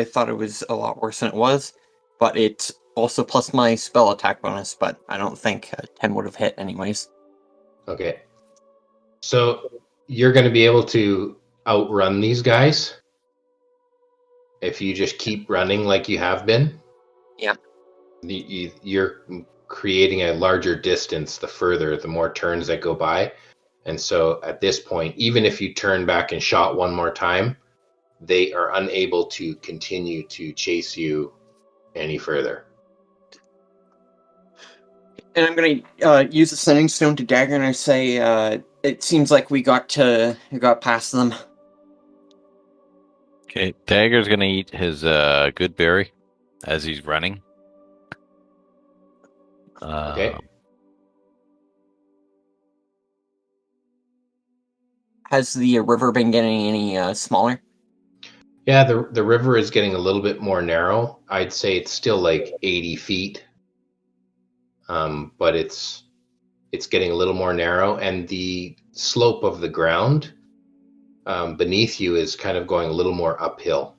thought it was a lot worse than it was, but it's also plus my spell attack bonus, but I don't think 10 would have hit anyways. Okay. So you're going to be able to outrun these guys if you just keep running like you have been. Yeah. You're creating a larger distance the more turns that go by. And so at this point, even if you turn back and shot one more time, they are unable to continue to chase you any further. And I'm going to use the sending stone to Dagger, and I say, it seems like we got past them. Okay, Dagger's gonna eat his good berry as he's running. Okay. Has the river been getting any smaller? Yeah, the river is getting a little bit more narrow. I'd say it's still like 80 feet, but it's getting a little more narrow, and the slope of the ground beneath you is kind of going a little more uphill.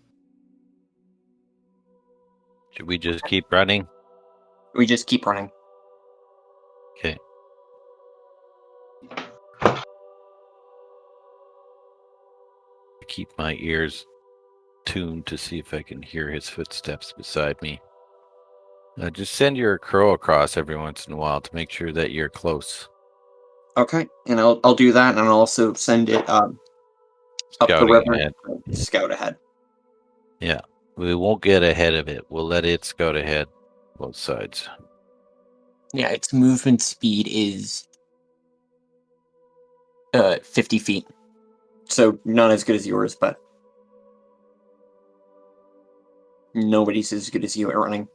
Should we just keep running? We just keep running. Okay. Keep my ears tuned to see if I can hear his footsteps beside me. Just send your crow across every once in a while to make sure that you're close. Okay, and I'll do that, and I'll also send it up the river. Ahead. Scout ahead. Yeah, we won't get ahead of it. We'll let it scout ahead, both sides. Yeah, its movement speed is 50 feet. So not as good as yours, but nobody's as good as you at running.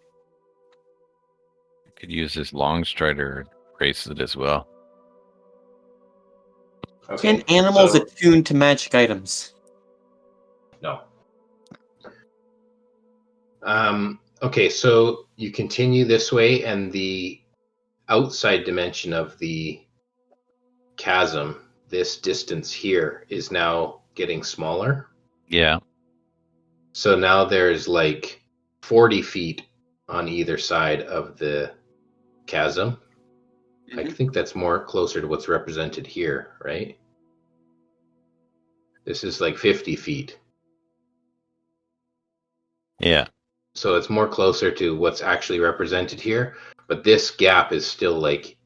Could use this long strider bracelet as well. Okay, can animals attune to magic items? No. Okay, so you continue this way, and the outside dimension of the chasm, this distance here, is now getting smaller. Yeah. So now there's like 40 feet on either side of the chasm. Mm-hmm. I think that's more closer to what's represented here, right? This is like 50 feet. Yeah. So it's more closer to what's actually represented here, but this gap is still like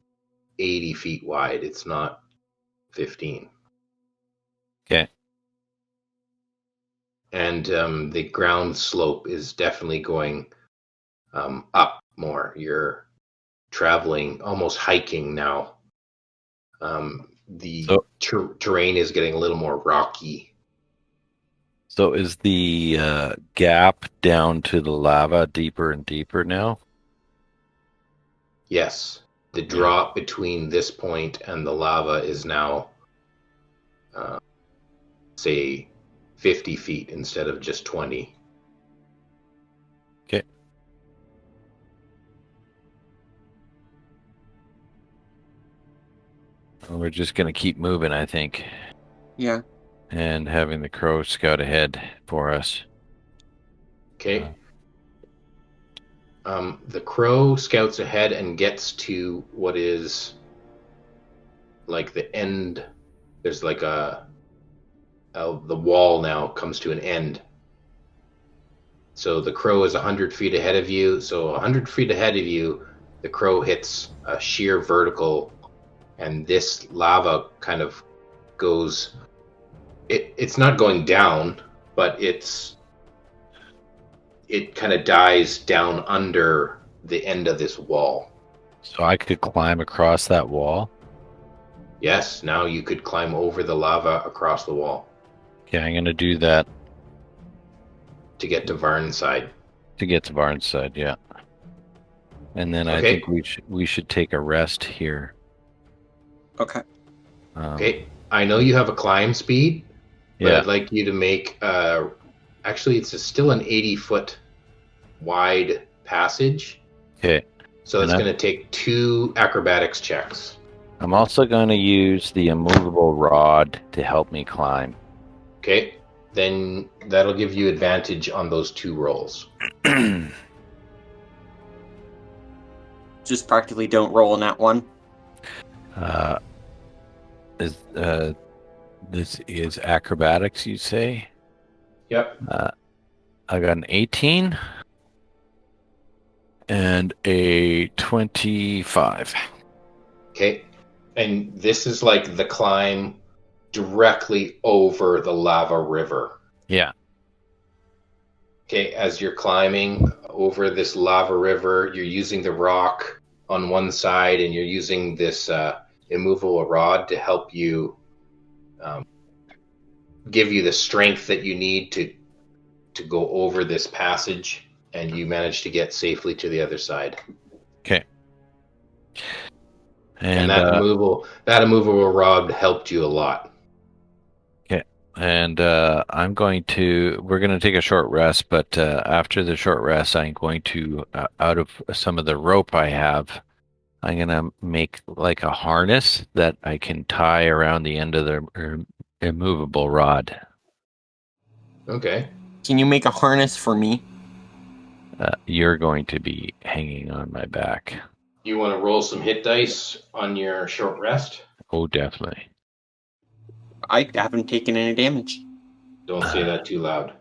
80 feet wide. It's not 15. Okay. And the ground slope is definitely going up more. You're traveling, almost hiking now. The terrain is getting a little more rocky. So is the gap down to the lava deeper and deeper now? Yes. The drop between this point and the lava is now, say, 50 feet instead of just 20. Okay. Well, we're just going to keep moving, I think. Yeah. And having the crow scout ahead for us. Okay. The crow scouts ahead and gets to what is like the end. There's like the wall now comes to an end. So the crow is 100 feet ahead of you. So 100 feet ahead of you, the crow hits a sheer vertical, and this lava kind of goes... It's not going down, but it's it kind of dies down under the end of this wall. So I could climb across that wall? Yes, now you could climb over the lava across the wall. Okay, I'm going to do that. To get to Varn's side. To get to Varn's side, yeah. And then I think we should take a rest here. Okay. Okay, I know you have a climb speed, but yeah. I'd like you to make, actually it's still an 80-foot wide passage. Okay. So it's going to take 2 acrobatics checks. I'm also going to use the immovable rod to help me climb. Okay, then that'll give you advantage on those 2 rolls. Just practically don't roll in that one. This is acrobatics, you say? Yep. I got an 18 and a 25. Okay, and this is like the climb directly over the lava river. Yeah. Okay, as you're climbing over this lava river, you're using the rock on one side and you're using this immovable rod to help you give you the strength that you need to go over this passage, and you manage to get safely to the other side. Okay. And that immovable rod helped you a lot. Okay. And we're going to take a short rest, but after the short rest, I'm going to, out of some of the rope I have, I'm going to make like a harness that I can tie around the end of the immovable rod. Okay. Can you make a harness for me? You're going to be hanging on my back. You want to roll some hit dice on your short rest? Oh, definitely. I haven't taken any damage. Don't say that too loud.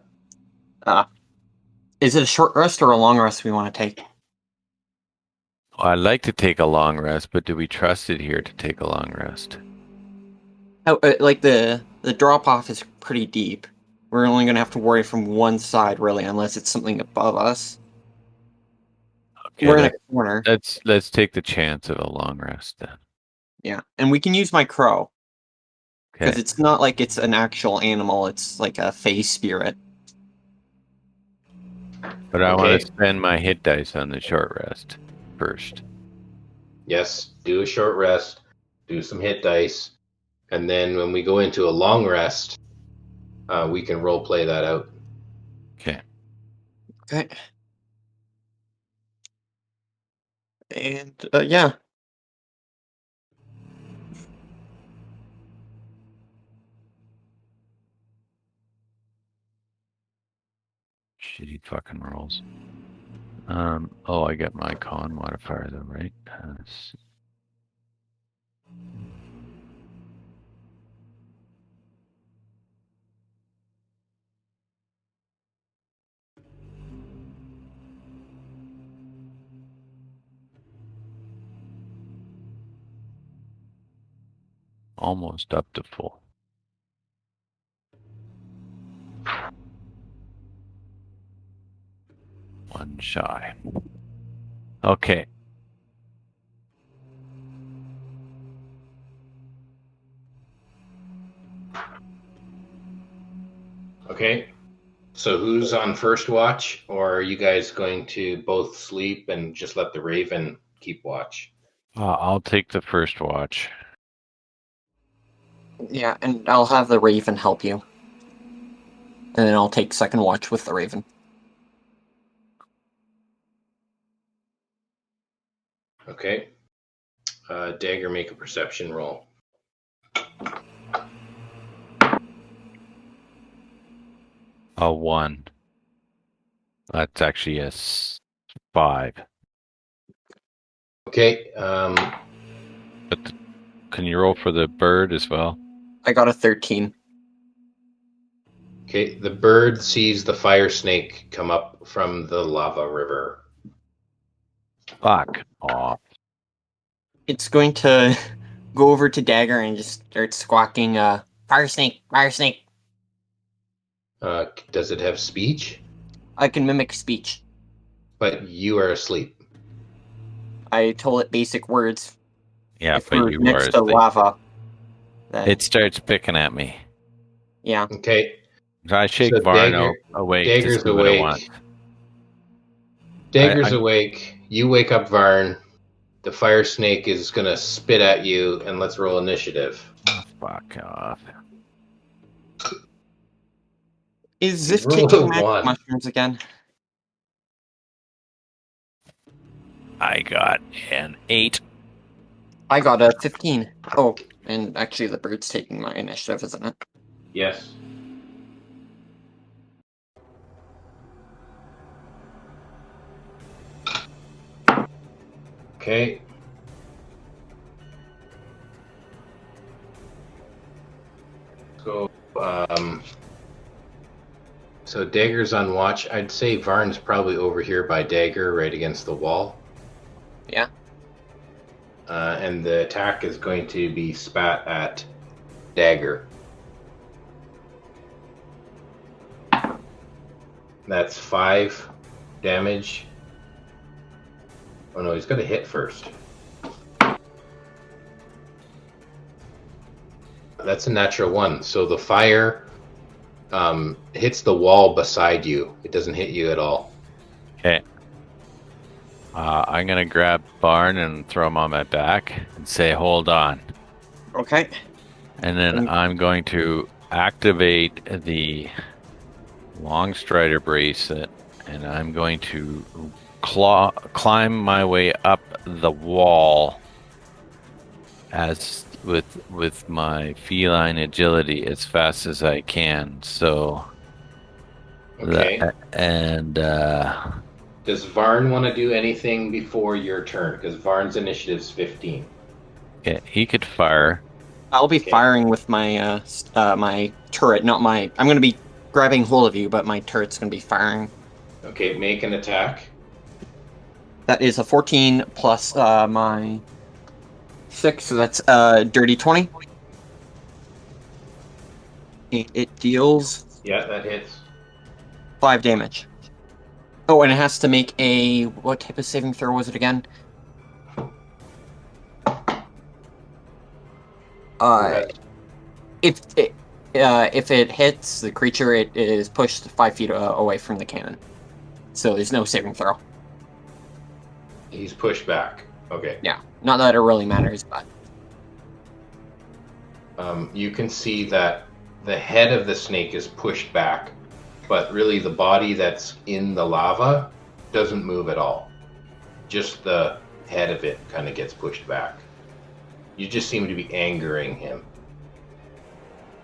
Is it a short rest or a long rest we want to take? Well, I'd like to take a long rest, but do we trust it here to take a long rest? Oh, like the drop off is pretty deep. We're only going to have to worry from one side, really, unless it's something above us. Okay, we're in a corner. Let's take the chance of a long rest then. Yeah, and we can use my crow. Because Okay. it's not like it's an actual animal, it's like a fey spirit. But I want to spend my hit dice on the short rest first. Yes, do a short rest, do some hit dice, and then when we go into a long rest, we can role play that out. Okay. Okay. And, yeah. Shitty fucking rolls. I get my con modifier though, right? Almost up to full. One shy. Okay. Okay. So who's on first watch, or are you guys going to both sleep and just let the Raven keep watch? I'll take the first watch. Yeah, and I'll have the Raven help you. And then I'll take second watch with the Raven. Okay. Dagger, make a perception roll. A 1. That's actually a 5. Okay. But can you roll for the bird as well? I got a 13. Okay. The bird sees the fire snake come up from the lava river. Fuck off. It's going to go over to Dagger and just start squawking, fire snake, fire snake. Does it have speech? I can mimic speech. But you are asleep. I told it basic words. Yeah, If but we're you next are to asleep. lava, then It starts picking at me. yeah. Okay. So I shake So Varn awake to Dagger's see what it wants. awake. Dagger's awake. You wake up Varn. The fire snake is gonna spit at you, and let's roll initiative. Oh, fuck off. Is You Zzif rolled taking a magic 1. mushrooms again? I got an 8. I got a 15. Oh, and actually the bird's taking my initiative, isn't it? Yes. Okay. So, so Dagger's on watch. I'd say Varn's probably over here by Dagger, right against the wall. Yeah. And the attack is going to be spat at Dagger. That's 5 damage. Oh no, he's got to hit first. That's a natural 1. So the fire hits the wall beside you. It doesn't hit you at all. Okay. I'm going to grab Varn and throw him on my back and say, hold on. Okay. And then I'm going to activate the Long Strider bracelet, and I'm going to climb my way up the wall as with my feline agility as fast as I can. So, Okay. Does Varn want to do anything before your turn? Because Varn's initiative's 15. Okay, he could fire. I'll be firing with my my turret, not my. I'm going to be grabbing hold of you, but my turret's going to be firing. Okay, make an attack. That is a 14 plus my 6, so that's dirty 20. It deals. Yeah, that hits. 5 damage. Oh, and it has to make a... What type of saving throw was it again? If it hits the creature, it is pushed 5 feet away from the cannon. So there's no saving throw. He's pushed back. Okay. Yeah, not that it really matters, but... You can see that the head of the snake is pushed back, but really the body that's in the lava doesn't move at all. Just the head of it kind of gets pushed back. You just seem to be angering him.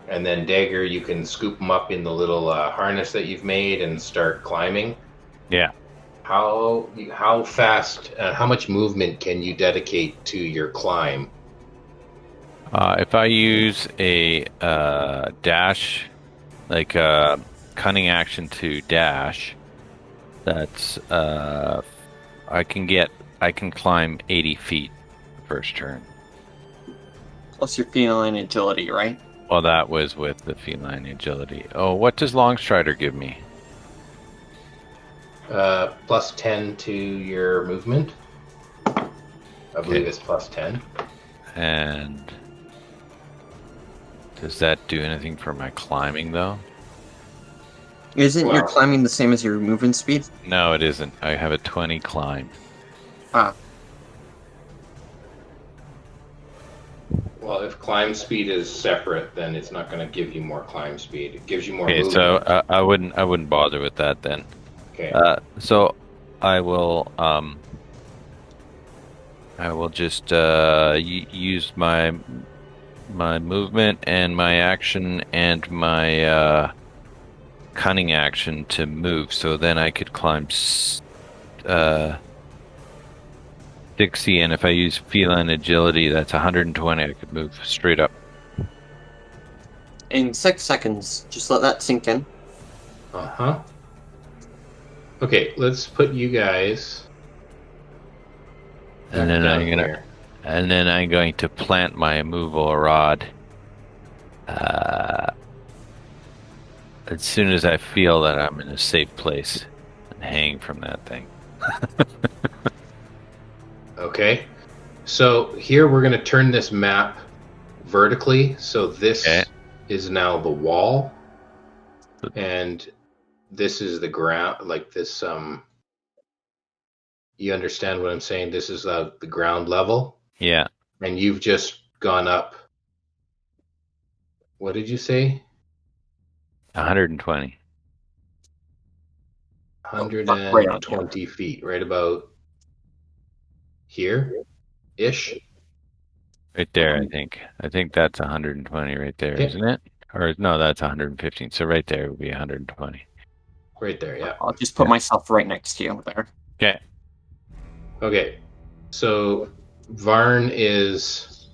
And then Dagger, you can scoop him up in the little harness that you've made and start climbing. Yeah. How fast, how much movement can you dedicate to your climb? If I use a dash, like a cunning action to dash, that's I can climb 80 feet the first turn. Plus your feline agility, right? Well, that was with the feline agility. Oh, what does Long Strider give me? Plus 10 to your movement. I believe it's plus 10. And does that do anything for my climbing, though? Isn't your climbing the same as your movement speed? No, it isn't. I have a 20 climb. Ah. Well, if climb speed is separate, then it's not going to give you more climb speed. It gives you more Okay, movement. so I wouldn't bother with that then. Okay. So I will just use my movement and my action and my cunning action to move. So then I could climb 60, and if I use feline agility, that's 120. I could move straight up. In 6 seconds. Just let that sink in. Uh-huh. Okay, let's put you guys. And then I'm going to plant my immovable rod. As soon as I feel that I'm in a safe place. hang from that thing. Okay. So here we're going to turn this map vertically. So this is now the wall. And this is the ground, like this, you understand what I'm saying? This is the ground level. Yeah. And you've just gone up. What did you say? 120. 120 feet, right about here-ish. Right there, I think. I think that's 120 right there, isn't it? Or no, that's 115. So right there would be 120. Right there, yeah. I'll just put myself right next to you there. Okay. Okay. So Varn is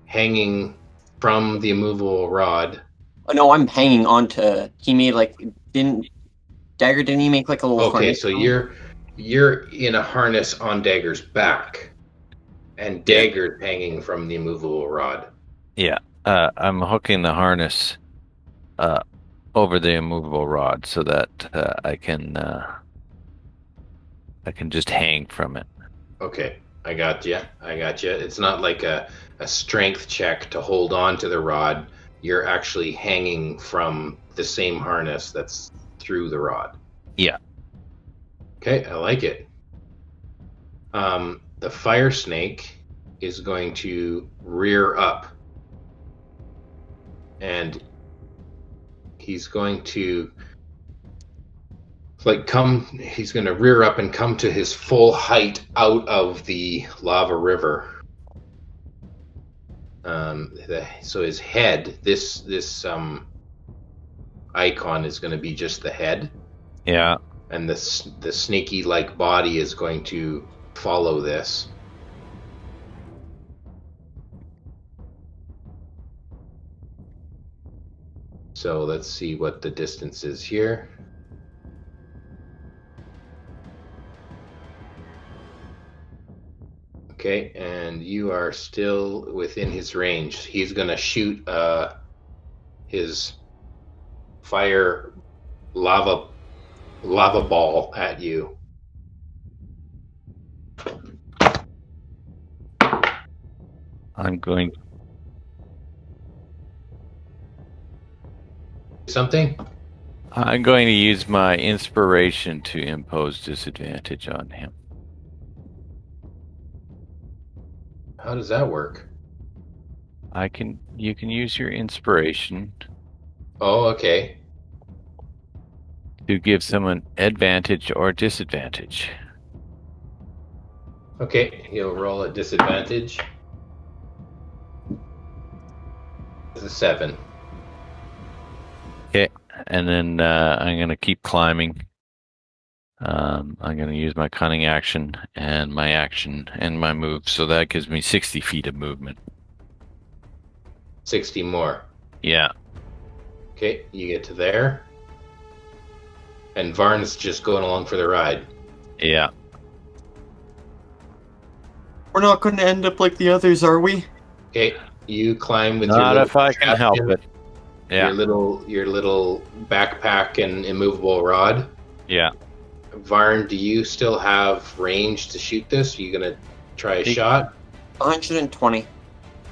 hanging from the immovable rod. Oh, no, I'm hanging onto. He made Dagger, didn't he make like a little harness? So you're in a harness on Dagger's back, and Dagger's hanging from the immovable rod. Yeah. I'm hooking the harness over the immovable rod so that I can just hang from it. Okay, I got you. It's not like a strength check to hold on to the rod. You're actually hanging from the same harness that's through the rod. Yeah. Okay, I like it. The fire snake is going to rear up, and he's going to he's going to rear up and come to his full height out of the lava river. So his head, this icon is going to be just the head. Yeah. And the snaky-like body is going to follow this. So let's see what the distance is here. Okay, and you are still within his range. He's going to shoot his fire lava ball at you. I'm going. Something? I'm going to use my inspiration to impose disadvantage on him. How does that work? You can use your inspiration. Oh, okay. To give someone advantage or disadvantage. Okay, he'll roll at disadvantage. It's a 7. Okay, and then I'm going to keep climbing. I'm going to use my cunning action and my action and my move, so that gives me 60 feet of movement. 60 more. Yeah. Okay, you get to there. And Varn's just going along for the ride. Yeah. We're not going to end up like the others, are we? Okay, you climb with Not if I can help it. Yeah. Your little backpack and immovable rod. Yeah. Varn, do you still have range to shoot this? Are you gonna try a shot? 120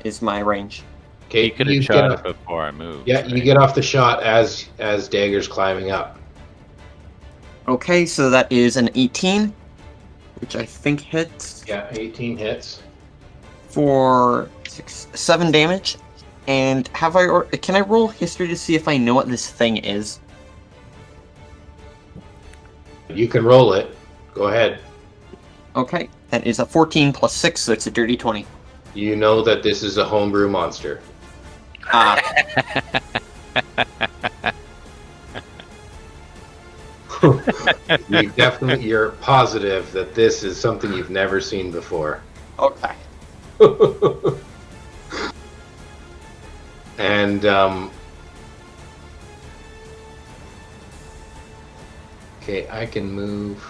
is my range. Okay, you could have shot it before I moved. Yeah, right? You get off the shot as Dagger's climbing up. Okay, so that is an 18, which I think hits. Yeah, 18 hits. For 7 damage. And can I roll history to see if I know what this thing is? You can roll it. Go ahead. Okay, that is a 14 plus 6, so it's a dirty 20. You know that this is a homebrew monster. You're positive that this is something you've never seen before. Okay. And okay, I can move.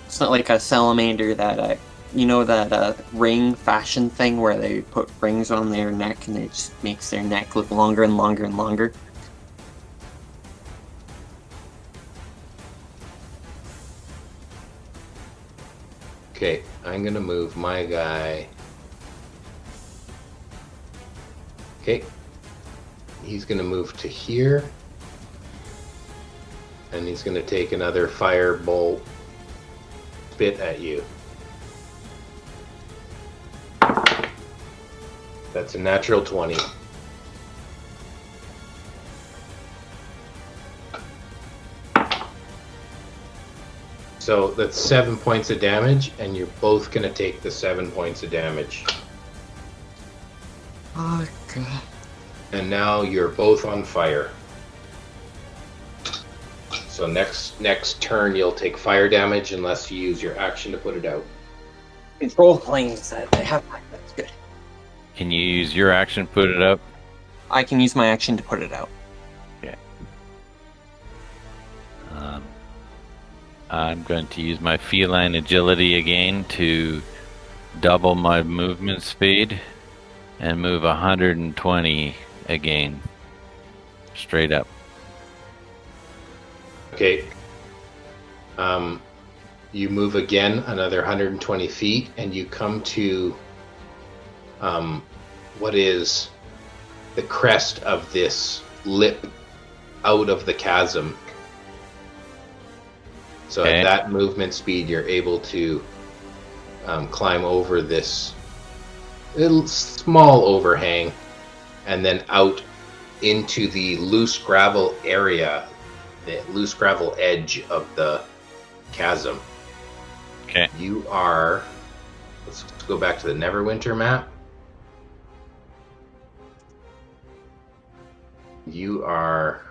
It's not like a salamander that that ring fashion thing where they put rings on their neck and it just makes their neck look longer and longer and longer. Okay, I'm gonna move my guy. Okay. He's gonna move to here. And he's gonna take another firebolt spit at you. That's a natural 20. So that's 7 points of damage, and you're both gonna take the 7 points of damage. Oh god. And now you're both on fire. So next turn you'll take fire damage unless you use your action to put it out. Control planes that they have. That's good. Can you use your action to put it up? I can use my action to put it out. Okay. I'm going to use my feline agility again to double my movement speed and move 120 again. Straight up. Okay. You move again another 120 feet, and you come to what is the crest of this lip out of the chasm. So Okay. at that movement speed, you're able to climb over this little small overhang and then out into the loose gravel area, the loose gravel edge of the chasm. Okay. You are, let's go back to the Neverwinter map. You are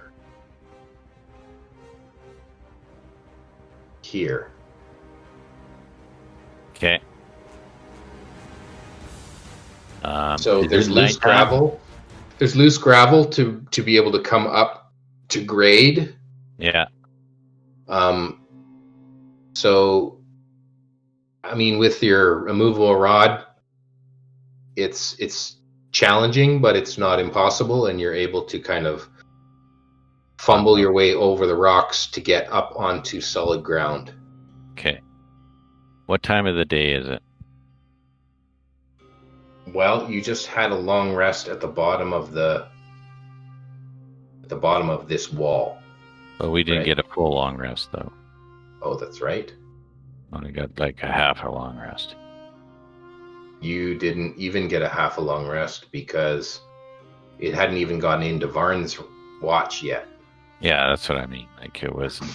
here. Okay. So is there's it loose nighttime? gravel. There's loose gravel to be able to come up to grade. Yeah. So, I mean, with your removable rod, it's challenging, but it's not impossible, and you're able to kind of fumble your way over the rocks to get up onto solid ground. Okay. What time of the day is it? Well, you just had a long rest at the bottom of this wall. Well, we didn't Right. get a full long rest though. Oh, that's right. Only got like a half a long rest. You didn't even get a half a long rest because it hadn't even gotten into Varn's watch yet. Yeah, that's what I mean. Like it wasn't.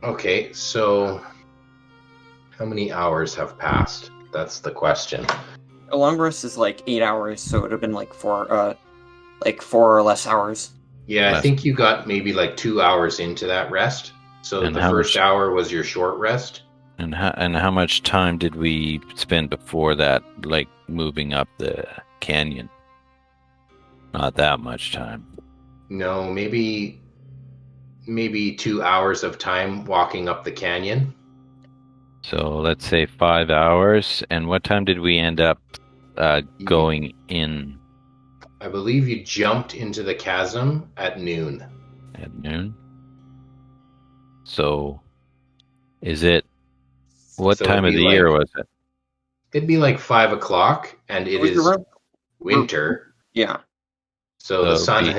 Okay, so how many hours have passed? That's the question. A long rest is like 8 hours, so it would have been like 4 or less hours. Yeah, I Less. think you got maybe like 2 hours into that rest. So And the how first much- hour was your short rest. And how much time did we spend before that, like moving up the canyon? Not that much time. No, maybe 2 hours of time walking up the canyon. So let's say 5 hours. And what time did we end up going in I believe you jumped into the chasm at noon. at noon? So is it what So time it'd of be the year like- was it? It'd be like 5 o'clock, and it Was is around- winter. Yeah. So the So sun be-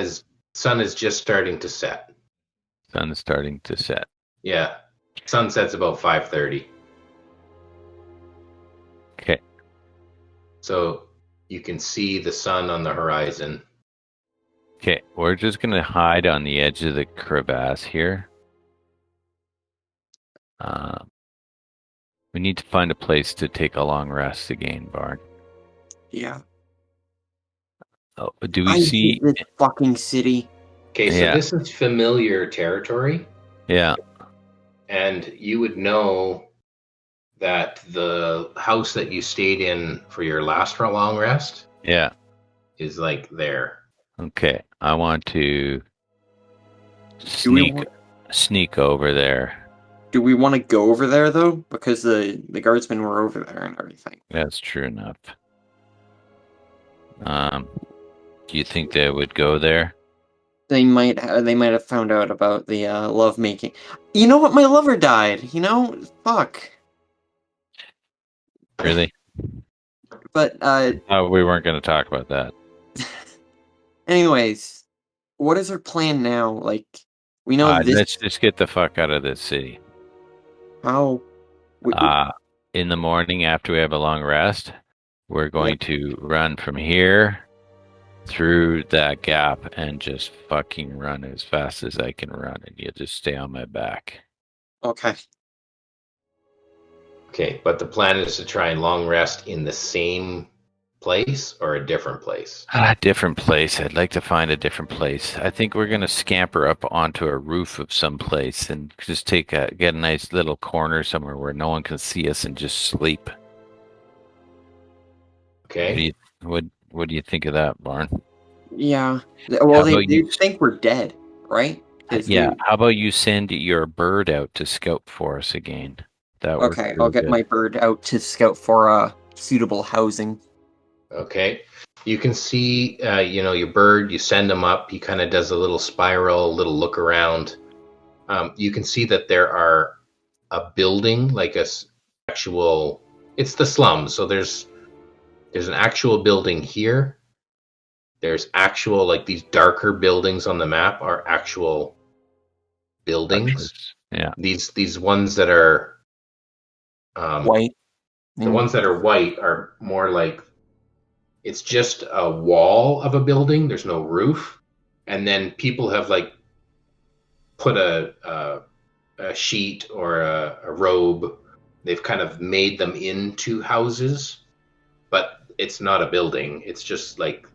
is just starting to set. Sun's starting to set. Yeah, sun sets about 5:30. Okay. So you can see the sun on the horizon. Okay, we're just gonna hide on the edge of the crevasse here. We need to find a place to take a long rest again, Varn. Yeah. Oh, do we I see? hate this fucking city. Okay, so Yeah. this is familiar territory, Yeah. and you would know that the house that you stayed in for your last long rest Yeah. is like there. Okay. I want to Do we sneak over there. Do we want to go over there though? Because the guardsmen were over there and everything. That's true enough. Do you think they would go there? They might have found out about the love making. You know what? My lover died. You know, fuck. Really? But Oh, we weren't going to talk about that. anyways, what is our plan now? Like, we know this. Let's just get the fuck out of this city. How? In the morning after we have a long rest, we're going to run from here through that gap and just fucking run as fast as I can run, and you'll just stay on my back. Okay. Okay, but the plan is to try and long rest in the same place or a different place? A different place. I'd like to find a different place. I think we're going to scamper up onto a roof of some place and just get a nice little corner somewhere where no one can see us and just sleep. Okay. What do you think of that, Varn? Yeah. Well, they you think we're dead, right? Yeah. How about you send your bird out to scout for us again? That works. Okay, I'll get my bird out to scout for suitable housing. Okay. You can see, your bird, you send him up, he kind of does a little spiral, a little look around. You can see that there are a building, like it's the slums. So there's an actual building here. There's actual, like these darker buildings on the map are actual buildings. Yeah. These ones that are white. The ones that are white are more like it's just a wall of a building. There's no roof, and then people have like put a sheet or a robe. They've kind of made them into houses, but it's not a building. It's just like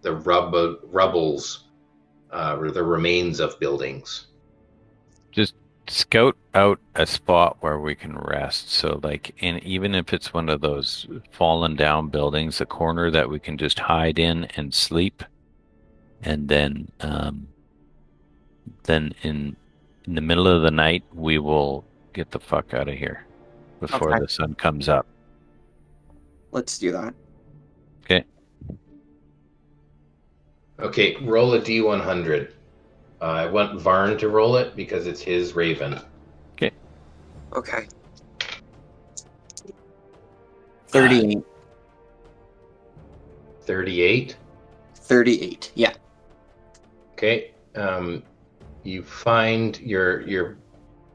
the rubbles, or the remains of buildings. Just scout out a spot where we can rest. So even if it's one of those fallen down buildings, a corner that we can just hide in and sleep. And then in the middle of the night, we will get the fuck out of here before the sun comes up. Let's do that. Okay. Okay, roll a D100. I want Varn to roll it because it's his raven. Okay. Okay. 38. 38? 38, yeah. Okay. You find your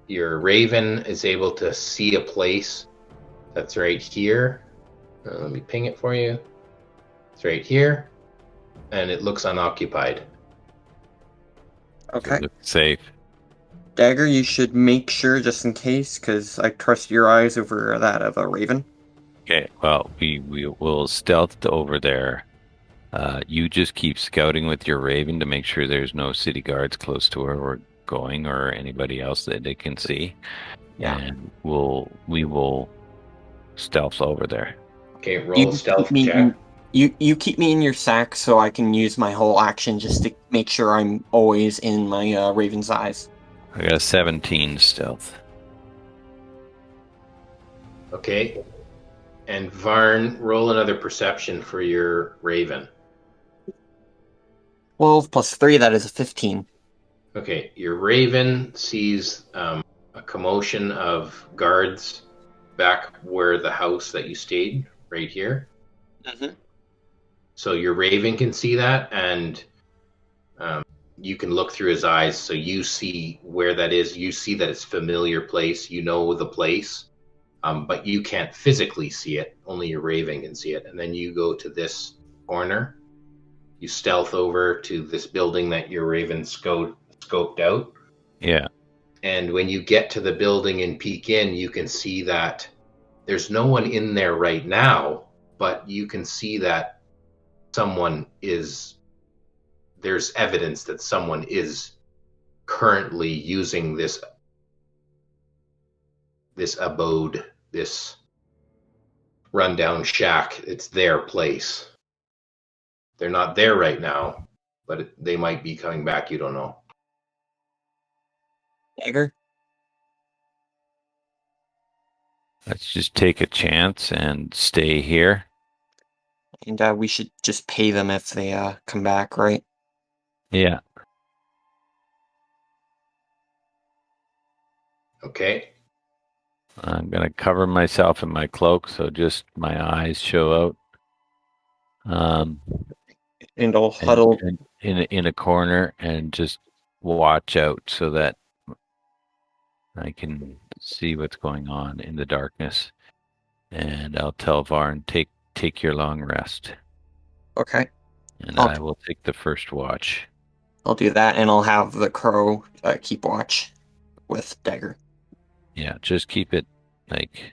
raven is able to see a place that's right here. Let me ping it for you. It's right here, and it looks unoccupied. Okay. Safe. Dagger, you should make sure just in case, because I trust your eyes over that of a raven. Okay. Well, we will stealth over there. You just keep scouting with your raven to make sure there's no city guards close to where we're going or anybody else that they can see. Yeah. And we will stealth over there. Okay, roll stealth check. You keep me in your sack so I can use my whole action just to make sure I'm always in my raven's eyes. I got a 17 stealth. Okay. And Varn, roll another perception for your raven. 12 plus 3, that is a 15. Okay, your raven sees a commotion of guards back where the house that you stayed, right here. Mm-hmm. So your raven can see that, and you can look through his eyes, so you see where that is. You see that it's a familiar place. You know the place, but you can't physically see it. Only your raven can see it. And then you go to this corner. You stealth over to this building that your raven scoped out. Yeah. And when you get to the building and peek in, you can see that there's no one in there right now, but you can see that there's evidence that someone is currently using this abode, this rundown shack. It's their place. They're not there right now, but they might be coming back. You don't know. Dagger? Let's just take a chance and stay here. And we should just pay them if they come back, right? Yeah. Okay. I'm going to cover myself in my cloak so just my eyes show out. And I'll huddle. And in a corner and just watch out so that I can see what's going on in the darkness. And I'll tell Varn, take your long rest. Okay. And I will take the first watch. I'll do that, and I'll have the crow keep watch with Dagger. Yeah, just keep it like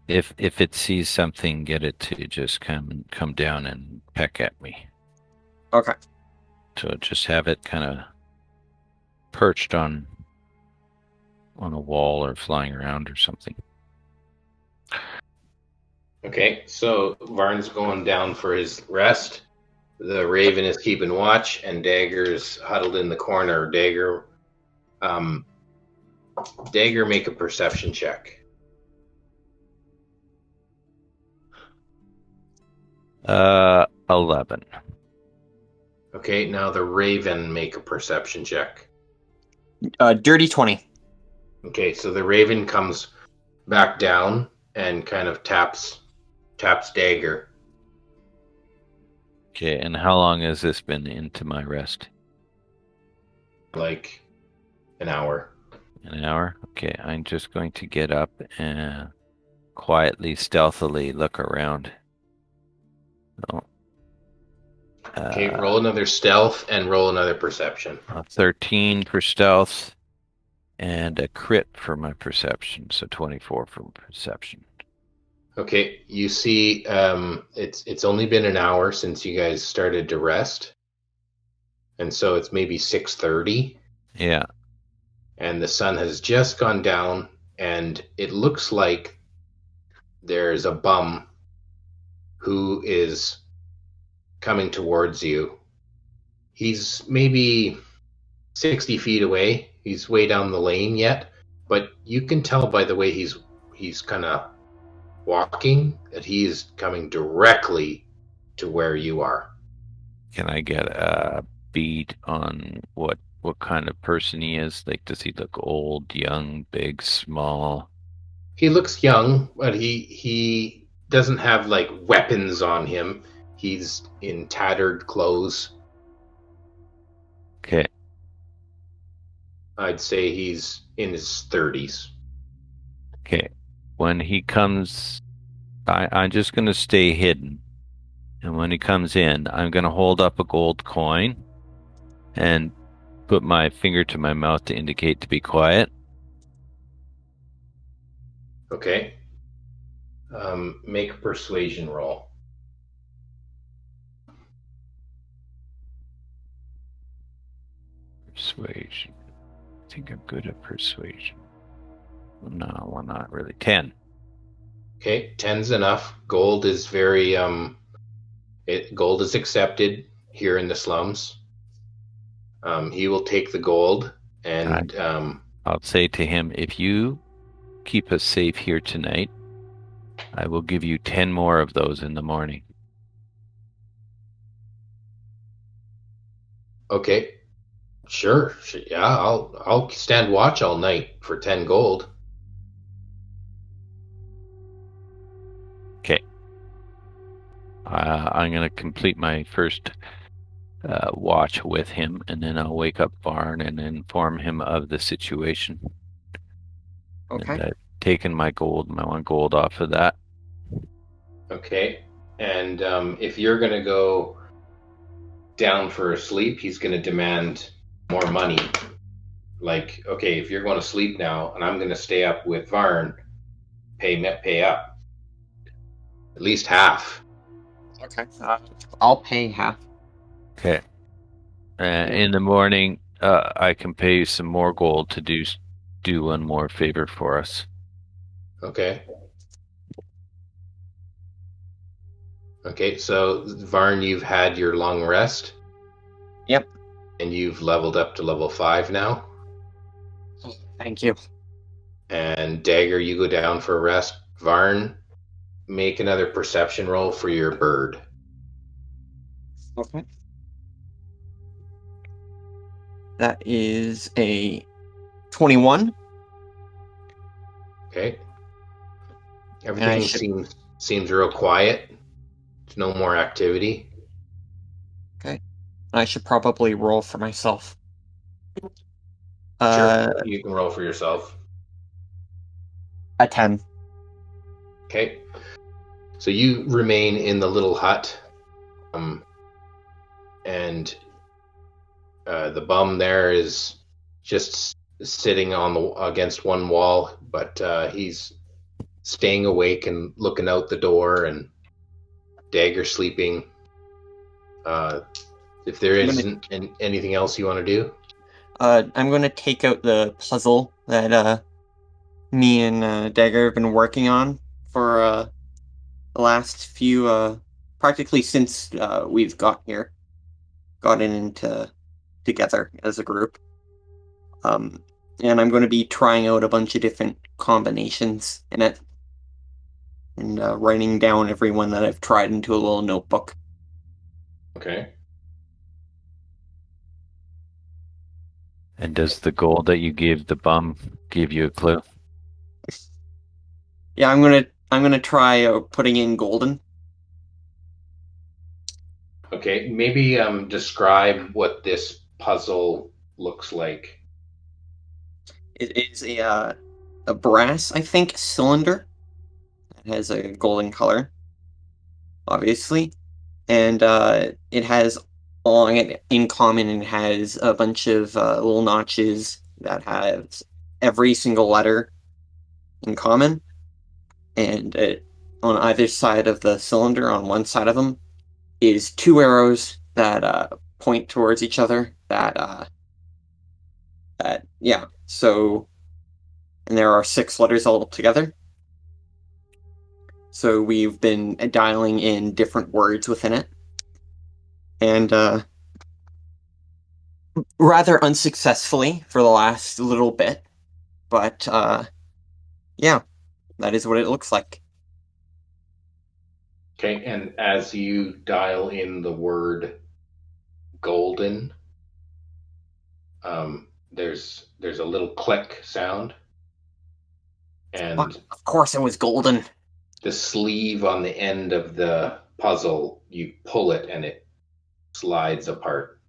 if it sees something, get it to just come down and peck at me. Okay. So just have it kind of perched on a wall or flying around or something. Okay, so Varn's going down for his rest. The Raven is keeping watch, and Dagger's huddled in the corner. Dagger, make a perception check. 11. Okay, now the Raven make a perception check. Dirty 20. Okay, so the Raven comes back down and kind of taps Dagger. Okay, and how long has this been into my rest? Like an hour. An hour? Okay, I'm just going to get up and quietly, stealthily look around. Oh. Okay, roll another stealth and roll another perception. 13 for stealth and a crit for my perception, so 24 for perception. Okay, you see, it's only been an hour since you guys started to rest, and so it's maybe 6:30. Yeah. And the sun has just gone down, and it looks like there's a bum who is coming towards you. He's maybe 60 feet away. He's way down the lane yet, but you can tell by the way he's kind of walking that he is coming directly to where you are. Can I get a bead on what kind of person he is? Like, does he look old, young, big, small? He looks young, but he doesn't have like weapons on him. He's in tattered clothes. Okay. I'd say he's in his 30s. Okay. When he comes, I'm just going to stay hidden. And when he comes in, I'm going to hold up a gold coin and put my finger to my mouth to indicate to be quiet. Okay. Make a persuasion roll. Persuasion. I think I'm good at persuasion. No, well, not really. 10. Okay, 10's enough. Gold is very gold is accepted here in the slums. He will take the gold, and I'll say to him, if you keep us safe here tonight, I will give you 10 more of those in the morning. Okay. Sure. Yeah, I'll stand watch all night for 10 gold. Okay. I'm going to complete my first watch with him, and then I'll wake up Varn and inform him of the situation. Okay. And I've taken my 1 gold off of that. Okay. And if you're going to go down for a sleep, he's going to demand more money. Like, okay, if you're going to sleep now and I'm going to stay up with Varn, pay up. At least half. Okay. I'll pay half. Okay. In the morning, I can pay you some more gold to do one more favor for us. Okay. Okay, so Varn, you've had your long rest. Yep. And you've leveled up to level 5 now. Thank you. And Dagger, you go down for a rest. Varn, make another perception roll for your bird. Okay. That is a 21. Okay. Everything seems real quiet. There's no more activity. Okay. I should probably roll for myself. Sure, you can roll for yourself. A 10. Okay. So you remain in the little hut, and the bum there is just sitting against one wall, but he's staying awake and looking out the door, and Dagger sleeping. If there isn't anything else you want to do, I'm going to take out the puzzle that me and Dagger have been working on for the last few, practically since we've gotten into together as a group. And I'm going to be trying out a bunch of different combinations in it, and writing down every one that I've tried into a little notebook. Okay. And does the gold that you give the bum give you a clue? Yeah, I'm gonna try putting in golden. Okay, maybe describe what this puzzle looks like. It is a brass, I think, cylinder. It has a golden color, obviously, and it has along it in common. It has a bunch of little notches that have every single letter in common, and on either side of the cylinder, on one side of them, is two arrows that point towards each other. So, and there are 6 letters all together. So we've been dialing in different words within it, and rather unsuccessfully for the last little bit, but yeah, that is what it looks like. Okay, and as you dial in the word golden, there's a little click sound, and of course it was golden. The sleeve on the end of the puzzle, you pull it and it slides apart.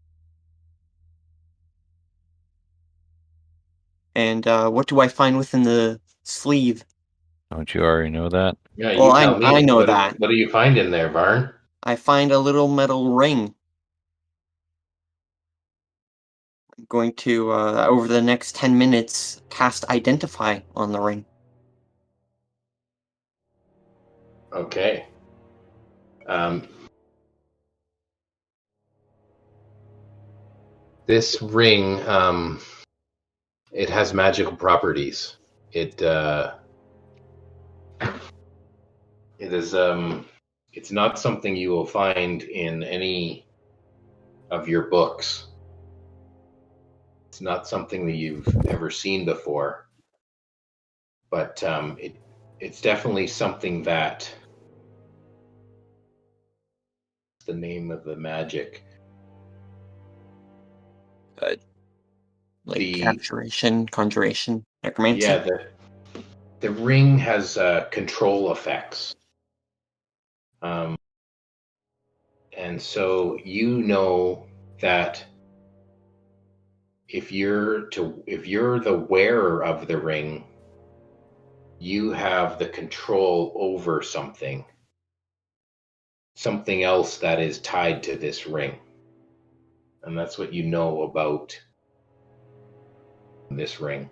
And what do I find within the sleeve? Don't you already know that? Yeah, you Well, tell me. I know that. What do you find in there, Varn? I find a little metal ring. I'm going to, over the next 10 minutes, cast Identify on the ring. Okay. This ring, it has magical properties. It is it's not something you will find in any of your books. It's not something that you've ever seen before, but it's definitely something that the name of the magic. Like conjuration, necromancy. Yeah, the ring has control effects. And so you know that if you're the wearer of the ring, you have the control over something else that is tied to this ring. And that's what you know about this ring.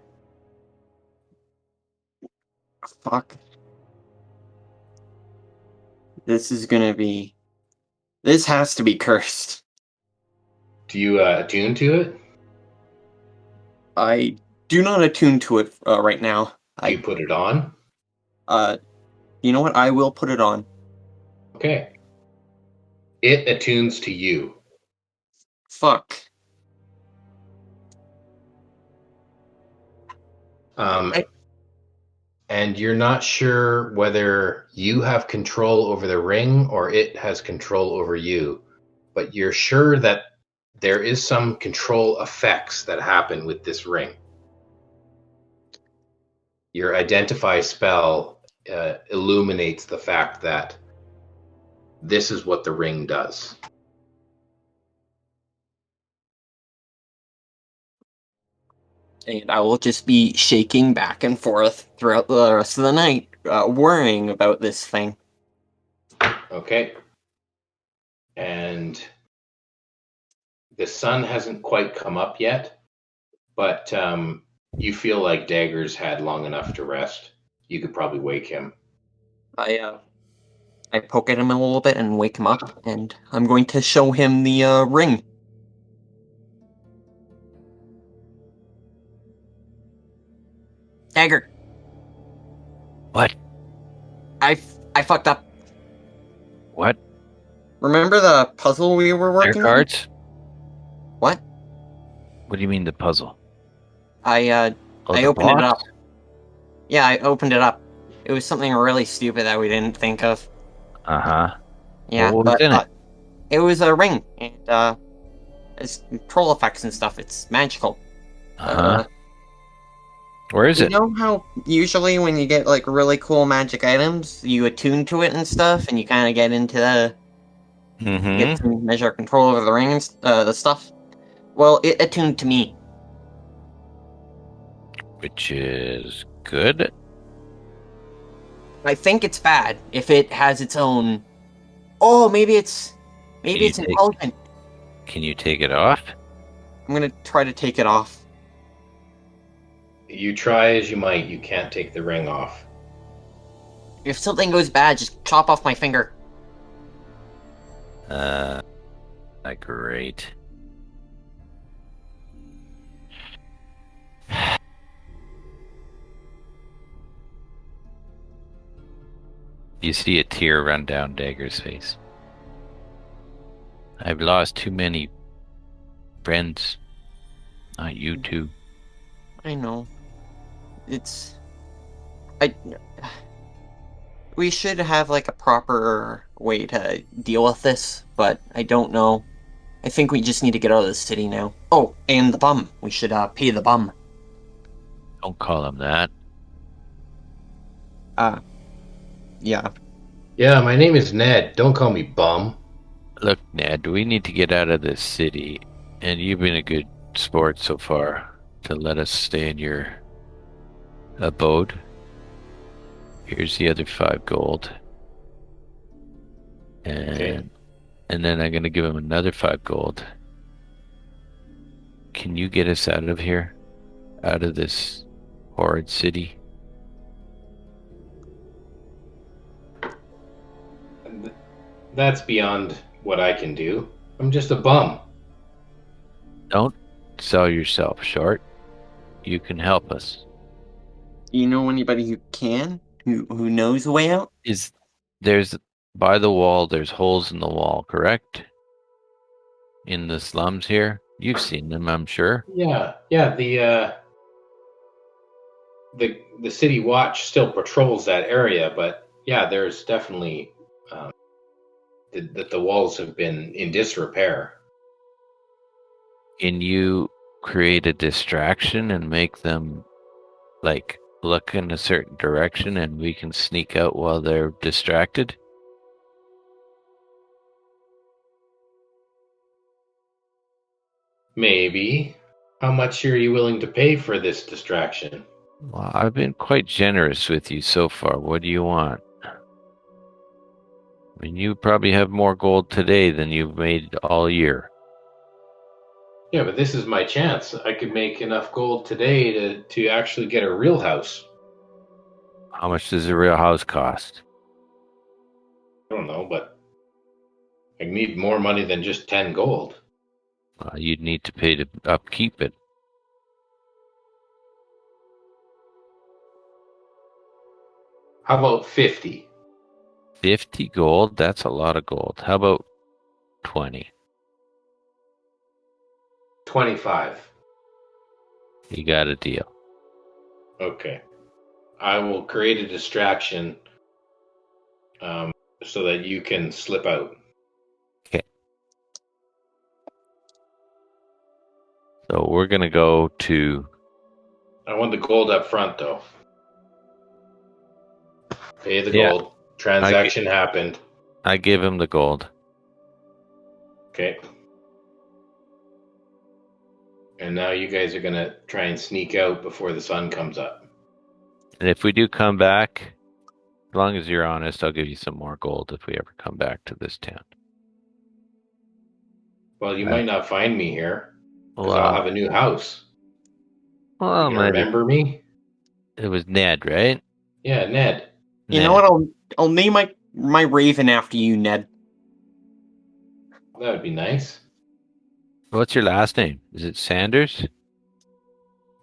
Fuck. This has to be cursed. Do you attune to it? I do not attune to it right now. Do you put it on? You know what? I will put it on. Okay. It attunes to you. Fuck. And you're not sure whether you have control over the ring or it has control over you, but you're sure that there is some control effects that happen with this ring. Your identify spell illuminates the fact that this is what the ring does. And I will just be shaking back and forth throughout the rest of the night, worrying about this thing. Okay. And the sun hasn't quite come up yet, but you feel like Dagger's had long enough to rest. You could probably wake him. I poke at him a little bit and wake him up, and I'm going to show him the ring. Dagger. What? I fucked up. What? Remember the puzzle we were Their working on? cards? What? What do you mean the puzzle? I the opened it up. box? Yeah, I opened it up. It was something really stupid that we didn't think of. Uh-huh. Yeah, What was but in it? it was a ring, and it's troll effects and stuff. It's magical. Uh-huh. Where is You it? know how usually when you get like really cool magic items, you attune to it and stuff, and you kind of get into the get some measure of control over the ring and the stuff. Well, it attuned to me. Which is good. I think it's bad if it has its own. Oh, maybe it's intelligent. Can you take it off? I'm gonna try to take it off. You try as you might, you can't take the ring off. If something goes bad, just chop off my finger. Great. You see a tear run down Dagger's face. I've lost too many friends. Not you two. I know. We should have like a proper way to deal with this, but I don't know. I think we just need to get out of the city now. Oh, and the bum. We should pay the bum. Don't call him that. Yeah. Yeah, my name is Ned. Don't call me bum. Look, Ned, we need to get out of this city, and you've been a good sport so far to let us stay in your abode. Here's the other 5 gold. And then I'm gonna give him another 5 gold. Can you get us out of here? Out of this horrid city? That's beyond what I can do. I'm just a bum. Don't sell yourself short. You can help us. You know anybody who can? Who knows a way out? There's by the wall, there's holes in the wall, correct? In the slums here? You've seen them, I'm sure. Yeah. The city watch still patrols that area, but yeah, there's definitely that the walls have been in disrepair. Can you create a distraction and make them like look in a certain direction and we can sneak out while they're distracted? Maybe. How much are you willing to pay for this distraction? Well, I've been quite generous with you so far. What do you want? I mean, you probably have more gold today than you've made all year. Yeah, but this is my chance. I could make enough gold today to actually get a real house. How much does a real house cost? I don't know, but I need more money than just 10 gold. You'd need to pay to upkeep it. How about 50? 50 gold? That's a lot of gold. How about 20? 25. You got a deal. Okay. I will create a distraction so that you can slip out. Okay. So we're going to go to... I want the gold up front, though. Pay the Yeah. gold. Transaction happened. I give him the gold. Okay. And now you guys are gonna try and sneak out before the sun comes up. And if we do come back, as long as you're honest, I'll give you some more gold if we ever come back to this town. Well, you might not find me here because Well, I'll have a new house. well, You remember me? it was Ned, right? Yeah, Ned. You know what? I'll name my raven after you, Ned. That would be nice. What's your last name? Is it Sanders?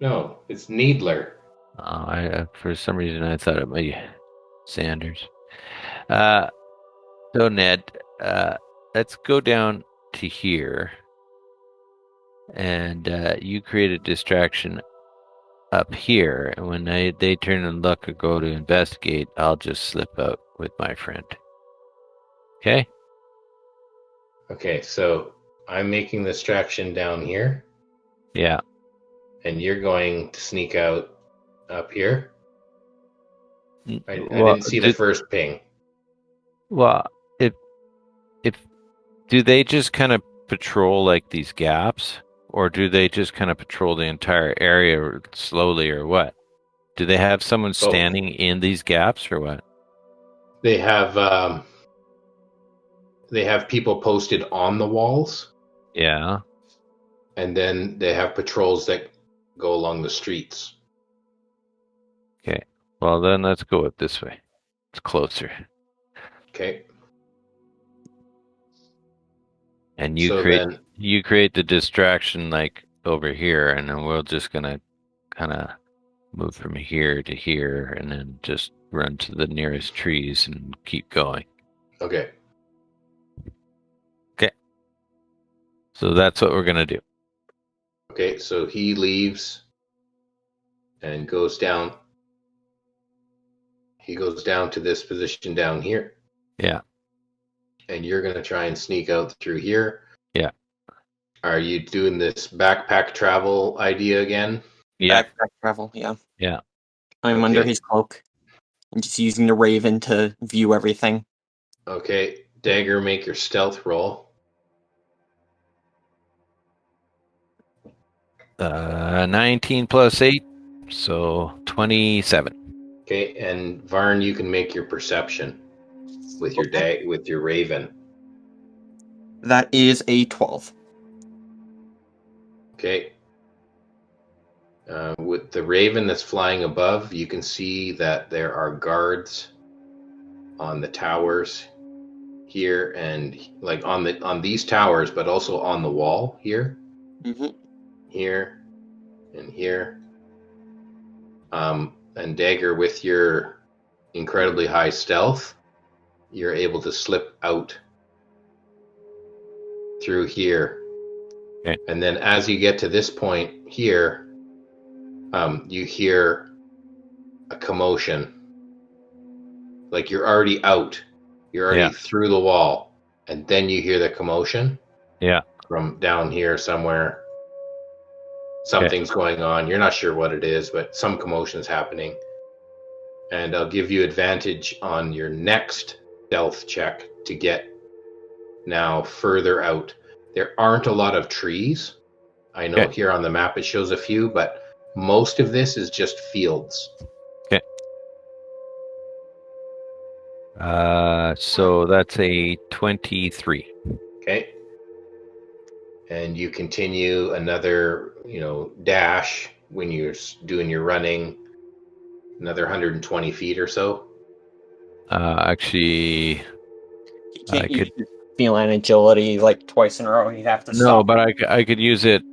No, it's Needler. Oh, I for some reason I thought it might be Sanders. So Ned, let's go down to here, and you create a distraction up here, and when they turn and look or go to investigate, I'll just slip out with my friend. Okay? Okay, so I'm making the distraction down here, Yeah. and you're going to sneak out up here. I Well, didn't see the first ping. Well, if do they just kind of patrol like these gaps, or do they just kind of patrol the entire area slowly, or what? Do they have someone standing in these gaps, or what? They have people posted on the walls, Yeah. and then they have patrols that go along the streets. Okay. Well, then let's go it this way. It's closer. Okay. And you create the distraction like over here, and then we're just gonna kind of move from here to here, and then just run to the nearest trees and keep going. Okay. Okay. So that's what we're gonna do. Okay, so he leaves and goes down. He goes down to this position down here. Yeah. And you're going to try and sneak out through here. Yeah. Are you doing this backpack travel idea again? Yeah. Backpack travel, yeah. Yeah. I'm under his cloak. I'm just using the raven to view everything. Okay, Dagger, make your stealth roll. 19 plus 8, so 27. Okay, and Varn, you can make your perception with your raven. That is a 12. Okay. With the raven that's flying above, you can see that there are guards on the towers here, and like on these towers, but also on the wall here. Mm-hmm. Here and here. And Dagger, with your incredibly high stealth, you're able to slip out through here. Okay. And then as you get to this point here, you hear a commotion. Like you're already out. You're already through the wall. And then you hear the commotion. Yeah. From down here somewhere. Something's going on. You're not sure what it is, but some commotion is happening. And I'll give you advantage on your next stealth check to get now further out. There aren't a lot of trees. I know here on the map it shows a few, but most of this is just fields. Okay. So that's a 23. Okay. And you continue another, dash when you're doing your running, another 120 feet or so. Actually, You can't use feline agility like twice in a row. You have to stop. No, but I could use it.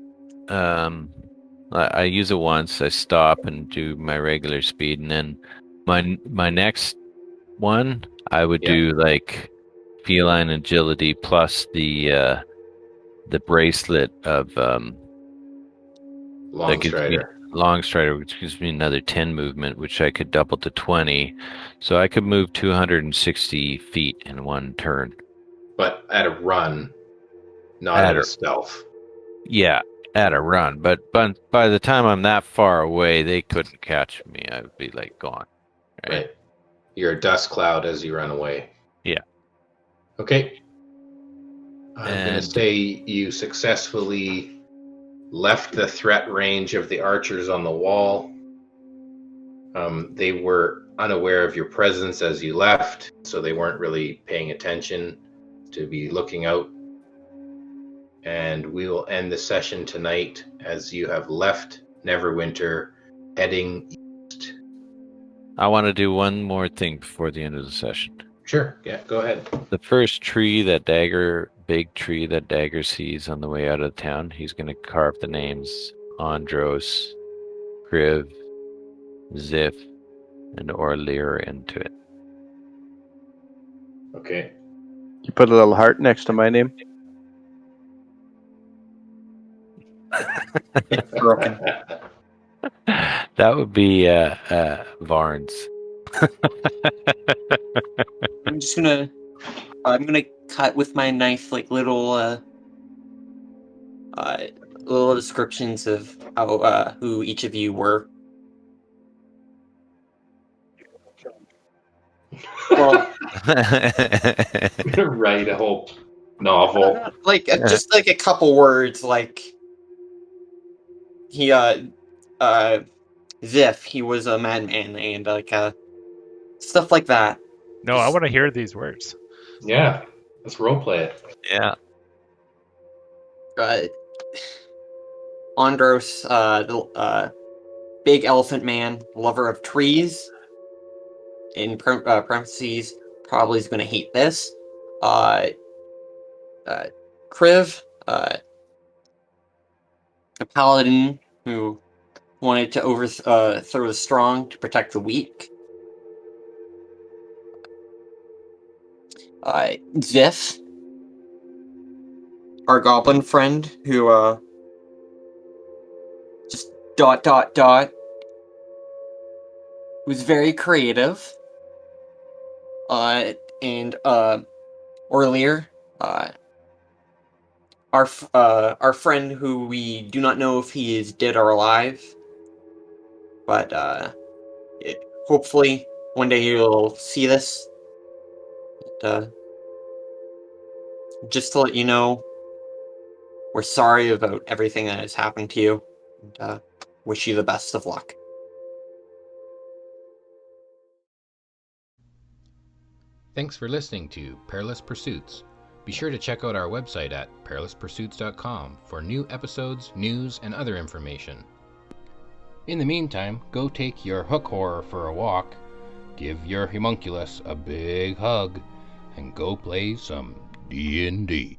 I use it once. I stop and do my regular speed, and then my next one I would do like feline agility plus the bracelet of long strider, which gives me another 10 movement, which I could double to 20, so I could move 260 feet in one turn. But at a run, not at a stealth. Yeah, at a run. But by the time I'm that far away, they couldn't catch me. I would be like gone. Right. You're a dust cloud as you run away. Yeah. Okay. I'm going to And- say you successfully left the threat range of the archers on the wall. They were unaware of your presence as you left, so they weren't really paying attention to be looking out. And we will end the session tonight as you have left Neverwinter, heading east. I want to do one more thing before the end of the session. Sure, yeah, go ahead. The first big tree that Dagger sees on the way out of town, he's going to carve the names Andros, Kriv, Zzif, and Orlear into it. Okay. You put a little heart next to my name. It's broken. That would be Varn's. I'm gonna cut with my knife like little descriptions of how who each of you were. Well, Write a whole novel. like just like a couple words, like he Zzif, he was a madman, and like stuff like that. No, I want to hear these words. Yeah, let's roleplay it. Yeah. Andros, the big elephant man, lover of trees. In parentheses, probably is going to hate this. Kriv, a paladin who wanted to overthrow the strong to protect the weak. Zzif, our goblin friend who just ... who's very creative. And Orlear, our friend who we do not know if he is dead or alive, but hopefully one day you'll see this. Just to let you know, we're sorry about everything that has happened to you, and wish you the best of luck. Thanks for listening to Perilous Pursuits. Be sure to check out our website at perilouspursuits.com for new episodes, news, and other information. In the meantime, go take your hook horror for a walk, give your homunculus a big hug, and go play some D&D.